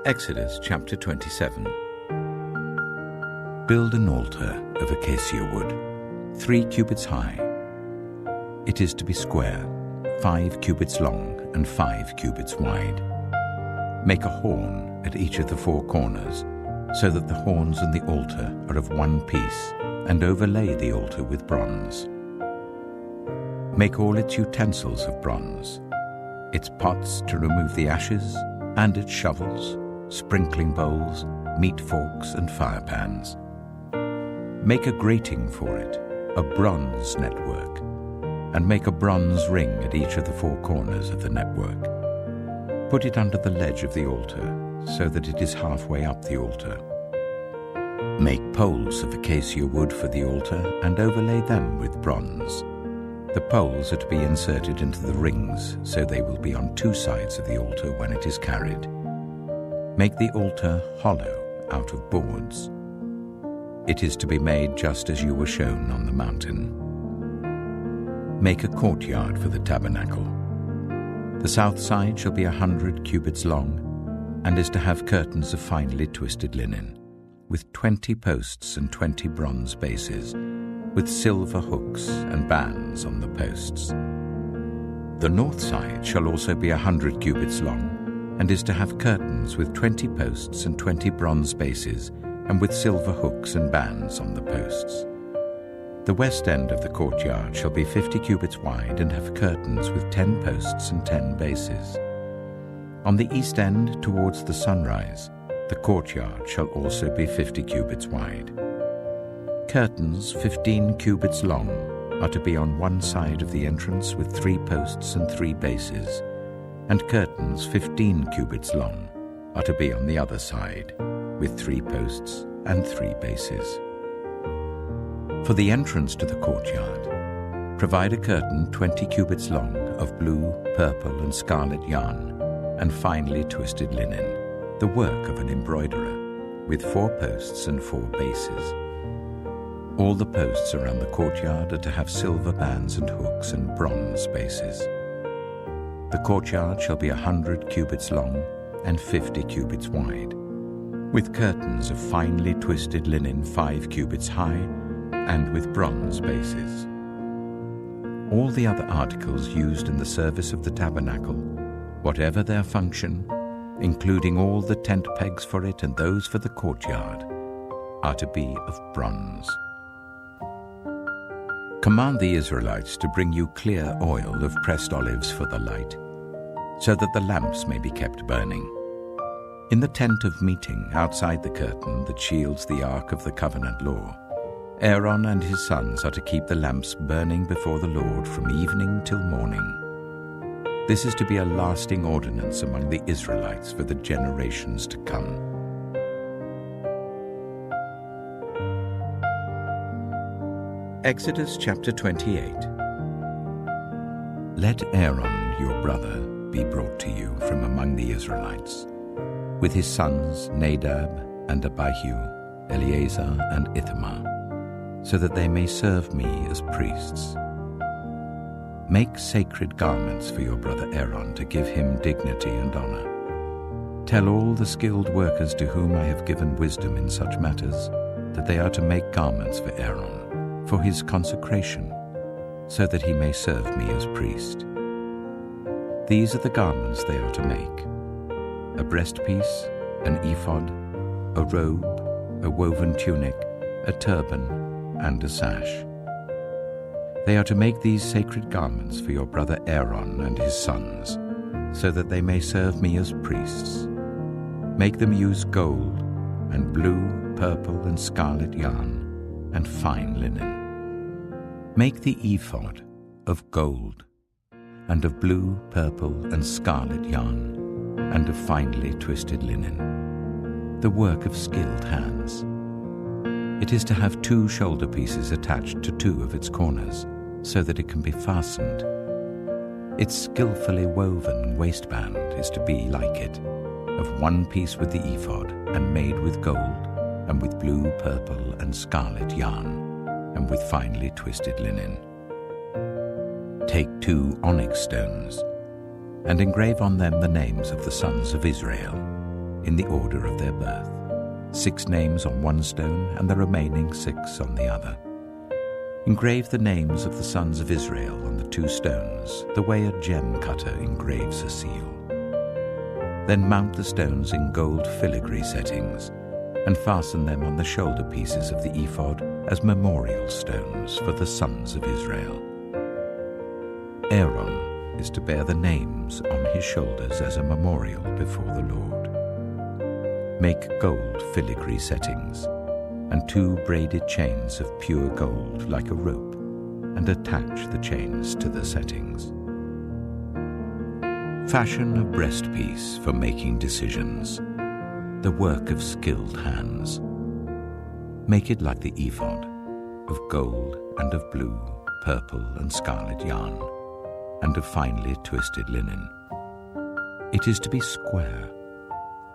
Exodus chapter 27. Build an altar of acacia wood, 3 cubits high. It is to be square, 5 cubits long and 5 cubits wide. Make a horn at each of the 4 corners, so that the horns and the altar are of one piece, and overlay the altar with bronze. Make all its utensils of bronze, its pots to remove the ashes, and its shovels, sprinkling bowls, meat forks, and fire pans. Make a grating for it, a bronze network, and make a bronze ring at each of the 4 corners of the network. Put it under the ledge of the altar, so that it is halfway up the altar. Make poles of acacia wood for the altar and overlay them with bronze. The poles are to be inserted into the rings, so they will be on 2 sides of the altar when it is carried. Make the altar hollow out of boards. It is to be made just as you were shown on the mountain. Make a courtyard for the tabernacle. The south side shall be 100 cubits long, and is to have curtains of finely twisted linen, with 20 posts and 20 bronze bases, with silver hooks and bands on the posts. The north side shall also be 100 cubits long, and is to have curtains with 20 posts and 20 bronze bases, and with silver hooks and bands on the posts. The west end of the courtyard shall be 50 cubits wide and have curtains with 10 posts and 10 bases. On the east end, towards the sunrise, The courtyard shall also be 50 cubits wide. Curtains 15 cubits long are to be on one side of the entrance with 3 posts and 3 bases, and curtains 15 cubits long are to be on the other side with 3 posts and 3 bases. For the entrance to the courtyard, provide a curtain 20 cubits long of blue, purple, and scarlet yarn and finely twisted linen, the work of an embroiderer, with 4 posts and 4 bases. All the posts around the courtyard are to have silver bands and hooks and bronze bases. The courtyard shall be 100 cubits long and 50 cubits wide, with curtains of finely twisted linen 5 cubits high and with bronze bases. All the other articles used in the service of the tabernacle, whatever their function, including all the tent pegs for it and those for the courtyard, are to be of bronze. Command the Israelites to bring you clear oil of pressed olives for the light, so that the lamps may be kept burning. In the tent of meeting outside the curtain that shields the ark of the covenant law, Aaron and his sons are to keep the lamps burning before the Lord from evening till morning. This is to be a lasting ordinance among the Israelites for the generations to come. Exodus chapter 28. Let Aaron, your brother, be brought to you from among the Israelites, with his sons Nadab and Abihu, Eleazar and Ithamar, so that they may serve me as priests. Make sacred garments for your brother Aaron to give him dignity and honor. Tell all the skilled workers to whom I have given wisdom in such matters that they are to make garments for Aaron, for his consecration, so that he may serve me as priest. These are the garments they are to make: a breastpiece, an ephod, a robe, a woven tunic, a turban, and a sash. They are to make these sacred garments for your brother Aaron and his sons, so that they may serve me as priests. Make them use gold and blue, purple, and scarlet yarn, and fine linen. Make the ephod of gold, and of blue, purple, and scarlet yarn, and of finely twisted linen, the work of skilled hands. It is to have 2 shoulder pieces attached to 2 of its corners, so that it can be fastened. Its skillfully woven waistband is to be like it, of 1 piece with the ephod, and made with gold, and with blue, purple, and scarlet yarn, and with finely twisted linen. Take 2 onyx stones, and engrave on them the names of the sons of Israel, in the order of their birth, 6 names on one stone, and the remaining 6 on the other. Engrave the names of the sons of Israel on the 2 stones, the way a gem cutter engraves a seal. Then mount the stones in gold filigree settings, and fasten them on the shoulder pieces of the ephod as memorial stones for the sons of Israel. Aaron is to bear the names on his shoulders as a memorial before the Lord. Make gold filigree settings, and 2 braided chains of pure gold like a rope, and attach the chains to the settings. Fashion a breastpiece for making decisions, the work of skilled hands. Make it like the ephod, of gold and of blue, purple, and scarlet yarn, and of finely twisted linen. It is to be square,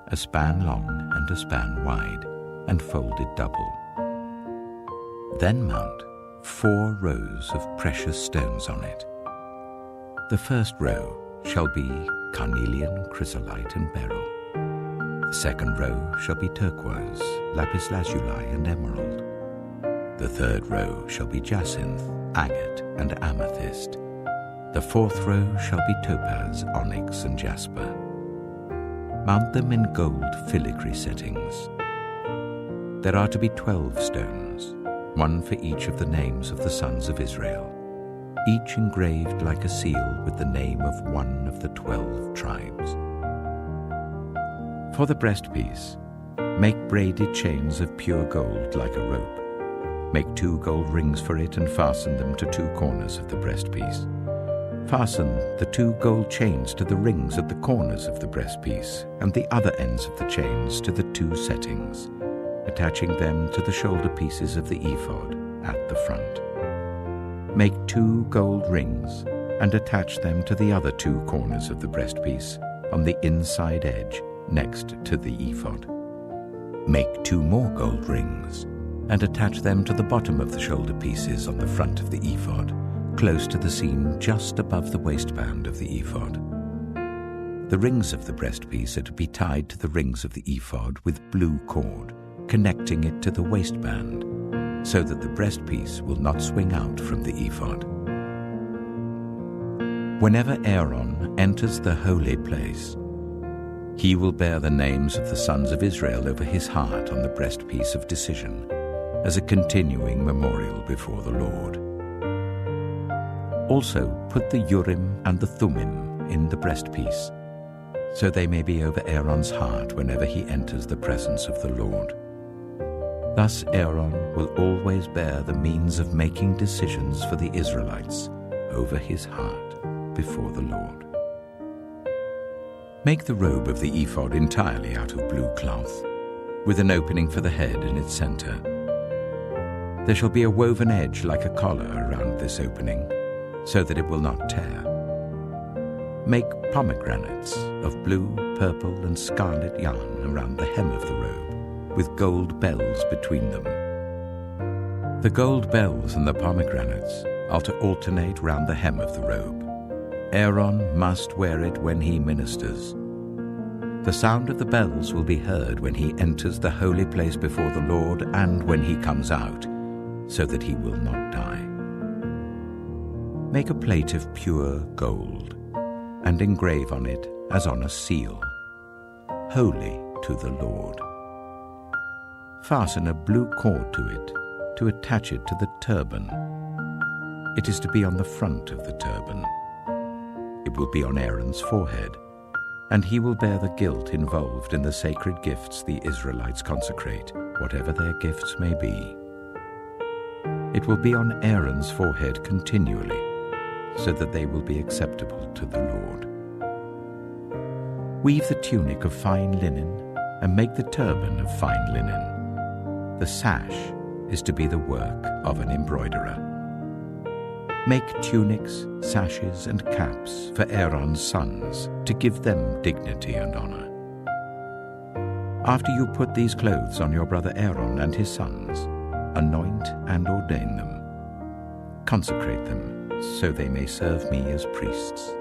a span long and a span wide, and folded double. Then mount 4 rows of precious stones on it. The first row shall be carnelian, chrysolite, and beryl. The second row shall be turquoise, lapis lazuli, and emerald. The third row shall be jacinth, agate, and amethyst. The fourth row shall be topaz, onyx, and jasper. Mount them in gold filigree settings. There are to be 12 stones, 1 for each of the names of the sons of Israel, each engraved like a seal with the name of one of the 12 tribes. For the breastpiece, Make braided chains of pure gold like a rope. Make 2 gold rings for it and fasten them to 2 corners of the breastpiece. Fasten the 2 gold chains to the rings at the corners of the breastpiece and the other ends of the chains to the 2 settings, attaching them to the shoulder pieces of the ephod at the front. Make 2 gold rings and attach them to the other 2 corners of the breastpiece on the inside edge next to the ephod. Make 2 more gold rings and attach them to the bottom of the shoulder pieces on the front of the ephod, close to the seam just above the waistband of the ephod. The rings of the breastpiece are to be tied to the rings of the ephod with blue cord, connecting it to the waistband, so that the breastpiece will not swing out from the ephod. Whenever Aaron enters the holy place, he will bear the names of the sons of Israel over his heart on the breastpiece of decision, as a continuing memorial before the Lord. Also put the Urim and the Thummim in the breastpiece, so they may be over Aaron's heart whenever he enters the presence of the Lord. Thus Aaron will always bear the means of making decisions for the Israelites over his heart before the Lord. Make the robe of the ephod entirely out of blue cloth, with an opening for the head in its center. There shall be a woven edge like a collar around this opening, so that it will not tear. Make pomegranates of blue, purple, and scarlet yarn around the hem of the robe, with gold bells between them. The gold bells and the pomegranates are to alternate round the hem of the robe. Aaron must wear it when he ministers. The sound of the bells will be heard when he enters the holy place before the Lord and when he comes out, so that he will not die. Make a plate of pure gold and engrave on it as on a seal, holy to the Lord. Fasten a blue cord to it to attach it to the turban. It is to be on the front of the turban. It will be on Aaron's forehead, and he will bear the guilt involved in the sacred gifts the Israelites consecrate, whatever their gifts may be. It will be on Aaron's forehead continually, so that they will be acceptable to the Lord. Weave the tunic of fine linen and make the turban of fine linen. The sash is to be the work of an embroiderer. Make tunics, sashes, and caps for Aaron's sons to give them dignity and honor. After you put these clothes on your brother Aaron and his sons, anoint and ordain them. Consecrate them so they may serve me as priests.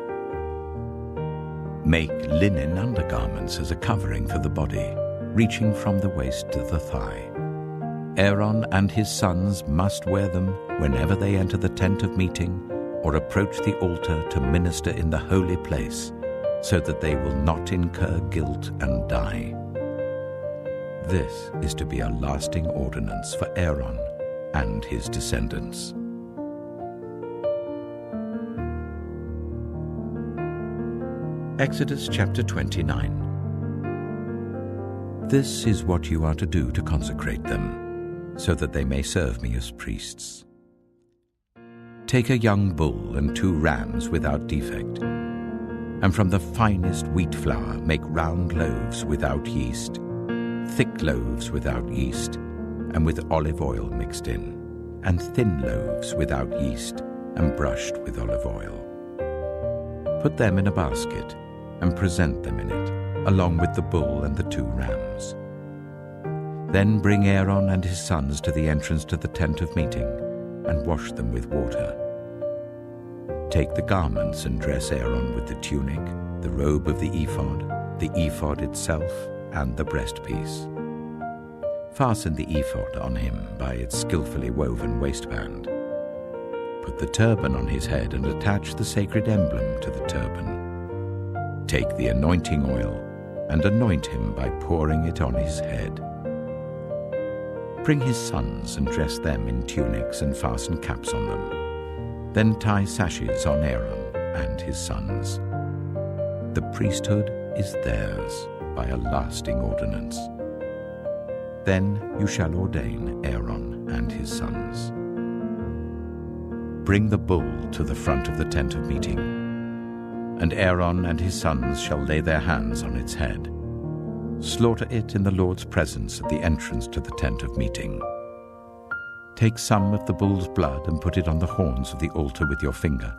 Make linen undergarments as a covering for the body, reaching from the waist to the thigh. Aaron and his sons must wear them whenever they enter the tent of meeting or approach the altar to minister in the holy place, so that they will not incur guilt and die. This is to be a lasting ordinance for Aaron and his descendants. Exodus chapter 29. This is what you are to do to consecrate them, so that they may serve me as priests. Take a young bull and 2 rams without defect, and from the finest wheat flour make round loaves without yeast, thick loaves without yeast, and with olive oil mixed in, and thin loaves without yeast, and brushed with olive oil. Put them in a basket, and present them in it, along with the bull and the 2 rams. Then bring Aaron and his sons to the entrance to the tent of meeting, and wash them with water. Take the garments and dress Aaron with the tunic, the robe of the ephod itself, and the breastpiece. Fasten the ephod on him by its skillfully woven waistband. Put the turban on his head and attach the sacred emblem to the turban. Take the anointing oil and anoint him by pouring it on his head. Bring his sons and dress them in tunics and fasten caps on them. Then tie sashes on Aaron and his sons. The priesthood is theirs by a lasting ordinance. Then you shall ordain Aaron and his sons. Bring the bull to the front of the tent of meeting, and Aaron and his sons shall lay their hands on its head. Slaughter it in the Lord's presence at the entrance to the tent of meeting. Take some of the bull's blood and put it on the horns of the altar with your finger,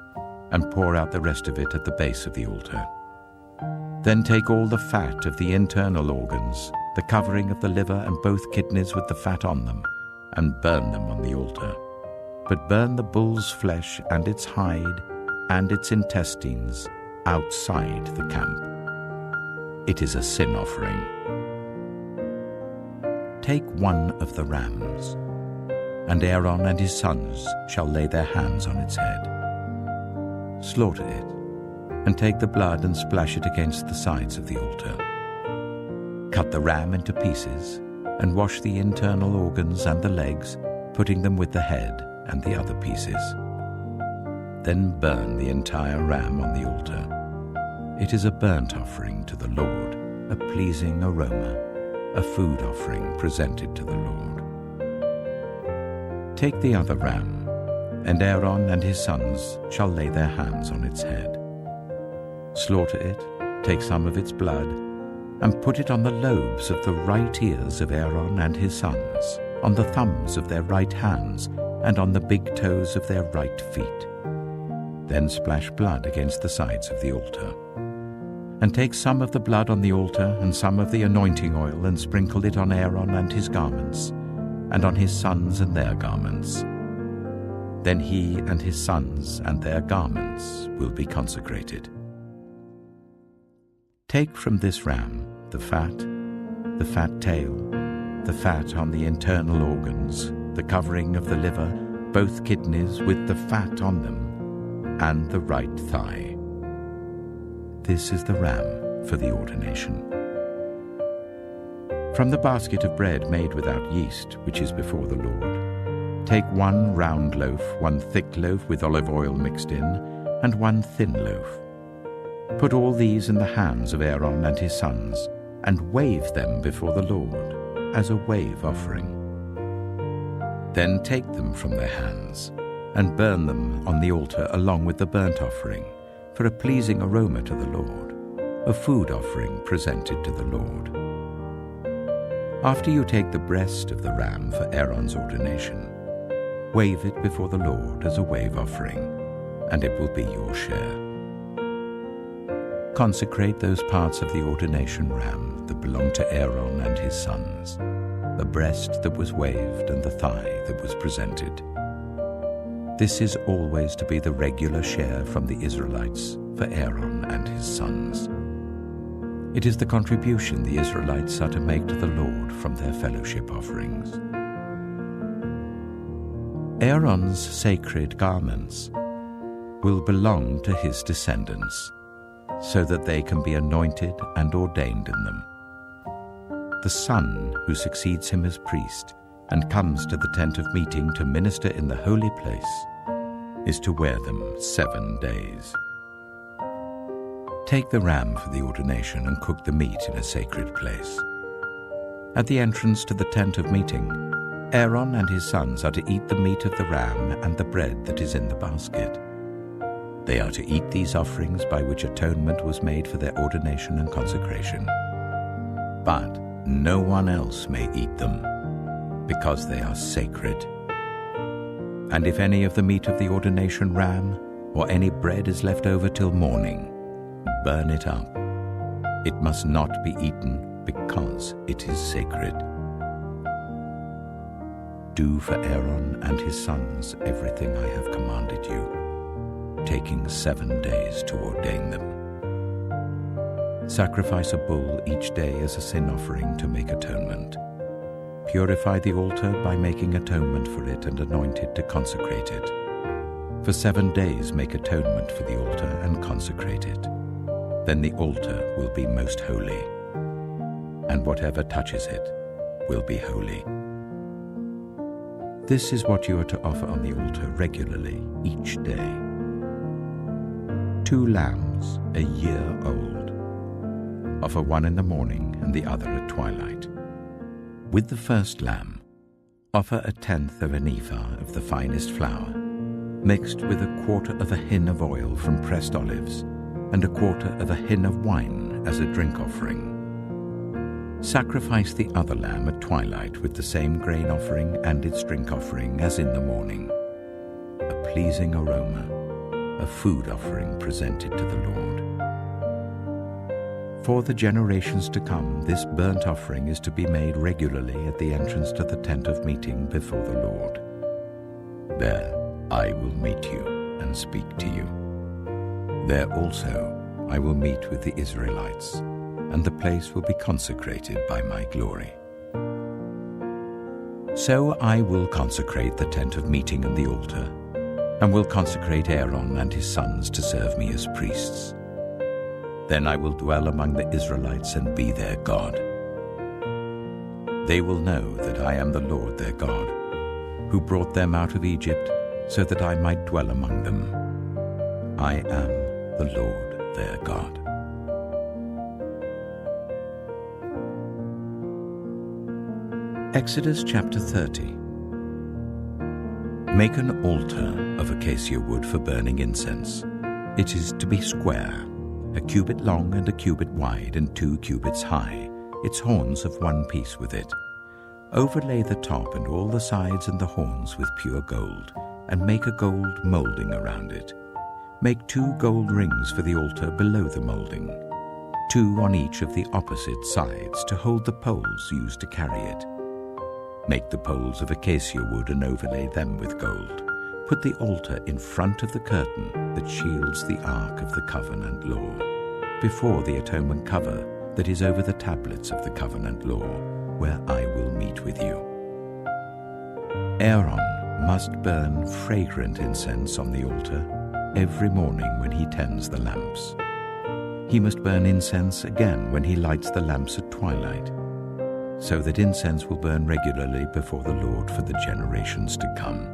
and pour out the rest of it at the base of the altar. Then take all the fat of the internal organs, the covering of the liver and both kidneys with the fat on them, and burn them on the altar. But burn the bull's flesh and its hide and its intestines outside the camp. It is a sin offering. Take one of the rams, and Aaron and his sons shall lay their hands on its head. Slaughter it, and take the blood and splash it against the sides of the altar. Cut the ram into pieces, and wash the internal organs and the legs, putting them with the head and the other pieces. Then burn the entire ram on the altar. It is a burnt offering to the Lord, a pleasing aroma, a food offering presented to the Lord. Take the other ram, and Aaron and his sons shall lay their hands on its head. Slaughter it, take some of its blood, and put it on the lobes of the right ears of Aaron and his sons, on the thumbs of their right hands, and on the big toes of their right feet. Then splash blood against the sides of the altar. And take some of the blood on the altar and some of the anointing oil and sprinkle it on Aaron and his garments, and on his sons and their garments. Then he and his sons and their garments will be consecrated. Take from this ram the fat tail, the fat on the internal organs, the covering of the liver, both kidneys with the fat on them, and the right thigh. This is the ram for the ordination. From the basket of bread made without yeast, which is before the Lord, take one round loaf, one thick loaf with olive oil mixed in, and one thin loaf. Put all these in the hands of Aaron and his sons, and wave them before the Lord as a wave offering. Then take them from their hands, and burn them on the altar along with the burnt offering, for a pleasing aroma to the Lord, a food offering presented to the Lord. After you take the breast of the ram for Aaron's ordination, wave it before the Lord as a wave offering, and it will be your share. Consecrate those parts of the ordination ram that belong to Aaron and his sons, the breast that was waved and the thigh that was presented. This is always to be the regular share from the Israelites for Aaron and his sons. It is the contribution the Israelites are to make to the Lord from their fellowship offerings. Aaron's sacred garments will belong to his descendants, so that they can be anointed and ordained in them. The son who succeeds him as priest and comes to the tent of meeting to minister in the holy place is to wear them 7 days. Take the ram for the ordination and cook the meat in a sacred place. At the entrance to the tent of meeting, Aaron and his sons are to eat the meat of the ram and the bread that is in the basket. They are to eat these offerings by which atonement was made for their ordination and consecration. But no one else may eat them, because they are sacred. And if any of the meat of the ordination ram or any bread is left over till morning, burn it up. It must not be eaten, because it is sacred. Do for Aaron and his sons everything I have commanded you, taking 7 days to ordain them. Sacrifice a bull each day as a sin offering to make atonement. Purify the altar by making atonement for it and anoint it to consecrate it. For 7 days make atonement for the altar and consecrate it. Then the altar will be most holy, and whatever touches it will be holy. This is what you are to offer on the altar regularly each day: 2 lambs a year old. Offer one in the morning and the other at twilight. With the first lamb, offer 1/10 of an ephah of the finest flour, mixed with 1/4 of a hin of oil from pressed olives, and 1/4 of a hin of wine as a drink offering. Sacrifice the other lamb at twilight with the same grain offering and its drink offering as in the morning, a pleasing aroma, a food offering presented to the Lord. For the generations to come, this burnt offering is to be made regularly at the entrance to the tent of meeting before the Lord. There I will meet you and speak to you. There also I will meet with the Israelites, and the place will be consecrated by my glory. So I will consecrate the tent of meeting and the altar, and will consecrate Aaron and his sons to serve me as priests. Then I will dwell among the Israelites and be their God. They will know that I am the Lord their God, who brought them out of Egypt so that I might dwell among them. I am the Lord their God. Exodus chapter 30. Make an altar of acacia wood for burning incense. It is to be square, 1 cubit long and 1 cubit wide and 2 cubits high, its horns of one piece with it. Overlay the top and all the sides and the horns with pure gold, and make a gold molding around it. Make 2 gold rings for the altar below the molding, 2 on each of the opposite sides to hold the poles used to carry it. Make the poles of acacia wood and overlay them with gold. Put the altar in front of the curtain that shields the ark of the covenant law, before the atonement cover that is over the tablets of the covenant law, where I will meet with you. Aaron must burn fragrant incense on the altar every morning when he tends the lamps. He must burn incense again when he lights the lamps at twilight, so that incense will burn regularly before the Lord for the generations to come.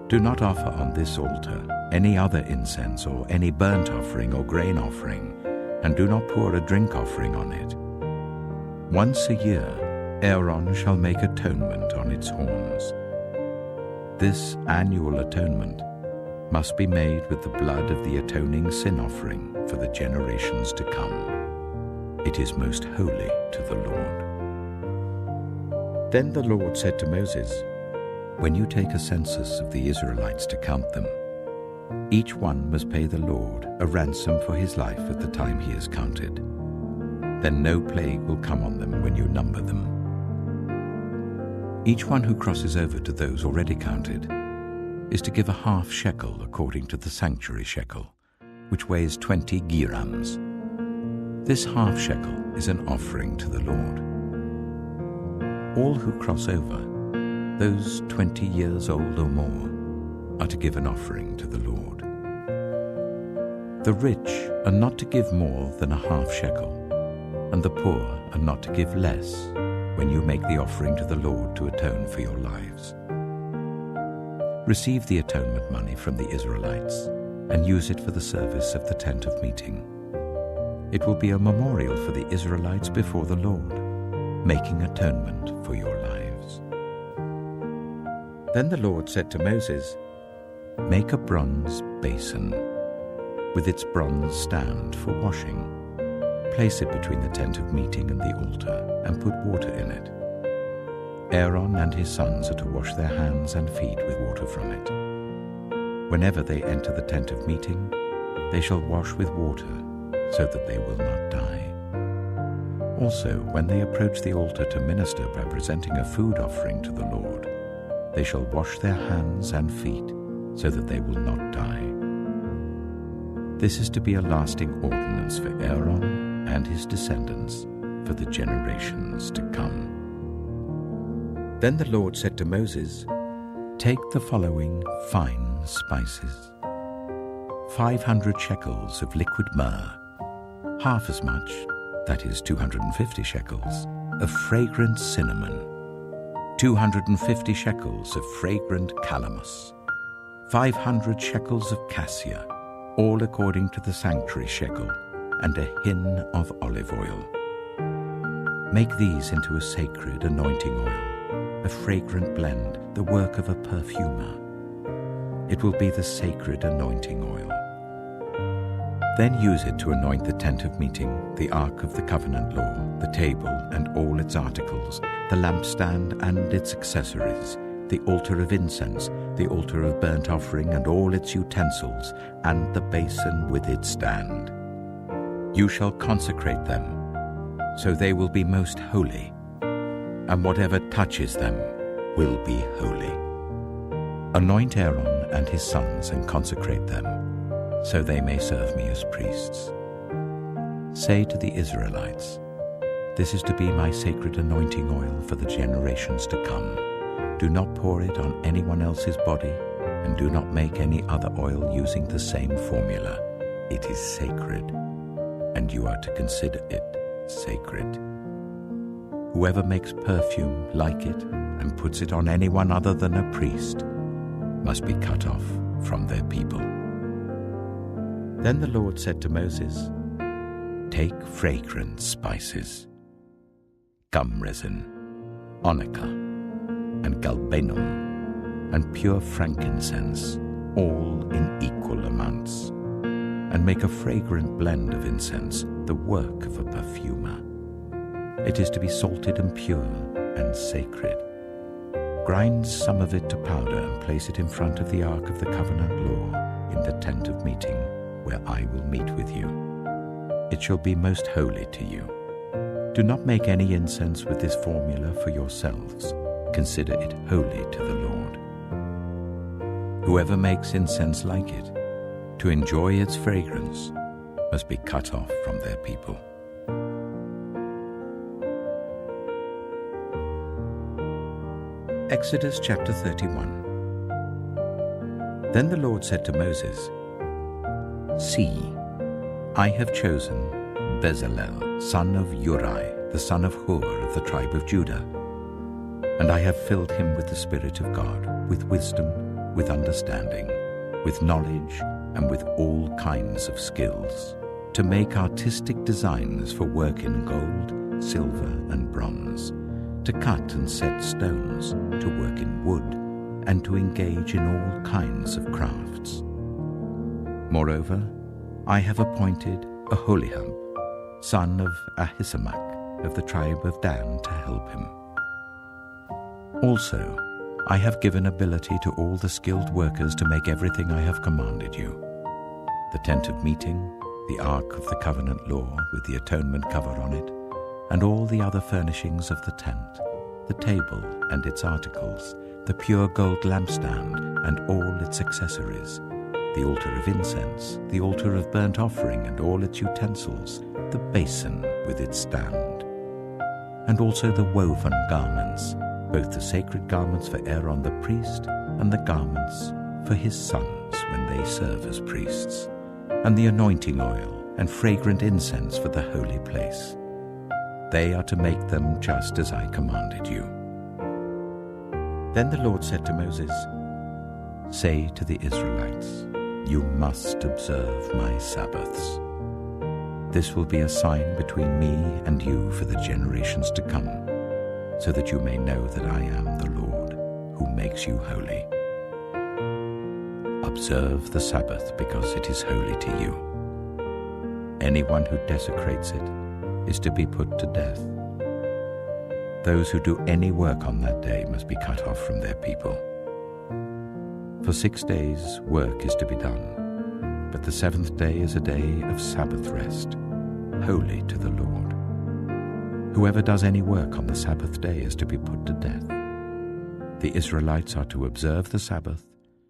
Do not offer on this altar any other incense or any burnt offering or grain offering, and do not pour a drink offering on it. Once a year, Aaron shall make atonement on its horns. This annual atonement must be made with the blood of the atoning sin offering for the generations to come. It is most holy to the Lord. Then the Lord said to Moses, "When you take a census of the Israelites to count them, each one must pay the Lord a ransom for his life at the time he is counted. Then no plague will come on them when you number them. Each one who crosses over to those already counted is to give a half shekel according to the sanctuary shekel, which weighs 20 girams. This half shekel is an offering to the Lord. All who cross over, those 20 years old or more, are to give an offering to the Lord. The rich are not to give more than a half shekel, and the poor are not to give less when you make the offering to the Lord to atone for your lives. Receive the atonement money from the Israelites and use it for the service of the tent of meeting. It will be a memorial for the Israelites before the Lord, making atonement for your lives." Then the Lord said to Moses, "Make a bronze basin with its bronze stand for washing. Place it between the tent of meeting and the altar and put water in it. Aaron and his sons are to wash their hands and feet with water from it. Whenever they enter the tent of meeting, they shall wash with water so that they will not die. Also, when they approach the altar to minister by presenting a food offering to the Lord, they shall wash their hands and feet so that they will not die. This is to be a lasting ordinance for Aaron and his descendants for the generations to come." Then the Lord said to Moses, "Take the following fine spices: 500 shekels of liquid myrrh, half as much, that is 250 shekels, of fragrant cinnamon, 250 shekels of fragrant calamus, 500 shekels of cassia, all according to the sanctuary shekel, and a hin of olive oil. Make these into a sacred anointing oil, a fragrant blend, the work of a perfumer. It will be the sacred anointing oil. Then use it to anoint the tent of meeting, the ark of the covenant law, the table and all its articles, the lampstand and its accessories, the altar of incense, the altar of burnt offering and all its utensils, and the basin with its stand. You shall consecrate them, so they will be most holy, and whatever touches them will be holy. Anoint Aaron and his sons and consecrate them, so they may serve me as priests. Say to the Israelites, this is to be my sacred anointing oil for the generations to come. Do not pour it on anyone else's body, and do not make any other oil using the same formula. It is sacred, and you are to consider it sacred. Whoever makes perfume like it and puts it on anyone other than a priest must be cut off from their people. Then the Lord said to Moses, take fragrant spices, gum resin, onycha, and galbanum, and pure frankincense, all in equal amounts, and make a fragrant blend of incense, the work of a perfumer. It is to be salted and pure and sacred. Grind some of it to powder and place it in front of the ark of the covenant law in the tent of meeting, where I will meet with you. It shall be most holy to you. Do not make any incense with this formula for yourselves. Consider it holy to the Lord. Whoever makes incense like it, to enjoy its fragrance, must be cut off from their people. Exodus chapter 31. Then the Lord said to Moses, see, I have chosen Bezalel, son of Uri, the son of Hur of the tribe of Judah, and I have filled him with the Spirit of God, with wisdom, with understanding, with knowledge, and with all kinds of skills, to make artistic designs for work in gold, silver, and bronze, to cut and set stones, to work in wood, and to engage in all kinds of crafts. Moreover, I have appointed Aholiab, son of Ahisamach of the tribe of Dan, to help him. Also, I have given ability to all the skilled workers to make everything I have commanded you: the tent of meeting, the ark of the covenant law with the atonement cover on it, and all the other furnishings of the tent, the table and its articles, the pure gold lampstand and all its accessories, the altar of incense, the altar of burnt offering and all its utensils, the basin with its stand, and also the woven garments, both the sacred garments for Aaron the priest and the garments for his sons when they serve as priests, and the anointing oil and fragrant incense for the holy place. They are to make them just as I commanded you. Then the Lord said to Moses, say to the Israelites, you must observe my Sabbaths. This will be a sign between me and you for the generations to come, so that you may know that I am the Lord, who makes you holy. Observe the Sabbath because it is holy to you. Anyone who desecrates it is to be put to death. Those who do any work on that day must be cut off from their people. For 6 days work is to be done, but the seventh day is a day of Sabbath rest, holy to the Lord. Whoever does any work on the Sabbath day is to be put to death. The Israelites are to observe the Sabbath,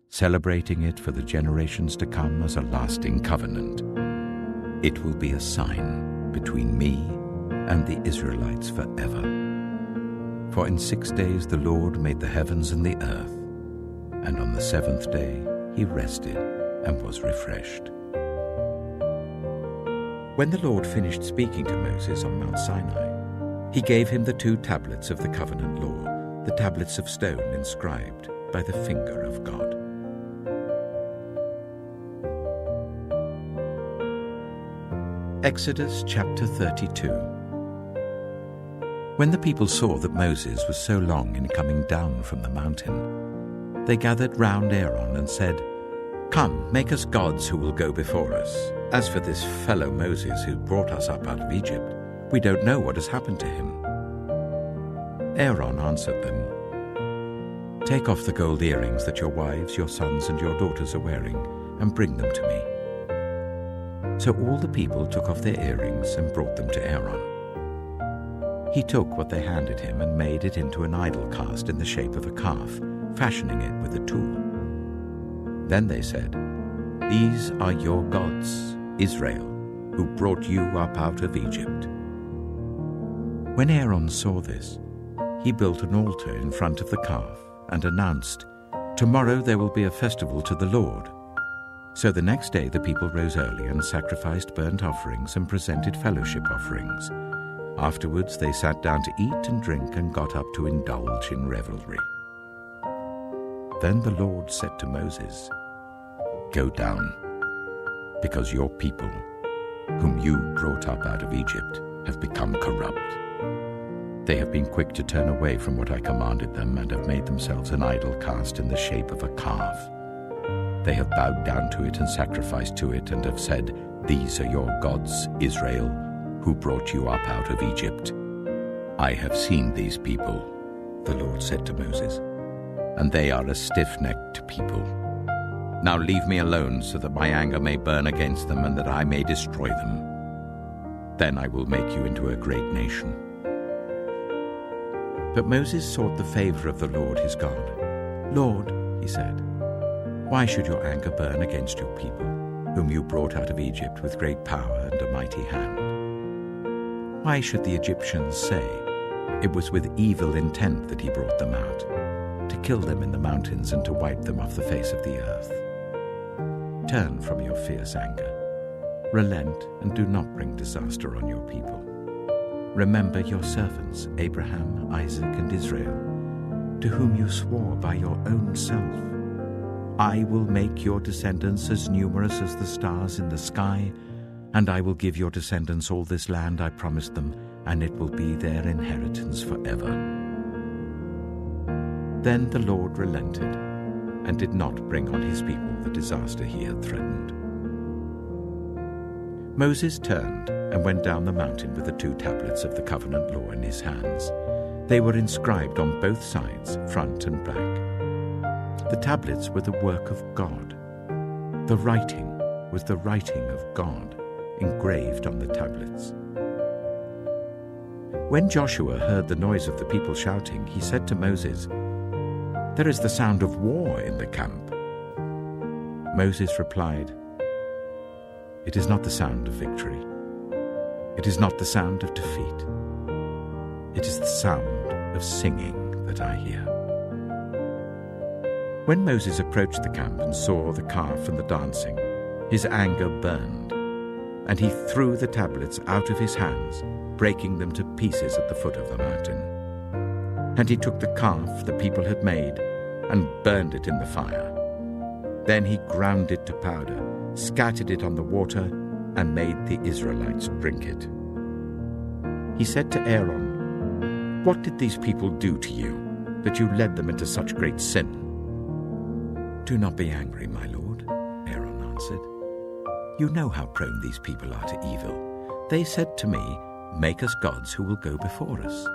celebrating it for the generations to come as a lasting covenant. It will be a sign between me and the Israelites forever. For in 6 days the Lord made the heavens and the earth, and on the seventh day he rested and was refreshed. When the Lord finished speaking to Moses on Mount Sinai, he gave him the 2 tablets of the covenant law, the tablets of stone inscribed by the finger of God. Exodus chapter 32. When the people saw that Moses was so long in coming down from the mountain, they gathered round Aaron and said, "Come, make us gods who will go before us. As for this fellow Moses who brought us up out of Egypt, we don't know what has happened to him." Aaron answered them, "Take off the gold earrings that your wives, your sons, and your daughters are wearing, and bring them to me." So all the people took off their earrings and brought them to Aaron. He took what they handed him and made it into an idol cast in the shape of a calf, fashioning it with a tool. Then they said, "These are your gods, Israel, who brought you up out of Egypt." When Aaron saw this, he built an altar in front of the calf and announced, "Tomorrow there will be a festival to the Lord." So the next day the people rose early and sacrificed burnt offerings and presented fellowship offerings. Afterwards they sat down to eat and drink and got up to indulge in revelry. Then the Lord said to Moses, "Go down, because your people, whom you brought up out of Egypt, have become corrupt. They have been quick to turn away from what I commanded them and have made themselves an idol cast in the shape of a calf. They have bowed down to it and sacrificed to it and have said, 'These are your gods, Israel, who brought you up out of Egypt.' I have seen these people," the Lord said to Moses, "and they are a stiff-necked people. Now leave me alone so that my anger may burn against them and that I may destroy them. Then I will make you into a great nation." But Moses sought the favor of the Lord his God. "Lord," he said, "why should your anger burn against your people, whom you brought out of Egypt with great power and a mighty hand? Why should the Egyptians say, 'It was with evil intent that he brought them out, to kill them in the mountains and to wipe them off the face of the earth?' Turn from your fierce anger. Relent and do not bring disaster on your people. Remember your servants, Abraham, Isaac, and Israel, to whom you swore by your own self. I will make your descendants as numerous as the stars in the sky, and I will give your descendants all this land I promised them, and it will be their inheritance forever." Then the Lord relented and did not bring on his people the disaster he had threatened. Moses turned and went down the mountain with the 2 tablets of the covenant law in his hands. They were inscribed on both sides, front and back. The tablets were the work of God. The writing was the writing of God, engraved on the tablets. When Joshua heard the noise of the people shouting, he said to Moses, "There is the sound of war in the camp." Moses replied, "It is not the sound of victory. It is not the sound of defeat. It is the sound of singing that I hear." When Moses approached the camp and saw the calf and the dancing, his anger burned, and he threw the tablets out of his hands, breaking them to pieces at the foot of the mountain. And he took the calf the people had made and burned it in the fire. Then he ground it to powder, scattered it on the water, and made the Israelites drink it. He said to Aaron, "What did these people do to you, that you led them into such great sin?" "Do not be angry, my lord," Aaron answered. "You know how prone these people are to evil. They said to me, 'Make us gods who will go before us.'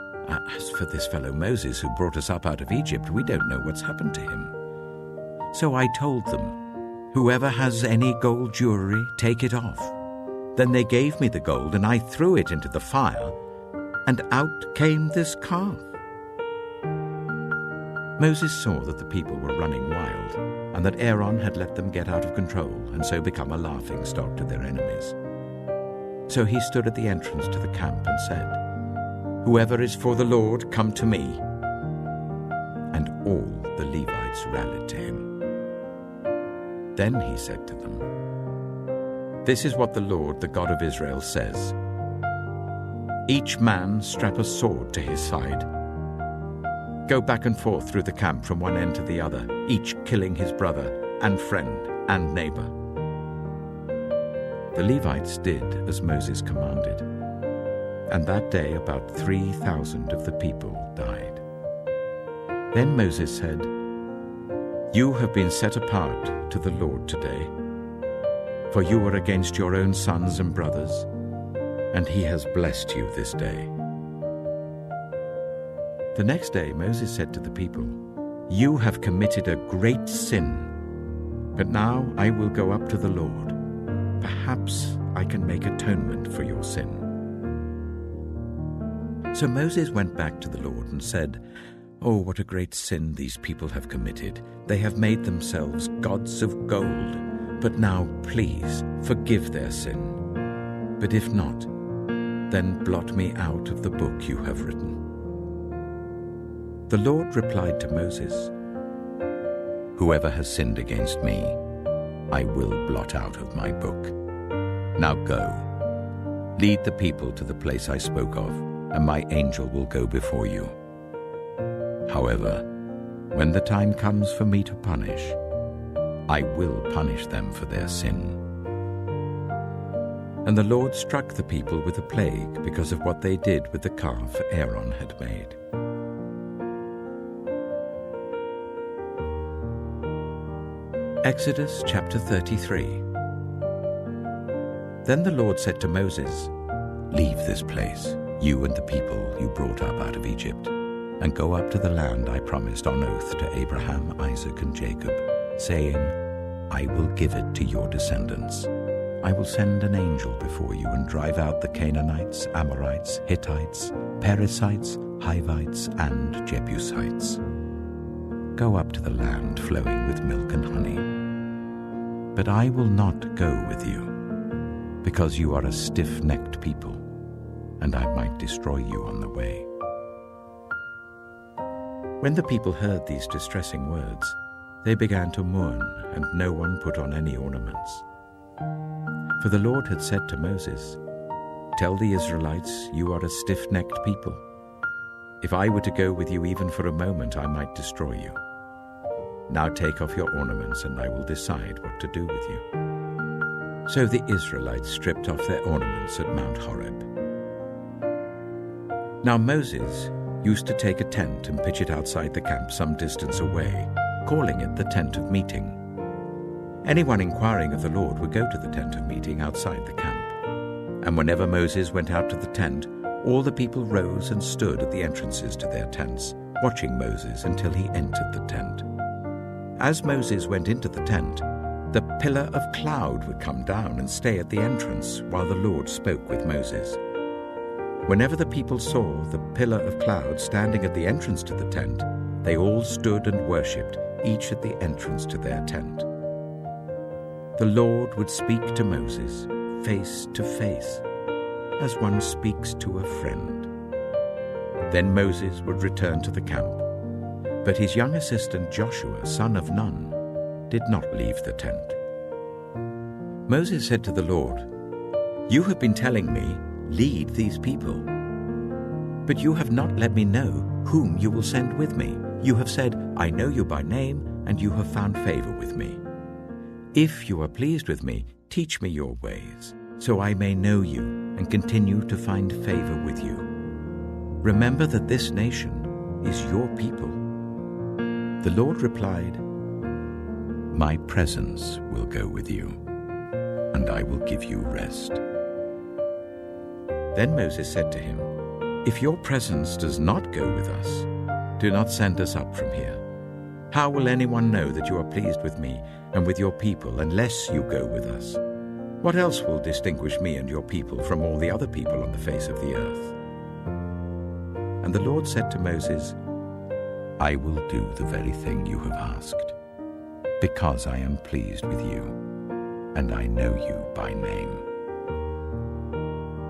As for this fellow Moses who brought us up out of Egypt, we don't know what's happened to him." So I told them, 'Whoever has any gold jewelry, take it off.' Then they gave me the gold, and I threw it into the fire, and out came this calf." Moses saw that the people were running wild, and that Aaron had let them get out of control and so become a laughingstock to their enemies. So he stood at the entrance to the camp and said, "Whoever is for the Lord, come to me." And all the Levites rallied to him. Then he said to them, "This is what the Lord, the God of Israel, says. Each man strap a sword to his side. Go back and forth through the camp from one end to the other, each killing his brother and friend and neighbor." The Levites did as Moses commanded. And that day about 3,000 of the people died. Then Moses said, "You have been set apart to the Lord today, for you are against your own sons and brothers, and he has blessed you this day." The next day Moses said to the people, "You have committed a great sin, but now I will go up to the Lord. Perhaps I can make atonement for your sin." So Moses went back to the Lord and said, "Oh, what a great sin these people have committed. They have made themselves gods of gold. But now, please, forgive their sin. But if not, then blot me out of the book you have written." The Lord replied to Moses, "Whoever has sinned against me, I will blot out of my book. Now go, lead the people to the place I spoke of, and my angel will go before you. However, when the time comes for me to punish, I will punish them for their sin." And the Lord struck the people with a plague because of what they did with the calf Aaron had made. Exodus chapter 33. Then the Lord said to Moses, "Leave this place, you and the people you brought up out of Egypt, and go up to the land I promised on oath to Abraham, Isaac, and Jacob, saying, 'I will give it to your descendants. I will send an angel before you and drive out the Canaanites, Amorites, Hittites, Perizzites, Hivites, and Jebusites. Go up to the land flowing with milk and honey. But I will not go with you, because you are a stiff-necked people, and I might destroy you on the way.'" When the people heard these distressing words, they began to mourn, and no one put on any ornaments. For the Lord had said to Moses, "Tell the Israelites, you are a stiff-necked people. If I were to go with you even for a moment, I might destroy you. Now take off your ornaments, and I will decide what to do with you." So the Israelites stripped off their ornaments at Mount Horeb. Now Moses used to take a tent and pitch it outside the camp some distance away, calling it the tent of meeting. Anyone inquiring of the Lord would go to the tent of meeting outside the camp. And whenever Moses went out to the tent, all the people rose and stood at the entrances to their tents, watching Moses until he entered the tent. As Moses went into the tent, the pillar of cloud would come down and stay at the entrance while the Lord spoke with Moses. Whenever the people saw the pillar of cloud standing at the entrance to the tent, they all stood and worshipped, each at the entrance to their tent. The Lord would speak to Moses face to face, as one speaks to a friend. Then Moses would return to the camp, but his young assistant Joshua, son of Nun, did not leave the tent. Moses said to the Lord, "You have been telling me, 'Lead these people,' but you have not let me know whom you will send with me. You have said, 'I know you by name, and you have found favor with me.' If you are pleased with me, teach me your ways, so I may know you and continue to find favor with you. Remember that this nation is your people." The Lord replied, "My presence will go with you, and I will give you rest." Then Moses said to him, "If your presence does not go with us, do not send us up from here. How will anyone know that you are pleased with me and with your people unless you go with us? What else will distinguish me and your people from all the other people on the face of the earth?" And the Lord said to Moses, "I will do the very thing you have asked, because I am pleased with you, and I know you by name."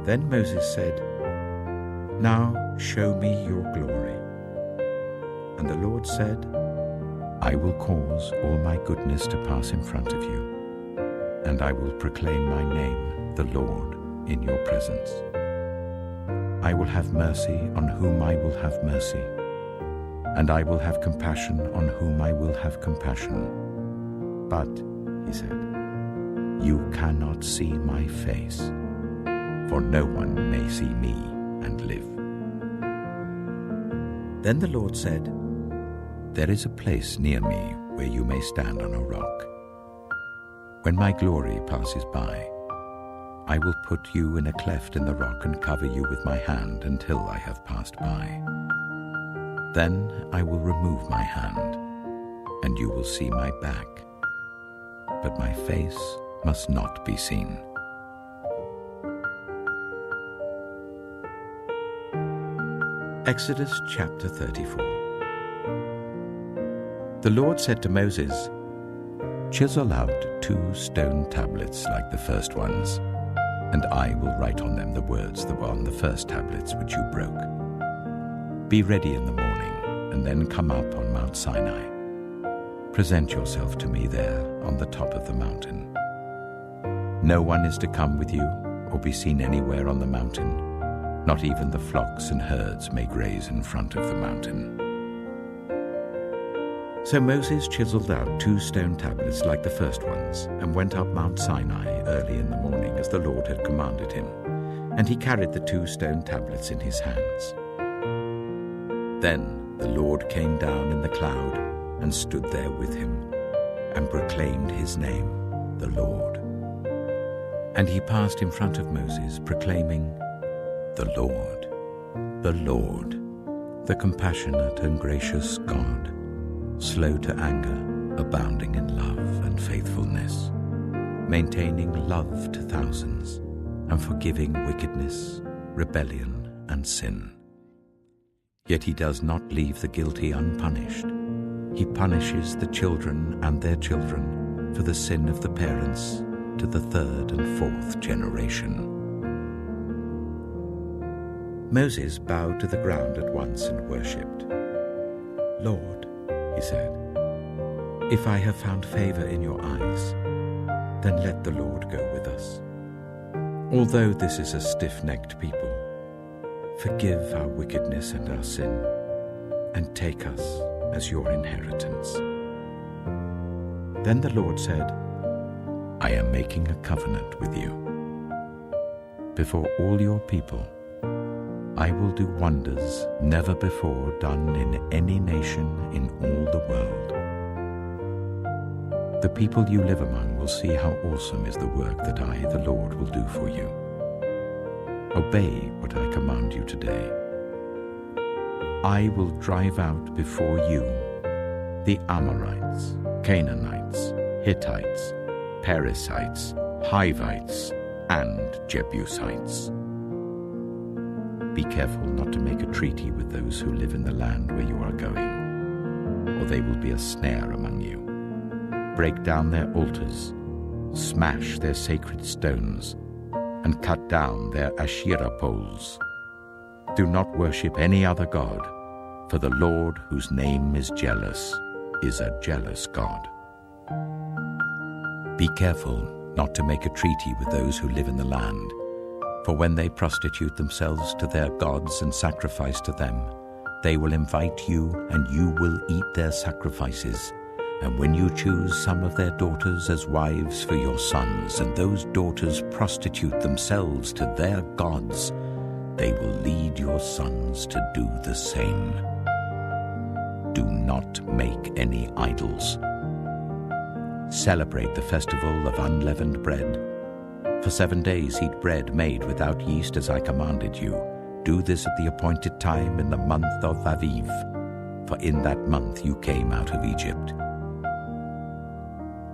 Then Moses said, "Now show me your glory." And the Lord said, "I will cause all my goodness to pass in front of you, and I will proclaim my name, the Lord, in your presence. I will have mercy on whom I will have mercy, and I will have compassion on whom I will have compassion. But," he said, "you cannot see my face, for no one may see me and live." Then the Lord said, "There is a place near me where you may stand on a rock. When my glory passes by, I will put you in a cleft in the rock and cover you with my hand until I have passed by. Then I will remove my hand, and you will see my back, but my face must not be seen." Exodus chapter 34. The Lord said to Moses, "Chisel out 2 stone tablets like the first ones, and I will write on them the words that were on the first tablets which you broke. Be ready in the morning, and then come up on Mount Sinai. Present yourself to me there on the top of the mountain. No one is to come with you or be seen anywhere on the mountain. Not even the flocks and herds may graze in front of the mountain." So Moses chiseled out 2 stone tablets like the first ones, and went up Mount Sinai early in the morning as the Lord had commanded him, and he carried the 2 stone tablets in his hands. Then the Lord came down in the cloud and stood there with him, and proclaimed his name, the Lord. And he passed in front of Moses, proclaiming, "The Lord, the compassionate and gracious God, slow to anger, abounding in love and faithfulness, maintaining love to thousands, and forgiving wickedness, rebellion, and sin. Yet he does not leave the guilty unpunished. He punishes the children and their children for the sin of the parents to the 3rd and 4th generation." Moses bowed to the ground at once and worshipped. "Lord," he said, "if I have found favor in your eyes, then let the Lord go with us. Although this is a stiff-necked people, forgive our wickedness and our sin, and take us as your inheritance." Then the Lord said, "I am making a covenant with you. Before all your people, I will do wonders never before done in any nation in all the world. The people you live among will see how awesome is the work that I, the Lord, will do for you. Obey what I command you today. I will drive out before you the Amorites, Canaanites, Hittites, Perizzites, Hivites, and Jebusites. Be careful not to make a treaty with those who live in the land where you are going, or they will be a snare among you. Break down their altars, smash their sacred stones, and cut down their Asherah poles. Do not worship any other god, for the Lord, whose name is jealous, is a jealous God. Be careful not to make a treaty with those who live in the land, for when they prostitute themselves to their gods and sacrifice to them, they will invite you, and you will eat their sacrifices. And when you choose some of their daughters as wives for your sons, and those daughters prostitute themselves to their gods, they will lead your sons to do the same. Do not make any idols. Celebrate the festival of unleavened bread. For 7 days eat bread made without yeast as I commanded you. Do this at the appointed time in the month of Aviv, for in that month you came out of Egypt.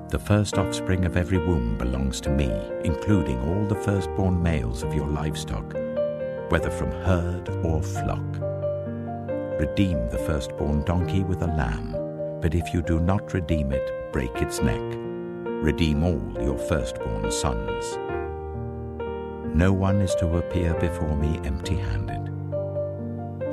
The first offspring of every womb belongs to me, including all the firstborn males of your livestock, whether from herd or flock. Redeem the firstborn donkey with a lamb, but if you do not redeem it, break its neck. Redeem all your firstborn sons. No one is to appear before me empty-handed.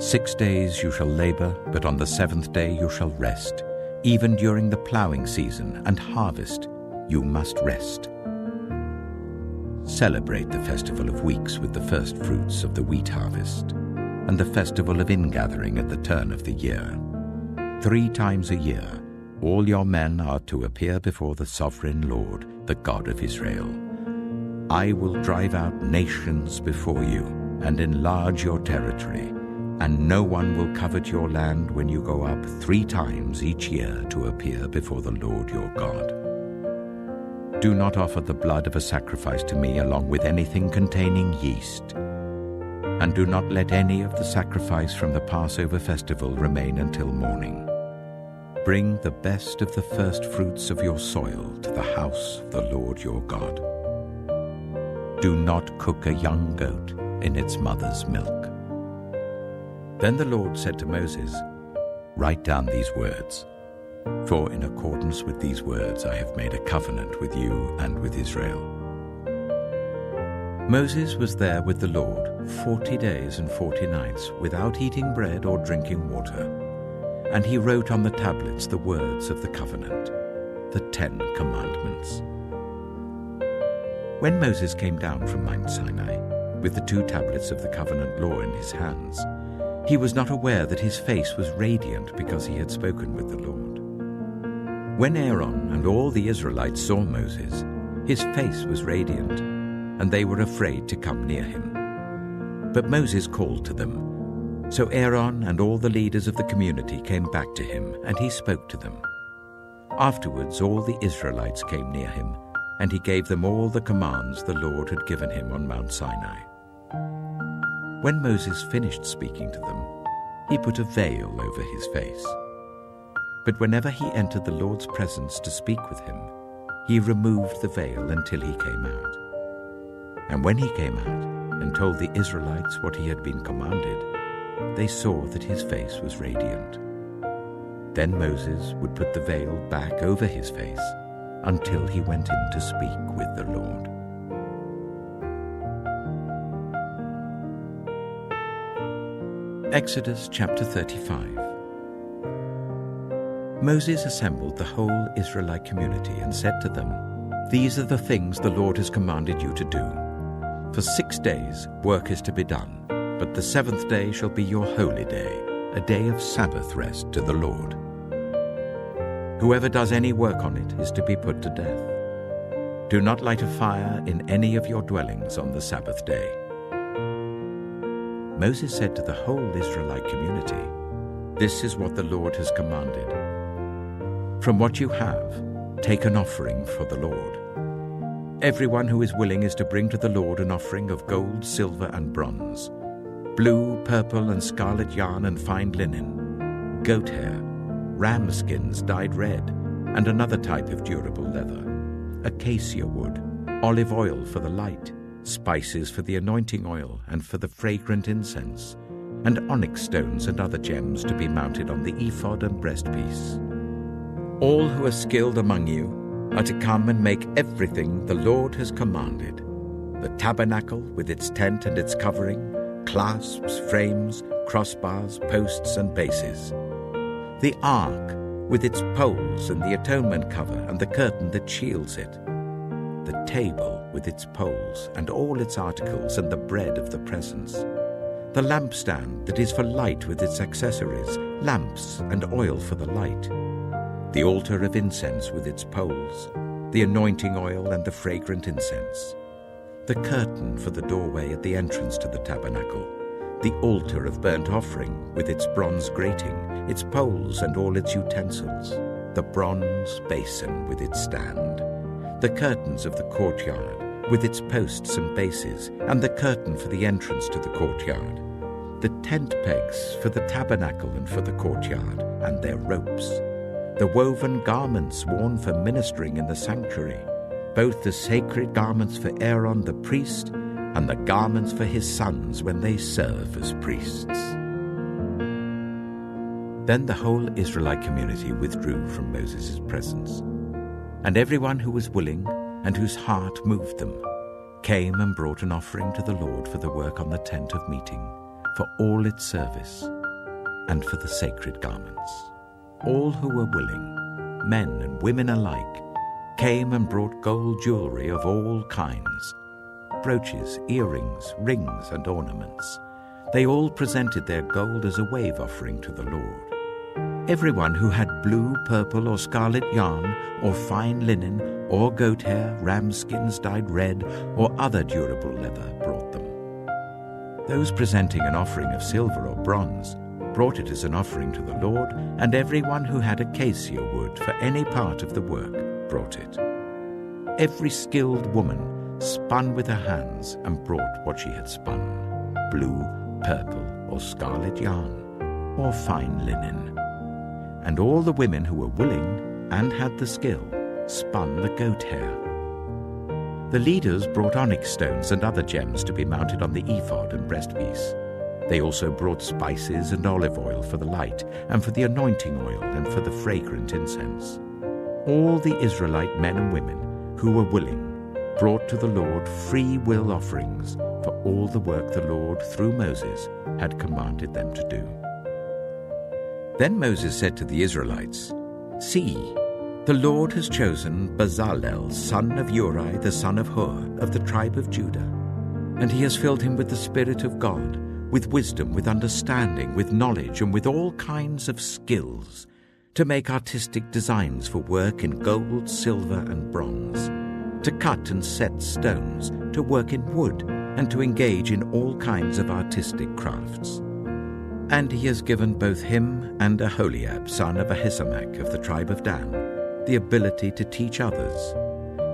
6 days you shall labor, but on the 7th day you shall rest. Even during the plowing season and harvest, you must rest. Celebrate the festival of weeks with the first fruits of the wheat harvest, and the festival of ingathering at the turn of the year. 3 times a year, all your men are to appear before the sovereign Lord, the God of Israel. I will drive out nations before you, and enlarge your territory, and no one will covet your land when you go up 3 times each year to appear before the Lord your God. Do not offer the blood of a sacrifice to me along with anything containing yeast. And do not let any of the sacrifice from the Passover festival remain until morning. Bring the best of the first fruits of your soil to the house of the Lord your God. Do not cook a young goat in its mother's milk. Then the Lord said to Moses, "Write down these words, for in accordance with these words I have made a covenant with you and with Israel." Moses was there with the Lord 40 days and 40 nights without eating bread or drinking water, and he wrote on the tablets the words of the covenant, the 10 commandments. When Moses came down from Mount Sinai with the 2 tablets of the covenant law in his hands, he was not aware that his face was radiant because he had spoken with the Lord. When Aaron and all the Israelites saw Moses, his face was radiant, and they were afraid to come near him. But Moses called to them. So Aaron and all the leaders of the community came back to him, and he spoke to them. Afterwards all the Israelites came near him, and he gave them all the commands the Lord had given him on Mount Sinai. When Moses finished speaking to them, he put a veil over his face. But whenever he entered the Lord's presence to speak with him, he removed the veil until he came out. And when he came out and told the Israelites what he had been commanded, they saw that his face was radiant. Then Moses would put the veil back over his face until he went in to speak with the Lord. Exodus chapter 35. Moses assembled the whole Israelite community and said to them, "These are the things the Lord has commanded you to do. For 6 days work is to be done, but the 7th day shall be your holy day, a day of Sabbath rest to the Lord. Whoever does any work on it is to be put to death. Do not light a fire in any of your dwellings on the Sabbath day." Moses said to the whole Israelite community, "This is what the Lord has commanded. From what you have, take an offering for the Lord. Everyone who is willing is to bring to the Lord an offering of gold, silver, and bronze, blue, purple, and scarlet yarn and fine linen, goat hair, ram skins dyed red, and another type of durable leather, acacia wood, olive oil for the light, spices for the anointing oil and for the fragrant incense, and onyx stones and other gems to be mounted on the ephod and breastpiece. All who are skilled among you are to come and make everything the Lord has commanded: the tabernacle with its tent and its covering, clasps, frames, crossbars, posts, and bases; the ark with its poles and the atonement cover and the curtain that shields it; the table with its poles and all its articles and the bread of the presence; the lampstand that is for light with its accessories, lamps and oil for the light; the altar of incense with its poles, the anointing oil and the fragrant incense; the curtain for the doorway at the entrance to the tabernacle; the altar of burnt offering with its bronze grating, its poles and all its utensils; the bronze basin with its stand; the curtains of the courtyard with its posts and bases, and the curtain for the entrance to the courtyard; the tent pegs for the tabernacle and for the courtyard, and their ropes; the woven garments worn for ministering in the sanctuary, both the sacred garments for Aaron the priest and the garments for his sons when they serve as priests. Then the whole Israelite community withdrew from Moses' presence, and everyone who was willing and whose heart moved them came and brought an offering to the Lord for the work on the tent of meeting, for all its service, and for the sacred garments. All who were willing, men and women alike, came and brought gold jewelry of all kinds, brooches, earrings, rings, and ornaments. They all presented their gold as a wave offering to the Lord. Everyone who had blue, purple, or scarlet yarn, or fine linen, or goat hair, ram skins dyed red, or other durable leather brought them. Those presenting an offering of silver or bronze brought it as an offering to the Lord, and everyone who had acacia wood for any part of the work brought it. Every skilled woman spun with her hands and brought what she had spun, blue, purple, or scarlet yarn, or fine linen. And all the women who were willing and had the skill spun the goat hair. The leaders brought onyx stones and other gems to be mounted on the ephod and breastpiece. They also brought spices and olive oil for the light, and for the anointing oil, and for the fragrant incense. All the Israelite men and women who were willing brought to the Lord free will offerings for all the work the Lord, through Moses, had commanded them to do. Then Moses said to the Israelites, "See, the Lord has chosen Bezalel, son of Uri, the son of Hur, of the tribe of Judah, and he has filled him with the Spirit of God, with wisdom, with understanding, with knowledge, and with all kinds of skills, to make artistic designs for work in gold, silver, and bronze, to cut and set stones, to work in wood, and to engage in all kinds of artistic crafts. And he has given both him and Aholiab, son of Ahisamach, of the tribe of Dan, the ability to teach others.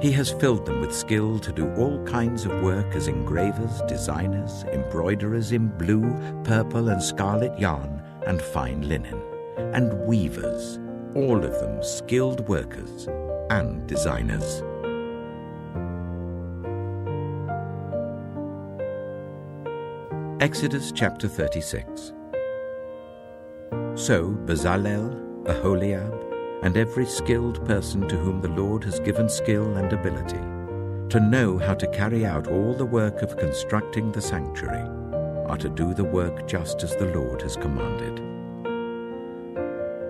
He has filled them with skill to do all kinds of work as engravers, designers, embroiderers in blue, purple, and scarlet yarn and fine linen, and weavers, all of them skilled workers and designers." Exodus chapter 36. So Bezalel, Aholiab, and every skilled person to whom the Lord has given skill and ability, to know how to carry out all the work of constructing the sanctuary, are to do the work just as the Lord has commanded.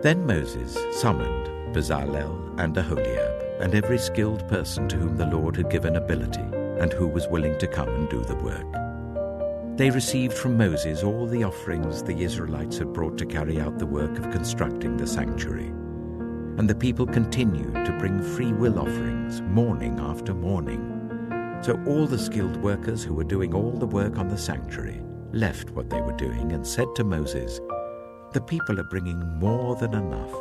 Then Moses summoned Bezalel and Aholiab, and every skilled person to whom the Lord had given ability, and who was willing to come and do the work. They received from Moses all the offerings the Israelites had brought to carry out the work of constructing the sanctuary. And the people continued to bring free will offerings morning after morning. So all the skilled workers who were doing all the work on the sanctuary left what they were doing and said to Moses, "The people are bringing more than enough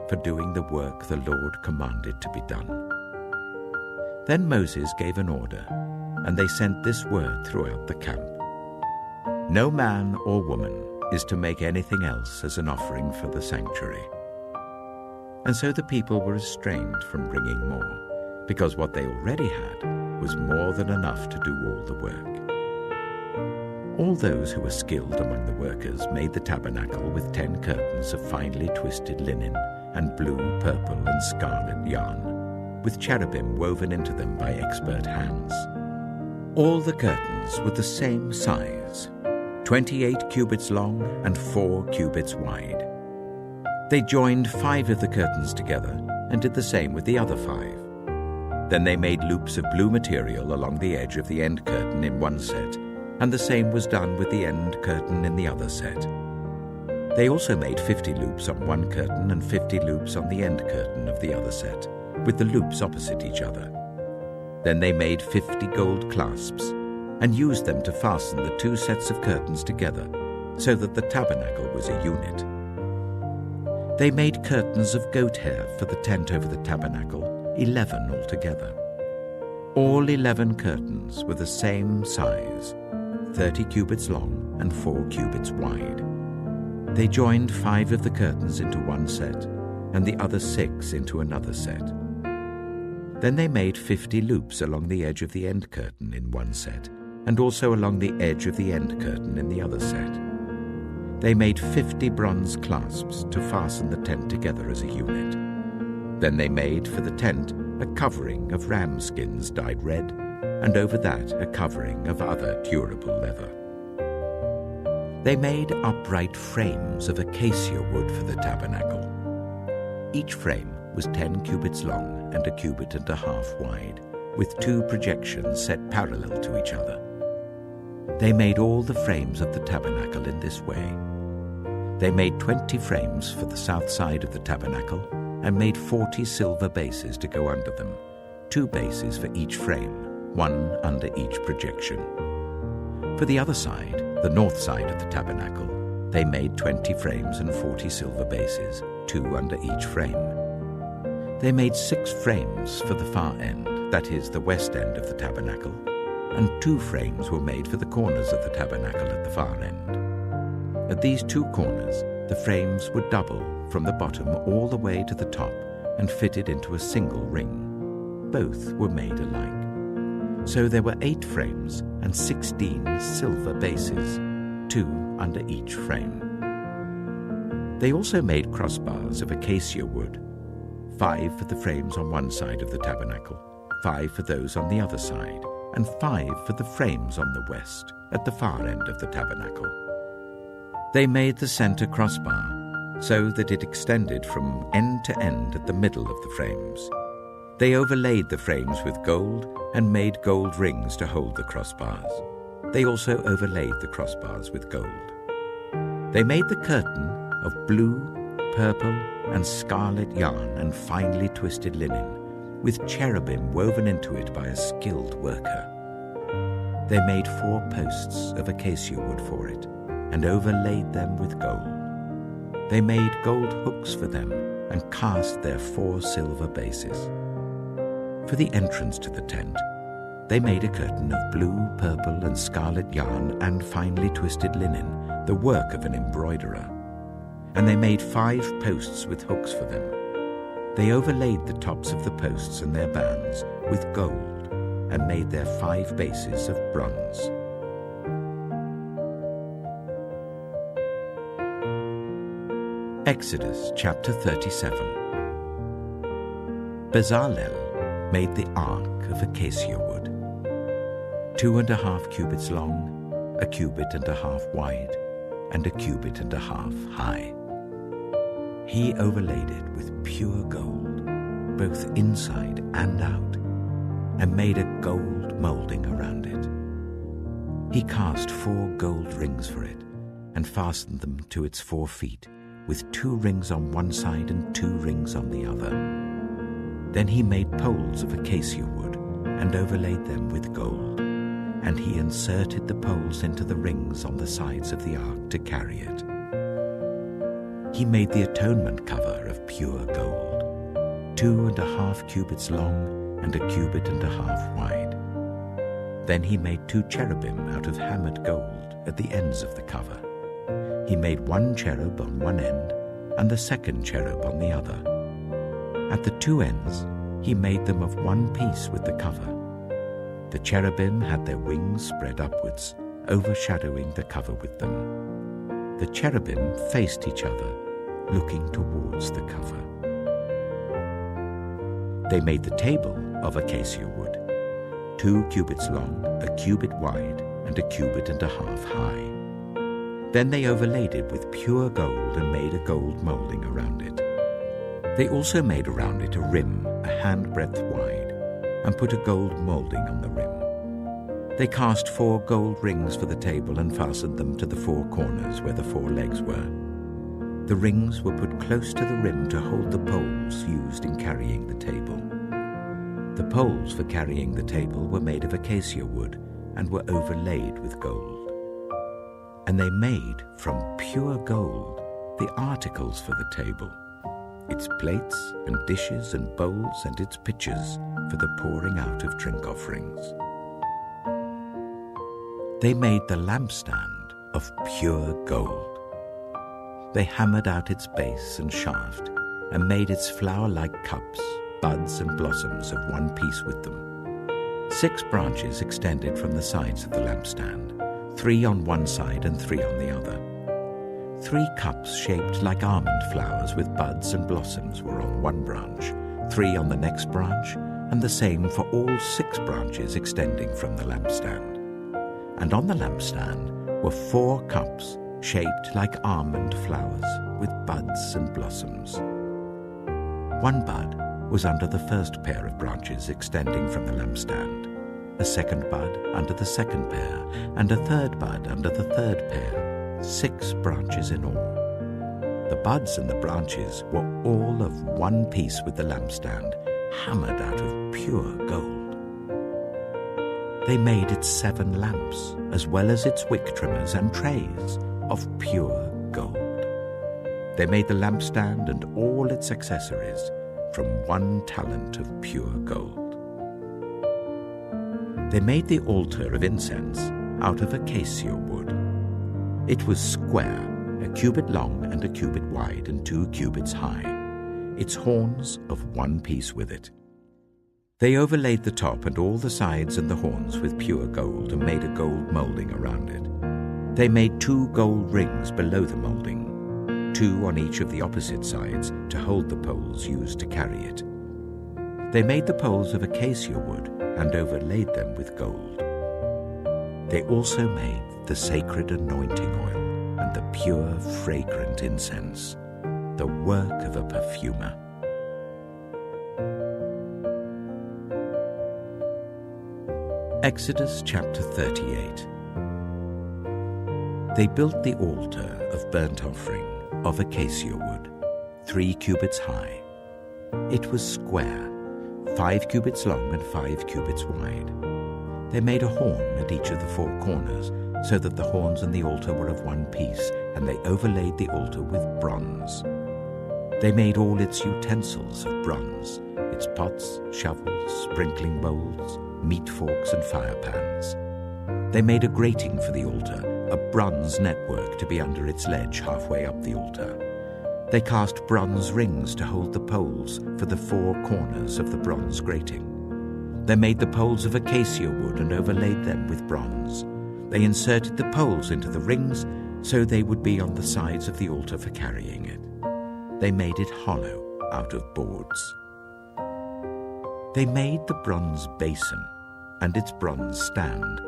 for doing the work the Lord commanded to be done." Then Moses gave an order, and they sent this word throughout the camp: "No man or woman is to make anything else as an offering for the sanctuary." And so the people were restrained from bringing more, because what they already had was more than enough to do all the work. All those who were skilled among the workers made the tabernacle with 10 curtains of finely twisted linen and blue, purple, and scarlet yarn, with cherubim woven into them by expert hands. All the curtains were the same size, 28 cubits long and 4 cubits wide. They joined 5 of the curtains together and did the same with the other 5. Then they made loops of blue material along the edge of the end curtain in one set, and the same was done with the end curtain in the other set. They also made 50 loops on one curtain and 50 loops on the end curtain of the other set, with the loops opposite each other. Then they made 50 gold clasps and used them to fasten the 2 sets of curtains together, so that the tabernacle was a unit. They made curtains of goat hair for the tent over the tabernacle, 11 altogether. All 11 curtains were the same size, 30 cubits long and 4 cubits wide. They joined 5 of the curtains into one set, and the other 6 into another set. Then they made 50 loops along the edge of the end curtain in one set, and also along the edge of the end curtain in the other set. They made 50 bronze clasps to fasten the tent together as a unit. Then they made for the tent a covering of ram skins dyed red, and over that a covering of other durable leather. They made upright frames of acacia wood for the tabernacle. Each frame was 10 cubits long and 1.5 cubits wide, with 2 projections set parallel to each other. They made all the frames of the tabernacle in this way. They made 20 frames for the south side of the tabernacle, and made 40 silver bases to go under them, 2 bases for each frame, 1 under each projection. For the other side, the north side of the tabernacle, they made 20 frames and 40 silver bases, 2 under each frame. They made 6 frames for the far end, that is, the west end of the tabernacle, and 2 frames were made for the corners of the tabernacle at the far end. At these 2 corners, the frames were double from the bottom all the way to the top and fitted into a single ring. Both were made alike. So there were 8 frames and 16 silver bases, 2 under each frame. They also made crossbars of acacia wood, 5 for the frames on one side of the tabernacle, 5 for those on the other side, and 5 for the frames on the west, at the far end of the tabernacle. They made the center crossbar so that it extended from end to end at the middle of the frames. They overlaid the frames with gold and made gold rings to hold the crossbars. They also overlaid the crossbars with gold. They made the curtain of blue, purple, and scarlet yarn and finely twisted linen, with cherubim woven into it by a skilled worker. They made 4 posts of acacia wood for it, and overlaid them with gold. They made gold hooks for them, and cast their 4 silver bases. For the entrance to the tent, they made a curtain of blue, purple, and scarlet yarn and finely twisted linen, the work of an embroiderer. And they made 5 posts with hooks for them. They overlaid the tops of the posts and their bands with gold, and made their 5 bases of bronze. Exodus chapter 37. Bezalel made the ark of acacia wood, 2.5 cubits long, 1.5 cubits wide, and 1.5 cubits high. He overlaid it with pure gold, both inside and out, and made a gold molding around it. He cast 4 gold rings for it, and fastened them to its 4 feet, with 2 rings on one side and 2 rings on the other. Then he made poles of acacia wood, and overlaid them with gold, and he inserted the poles into the rings on the sides of the ark to carry it. He made the atonement cover of pure gold, 2.5 cubits long and 1.5 cubits wide. Then he made 2 cherubim out of hammered gold at the ends of the cover. He made 1 cherub on one end and the second cherub on the other. At the 2 ends, he made them of one piece with the cover. The cherubim had their wings spread upwards, overshadowing the cover with them. The cherubim faced each other, looking towards the cover. They made the table of acacia wood, 2 cubits long, 1 cubit wide, and 1.5 cubits high. Then they overlaid it with pure gold and made a gold molding around it. They also made around it a rim, a handbreadth wide, and put a gold molding on the rim. They cast 4 gold rings for the table and fastened them to the 4 corners where the 4 legs were. The rings were put close to the rim to hold the poles used in carrying the table. The poles for carrying the table were made of acacia wood and were overlaid with gold. And they made from pure gold the articles for the table, its plates and dishes and bowls and its pitchers for the pouring out of drink offerings. They made the lampstand of pure gold. They hammered out its base and shaft and made its flower-like cups, buds and blossoms of one piece with them. 6 branches extended from the sides of the lampstand, 3 on one side and 3 on the other. 3 cups shaped like almond flowers with buds and blossoms were on one branch, 3 on the next branch, and the same for all 6 branches extending from the lampstand. And on the lampstand were 4 cups shaped like almond flowers with buds and blossoms. 1 bud was under the first pair of branches extending from the lampstand, a second bud under the second pair, and a third bud under the third pair, 6 branches in all. The buds and the branches were all of one piece with the lampstand, hammered out of pure gold. They made its 7 lamps, as well as its wick trimmers and trays, of pure gold. They made the lampstand and all its accessories from 1 talent of pure gold. They made the altar of incense out of acacia wood. It was square, a cubit long and a cubit wide and 2 cubits high, its horns of 1 piece with it. They overlaid the top and all the sides and the horns with pure gold and made a gold moulding around it. They made 2 gold rings below the moulding, 2 on each of the opposite sides to hold the poles used to carry it. They made the poles of acacia wood and overlaid them with gold. They also made the sacred anointing oil and the pure fragrant incense, the work of a perfumer. Exodus chapter 38. They built the altar of burnt offering of acacia wood, 3 cubits high. It was square, 5 cubits long and 5 cubits wide. They made a horn at each of the 4 corners, so that the horns and the altar were of 1 piece, and they overlaid the altar with bronze. They made all its utensils of bronze, its pots, shovels, sprinkling bowls, meat forks and fire pans. They made a grating for the altar, a bronze network to be under its ledge halfway up the altar. They cast bronze rings to hold the poles for the 4 corners of the bronze grating. They made the poles of acacia wood and overlaid them with bronze. They inserted the poles into the rings so they would be on the sides of the altar for carrying it. They made it hollow out of boards. They made the bronze basin and its bronze stand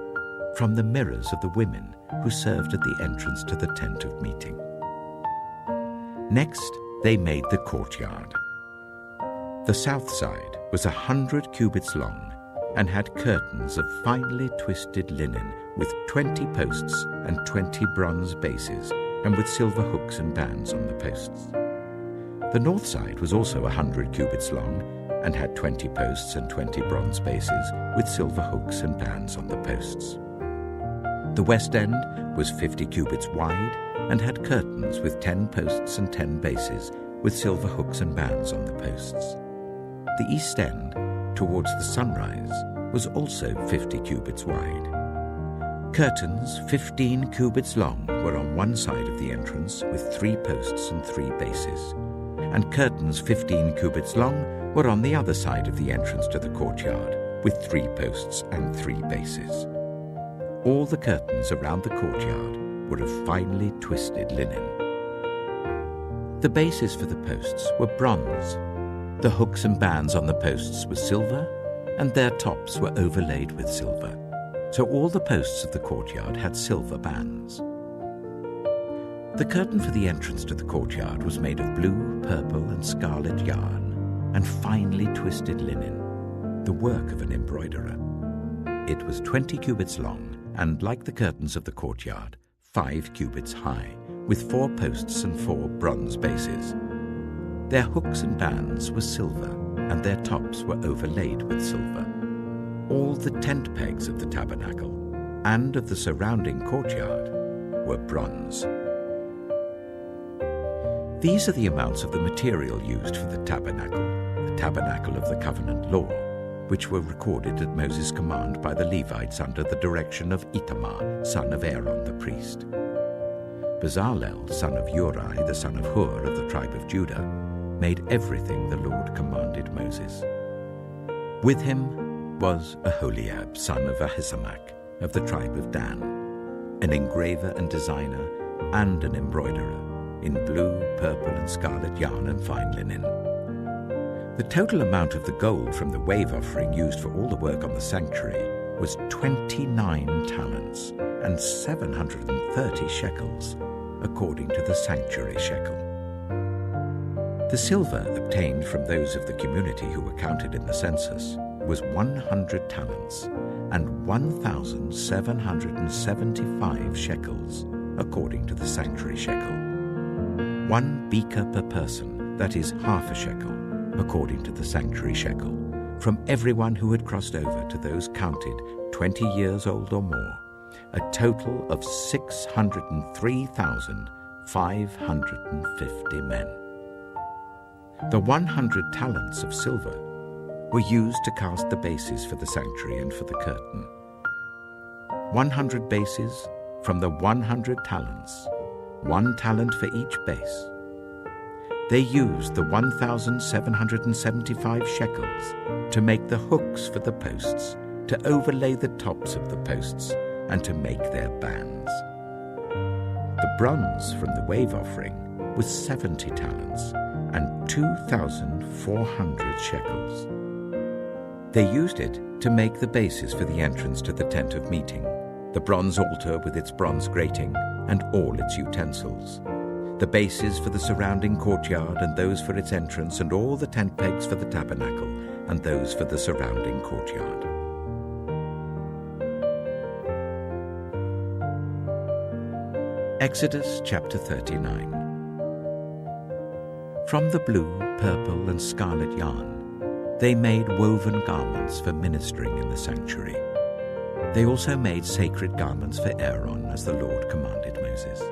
from the mirrors of the women who served at the entrance to the tent of meeting. Next, they made the courtyard. The south side was 100 cubits long and had curtains of finely twisted linen with 20 posts and 20 bronze bases and with silver hooks and bands on the posts. The north side was also 100 cubits long and had 20 posts and 20 bronze bases with silver hooks and bands on the posts. The west end was 50 cubits wide and had curtains with 10 posts and 10 bases with silver hooks and bands on the posts. The east end, towards the sunrise, was also 50 cubits wide. Curtains 15 cubits long were on one side of the entrance with 3 posts and 3 bases, and curtains 15 cubits long were on the other side of the entrance to the courtyard with 3 posts and 3 bases. All the curtains around the courtyard were of finely twisted linen. The bases for the posts were bronze. The hooks and bands on the posts were silver, and their tops were overlaid with silver. So all the posts of the courtyard had silver bands. The curtain for the entrance to the courtyard was made of blue, purple, and scarlet yarn, and finely twisted linen, the work of an embroiderer. It was 20 cubits long, and like the curtains of the courtyard, 5 cubits high, with 4 posts and 4 bronze bases. Their hooks and bands were silver, and their tops were overlaid with silver. All the tent pegs of the tabernacle and of the surrounding courtyard were bronze. These are the amounts of the material used for the tabernacle of the covenant law, which were recorded at Moses' command by the Levites under the direction of Itamar, son of Aaron the priest. Bezalel, son of Uri, the son of Hur of the tribe of Judah, made everything the Lord commanded Moses. With him was Aholiab, son of Ahisamach, of the tribe of Dan, an engraver and designer and an embroiderer, in blue, purple, and scarlet yarn and fine linen. The total amount of the gold from the wave offering used for all the work on the sanctuary was 29 talents and 730 shekels, according to the sanctuary shekel. The silver obtained from those of the community who were counted in the census was 100 talents and 1,775 shekels, according to the sanctuary shekel. 1 beaker per person, that is half a shekel, according to the sanctuary shekel, from everyone who had crossed over to those counted 20 years old or more, a total of 603,550 men. The 100 talents of silver were used to cast the bases for the sanctuary and for the curtain. 100 bases from the 100 talents, 1 talent for each base. They used the 1,775 shekels to make the hooks for the posts, to overlay the tops of the posts, and to make their bands. The bronze from the wave offering was 70 talents and 2,400 shekels. They used it to make the bases for the entrance to the tent of meeting, the bronze altar with its bronze grating and all its utensils, the bases for the surrounding courtyard and those for its entrance, and all the tent pegs for the tabernacle and those for the surrounding courtyard. Exodus chapter 39. From the blue, purple, and scarlet yarn, they made woven garments for ministering in the sanctuary. They also made sacred garments for Aaron, as the Lord commanded Moses.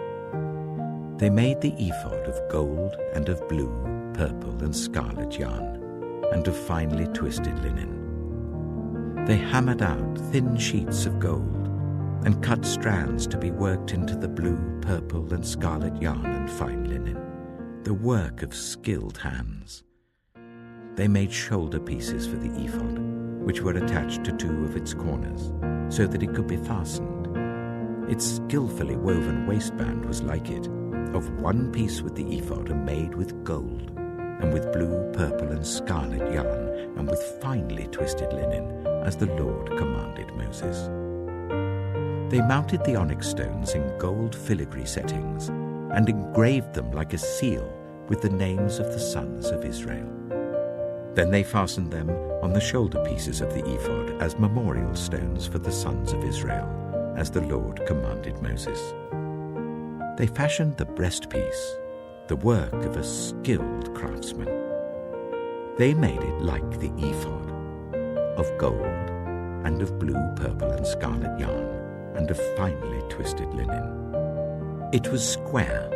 They made the ephod of gold and of blue, purple, and scarlet yarn, and of finely twisted linen. They hammered out thin sheets of gold and cut strands to be worked into the blue, purple, and scarlet yarn and fine linen, the work of skilled hands. They made shoulder pieces for the ephod, which were attached to 2 of its corners, so that it could be fastened. Its skillfully woven waistband was like it, of 1 piece with the ephod and made with gold, and with blue, purple, and scarlet yarn, and with finely twisted linen, as the Lord commanded Moses. They mounted the onyx stones in gold filigree settings, and engraved them like a seal with the names of the sons of Israel. Then they fastened them on the shoulder pieces of the ephod as memorial stones for the sons of Israel, as the Lord commanded Moses. They fashioned the breastpiece, the work of a skilled craftsman. They made it like the ephod, of gold, and of blue, purple, and scarlet yarn, and of finely twisted linen. It was square,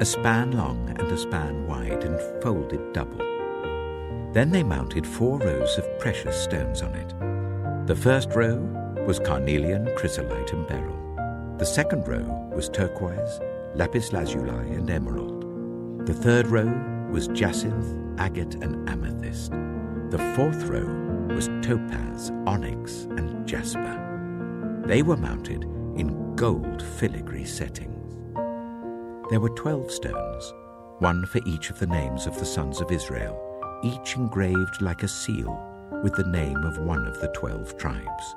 a span long and a span wide, and folded double. Then they mounted 4 rows of precious stones on it. The first row was carnelian, chrysolite, and beryl. The second row was turquoise, lapis lazuli, and emerald. The third row was jacinth, agate, and amethyst. The fourth row was topaz, onyx, and jasper. They were mounted in gold filigree settings. There were 12 stones, 1 for each of the names of the sons of Israel, each engraved like a seal with the name of one of the 12 tribes.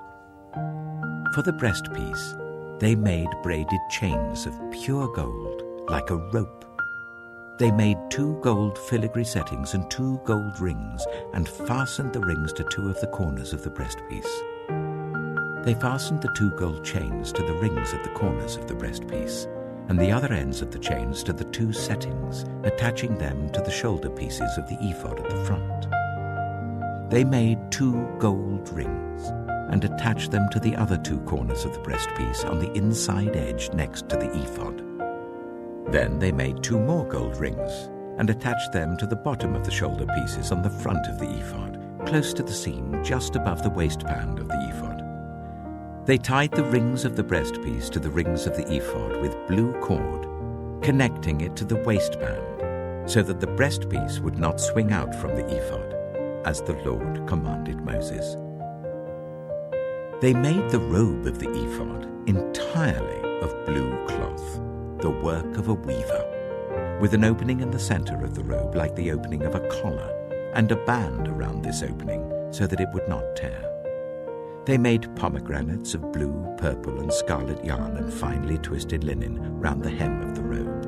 For the breastpiece, they made braided chains of pure gold, like a rope. They made 2 gold filigree settings and 2 gold rings, and fastened the rings to 2 of the corners of the breastpiece. They fastened the 2 gold chains to the rings at the corners of the breastpiece, and the other ends of the chains to the 2 settings, attaching them to the shoulder pieces of the ephod at the front. They made 2 gold rings, and attached them to the other 2 corners of the breastpiece on the inside edge next to the ephod. Then they made 2 more gold rings, and attached them to the bottom of the shoulder pieces on the front of the ephod, close to the seam just above the waistband of the ephod. They tied the rings of the breastpiece to the rings of the ephod with blue cord, connecting it to the waistband, so that the breastpiece would not swing out from the ephod, as the Lord commanded Moses. They made the robe of the ephod entirely of blue cloth, the work of a weaver, with an opening in the center of the robe like the opening of a collar, and a band around this opening so that it would not tear. They made pomegranates of blue, purple, and scarlet yarn and finely twisted linen round the hem of the robe.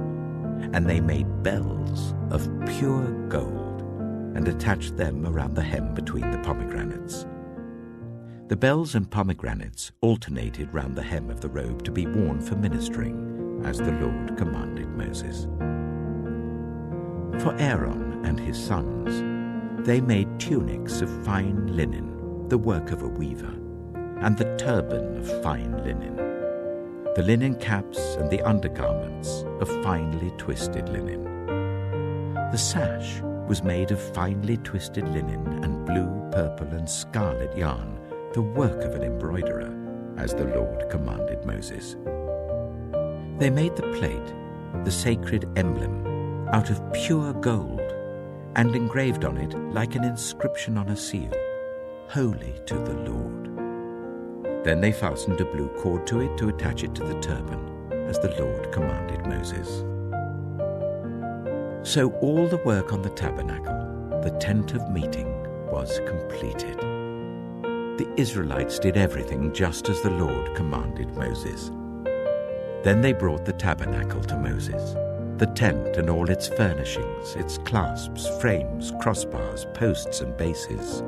And they made bells of pure gold and attached them around the hem between the pomegranates. The bells and pomegranates alternated round the hem of the robe to be worn for ministering, as the Lord commanded Moses. For Aaron and his sons, They made tunics of fine linen, the work of a weaver, and the turban of fine linen, the linen caps and the undergarments of finely twisted linen. The sash was made of finely twisted linen and blue, purple, and scarlet yarn, the work of an embroiderer, as the Lord commanded Moses. They made the plate, the sacred emblem, out of pure gold, and engraved on it, like an inscription on a seal, "Holy to the Lord." Then they fastened a blue cord to it to attach it to the turban, as the Lord commanded Moses. So all the work on the tabernacle, the tent of meeting, was completed. The Israelites did everything just as the Lord commanded Moses. Then they brought the tabernacle to Moses, the tent and all its furnishings, its clasps, frames, crossbars, posts, and bases,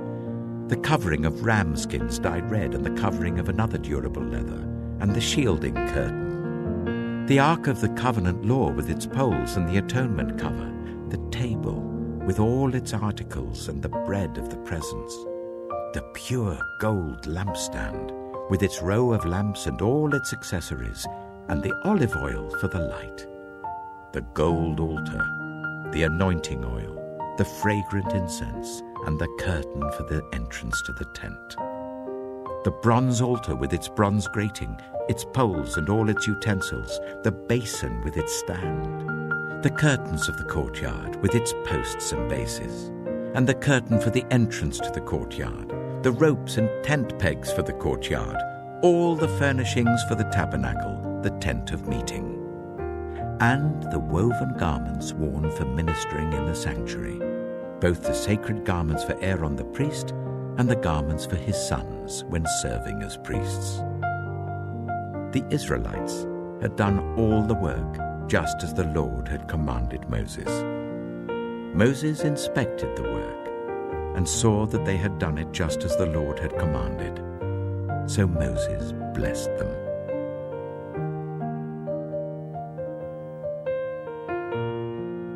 the covering of ram skins dyed red and the covering of another durable leather, and the shielding curtain, the ark of the covenant law with its poles and the atonement cover, the table with all its articles and the bread of the presence, the pure gold lampstand with its row of lamps and all its accessories, and the olive oil for the light, the gold altar, the anointing oil, the fragrant incense, and the curtain for the entrance to the tent, the bronze altar with its bronze grating, its poles and all its utensils, the basin with its stand, the curtains of the courtyard with its posts and bases, and the curtain for the entrance to the courtyard, the ropes and tent pegs for the courtyard, all the furnishings for the tabernacle, the tent of meeting, and the woven garments worn for ministering in the sanctuary, both the sacred garments for Aaron the priest and the garments for his sons when serving as priests. The Israelites had done all the work just as the Lord had commanded Moses. Moses inspected the work and saw that they had done it just as the Lord had commanded. So Moses blessed them.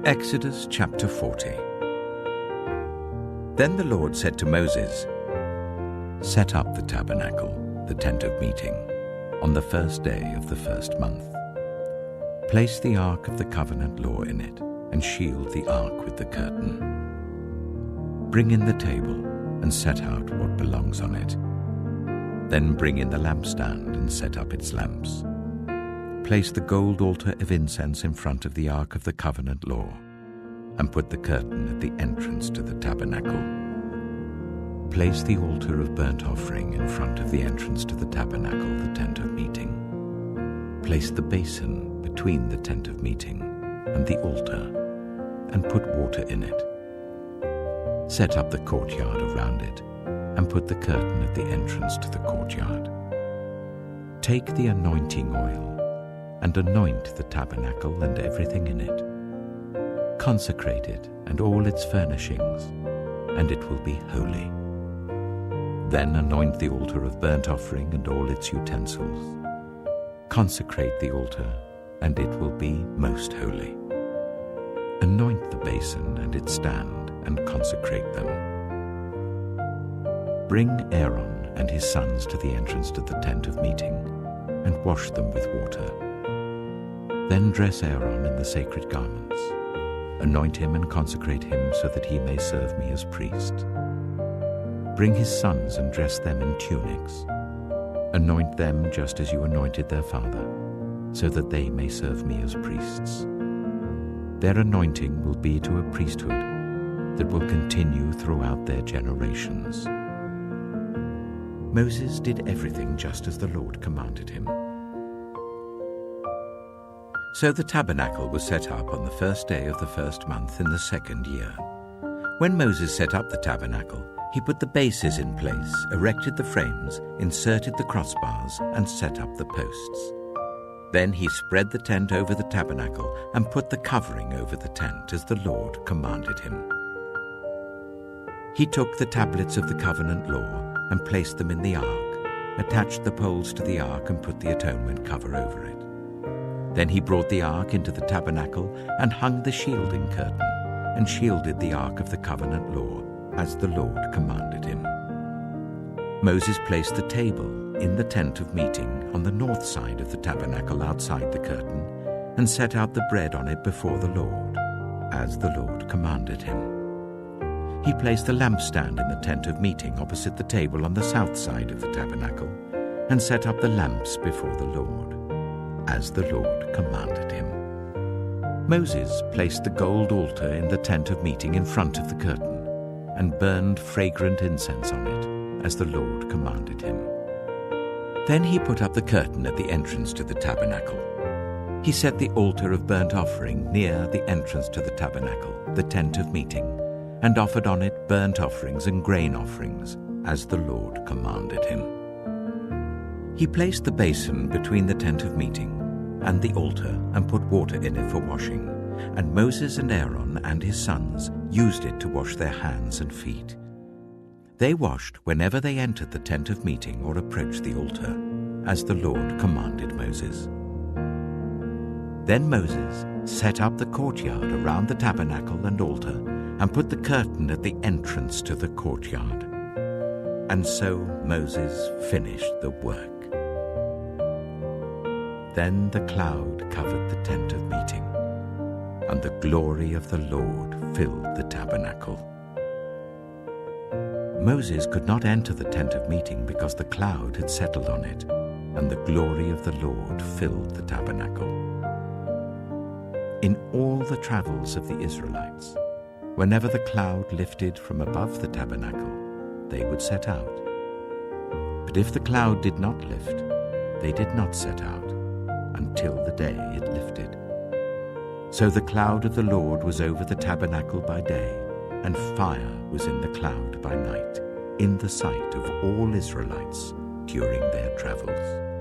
Exodus chapter 40. Then the Lord said to Moses, "Set up the tabernacle, the tent of meeting, on the first day of the first month. Place the ark of the covenant law in it, and shield the ark with the curtain. Bring in the table, and set out what belongs on it. Then bring in the lampstand, and set up its lamps. Place the gold altar of incense in front of the ark of the covenant law, and put the curtain at the entrance to the tabernacle. Place the altar of burnt offering in front of the entrance to the tabernacle, the tent of meeting. Place the basin between the tent of meeting and the altar, and put water in it. Set up the courtyard around it, and put the curtain at the entrance to the courtyard. Take the anointing oil, and anoint the tabernacle and everything in it. Consecrate it and all its furnishings, and it will be holy. Then anoint the altar of burnt offering and all its utensils. Consecrate the altar, and it will be most holy. Anoint the basin and its stand, and consecrate them. Bring Aaron and his sons to the entrance to the tent of meeting, and wash them with water. Then dress Aaron in the sacred garments. Anoint him and consecrate him so that he may serve me as priest. Bring his sons and dress them in tunics. Anoint them just as you anointed their father, so that they may serve me as priests. Their anointing will be to a priesthood that will continue throughout their generations." Moses did everything just as the Lord commanded him. So the tabernacle was set up on the first day of the first month in the second year. When Moses set up the tabernacle, he put the bases in place, erected the frames, inserted the crossbars, and set up the posts. Then he spread the tent over the tabernacle and put the covering over the tent as the Lord commanded him. He took the tablets of the covenant law and placed them in the ark, attached the poles to the ark, and put the atonement cover over it. Then he brought the ark into the tabernacle and hung the shielding curtain, and shielded the ark of the covenant law as the Lord commanded him. Moses placed the table in the tent of meeting on the north side of the tabernacle outside the curtain, and set out the bread on it before the Lord, as the Lord commanded him. He placed the lampstand in the tent of meeting opposite the table on the south side of the tabernacle, and set up the lamps before the Lord, as the Lord commanded him. Moses placed the gold altar in the tent of meeting in front of the curtain, and burned fragrant incense on it, as the Lord commanded him. Then he put up the curtain at the entrance to the tabernacle. He set the altar of burnt offering near the entrance to the tabernacle, the tent of meeting, and offered on it burnt offerings and grain offerings, as the Lord commanded him. He placed the basin between the tent of meeting and the altar, and put water in it for washing, and Moses and Aaron and his sons used it to wash their hands and feet. They washed whenever they entered the tent of meeting or approached the altar, as the Lord commanded Moses. Then Moses set up the courtyard around the tabernacle and altar, and put the curtain at the entrance to the courtyard. And so Moses finished the work. Then the cloud covered the tent of meeting, and the glory of the Lord filled the tabernacle. Moses could not enter the tent of meeting because the cloud had settled on it, and the glory of the Lord filled the tabernacle. In all the travels of the Israelites, whenever the cloud lifted from above the tabernacle, they would set out. But if the cloud did not lift, they did not set out until the day it lifted. So the cloud of the Lord was over the tabernacle by day, and fire was in the cloud by night, in the sight of all Israelites during their travels.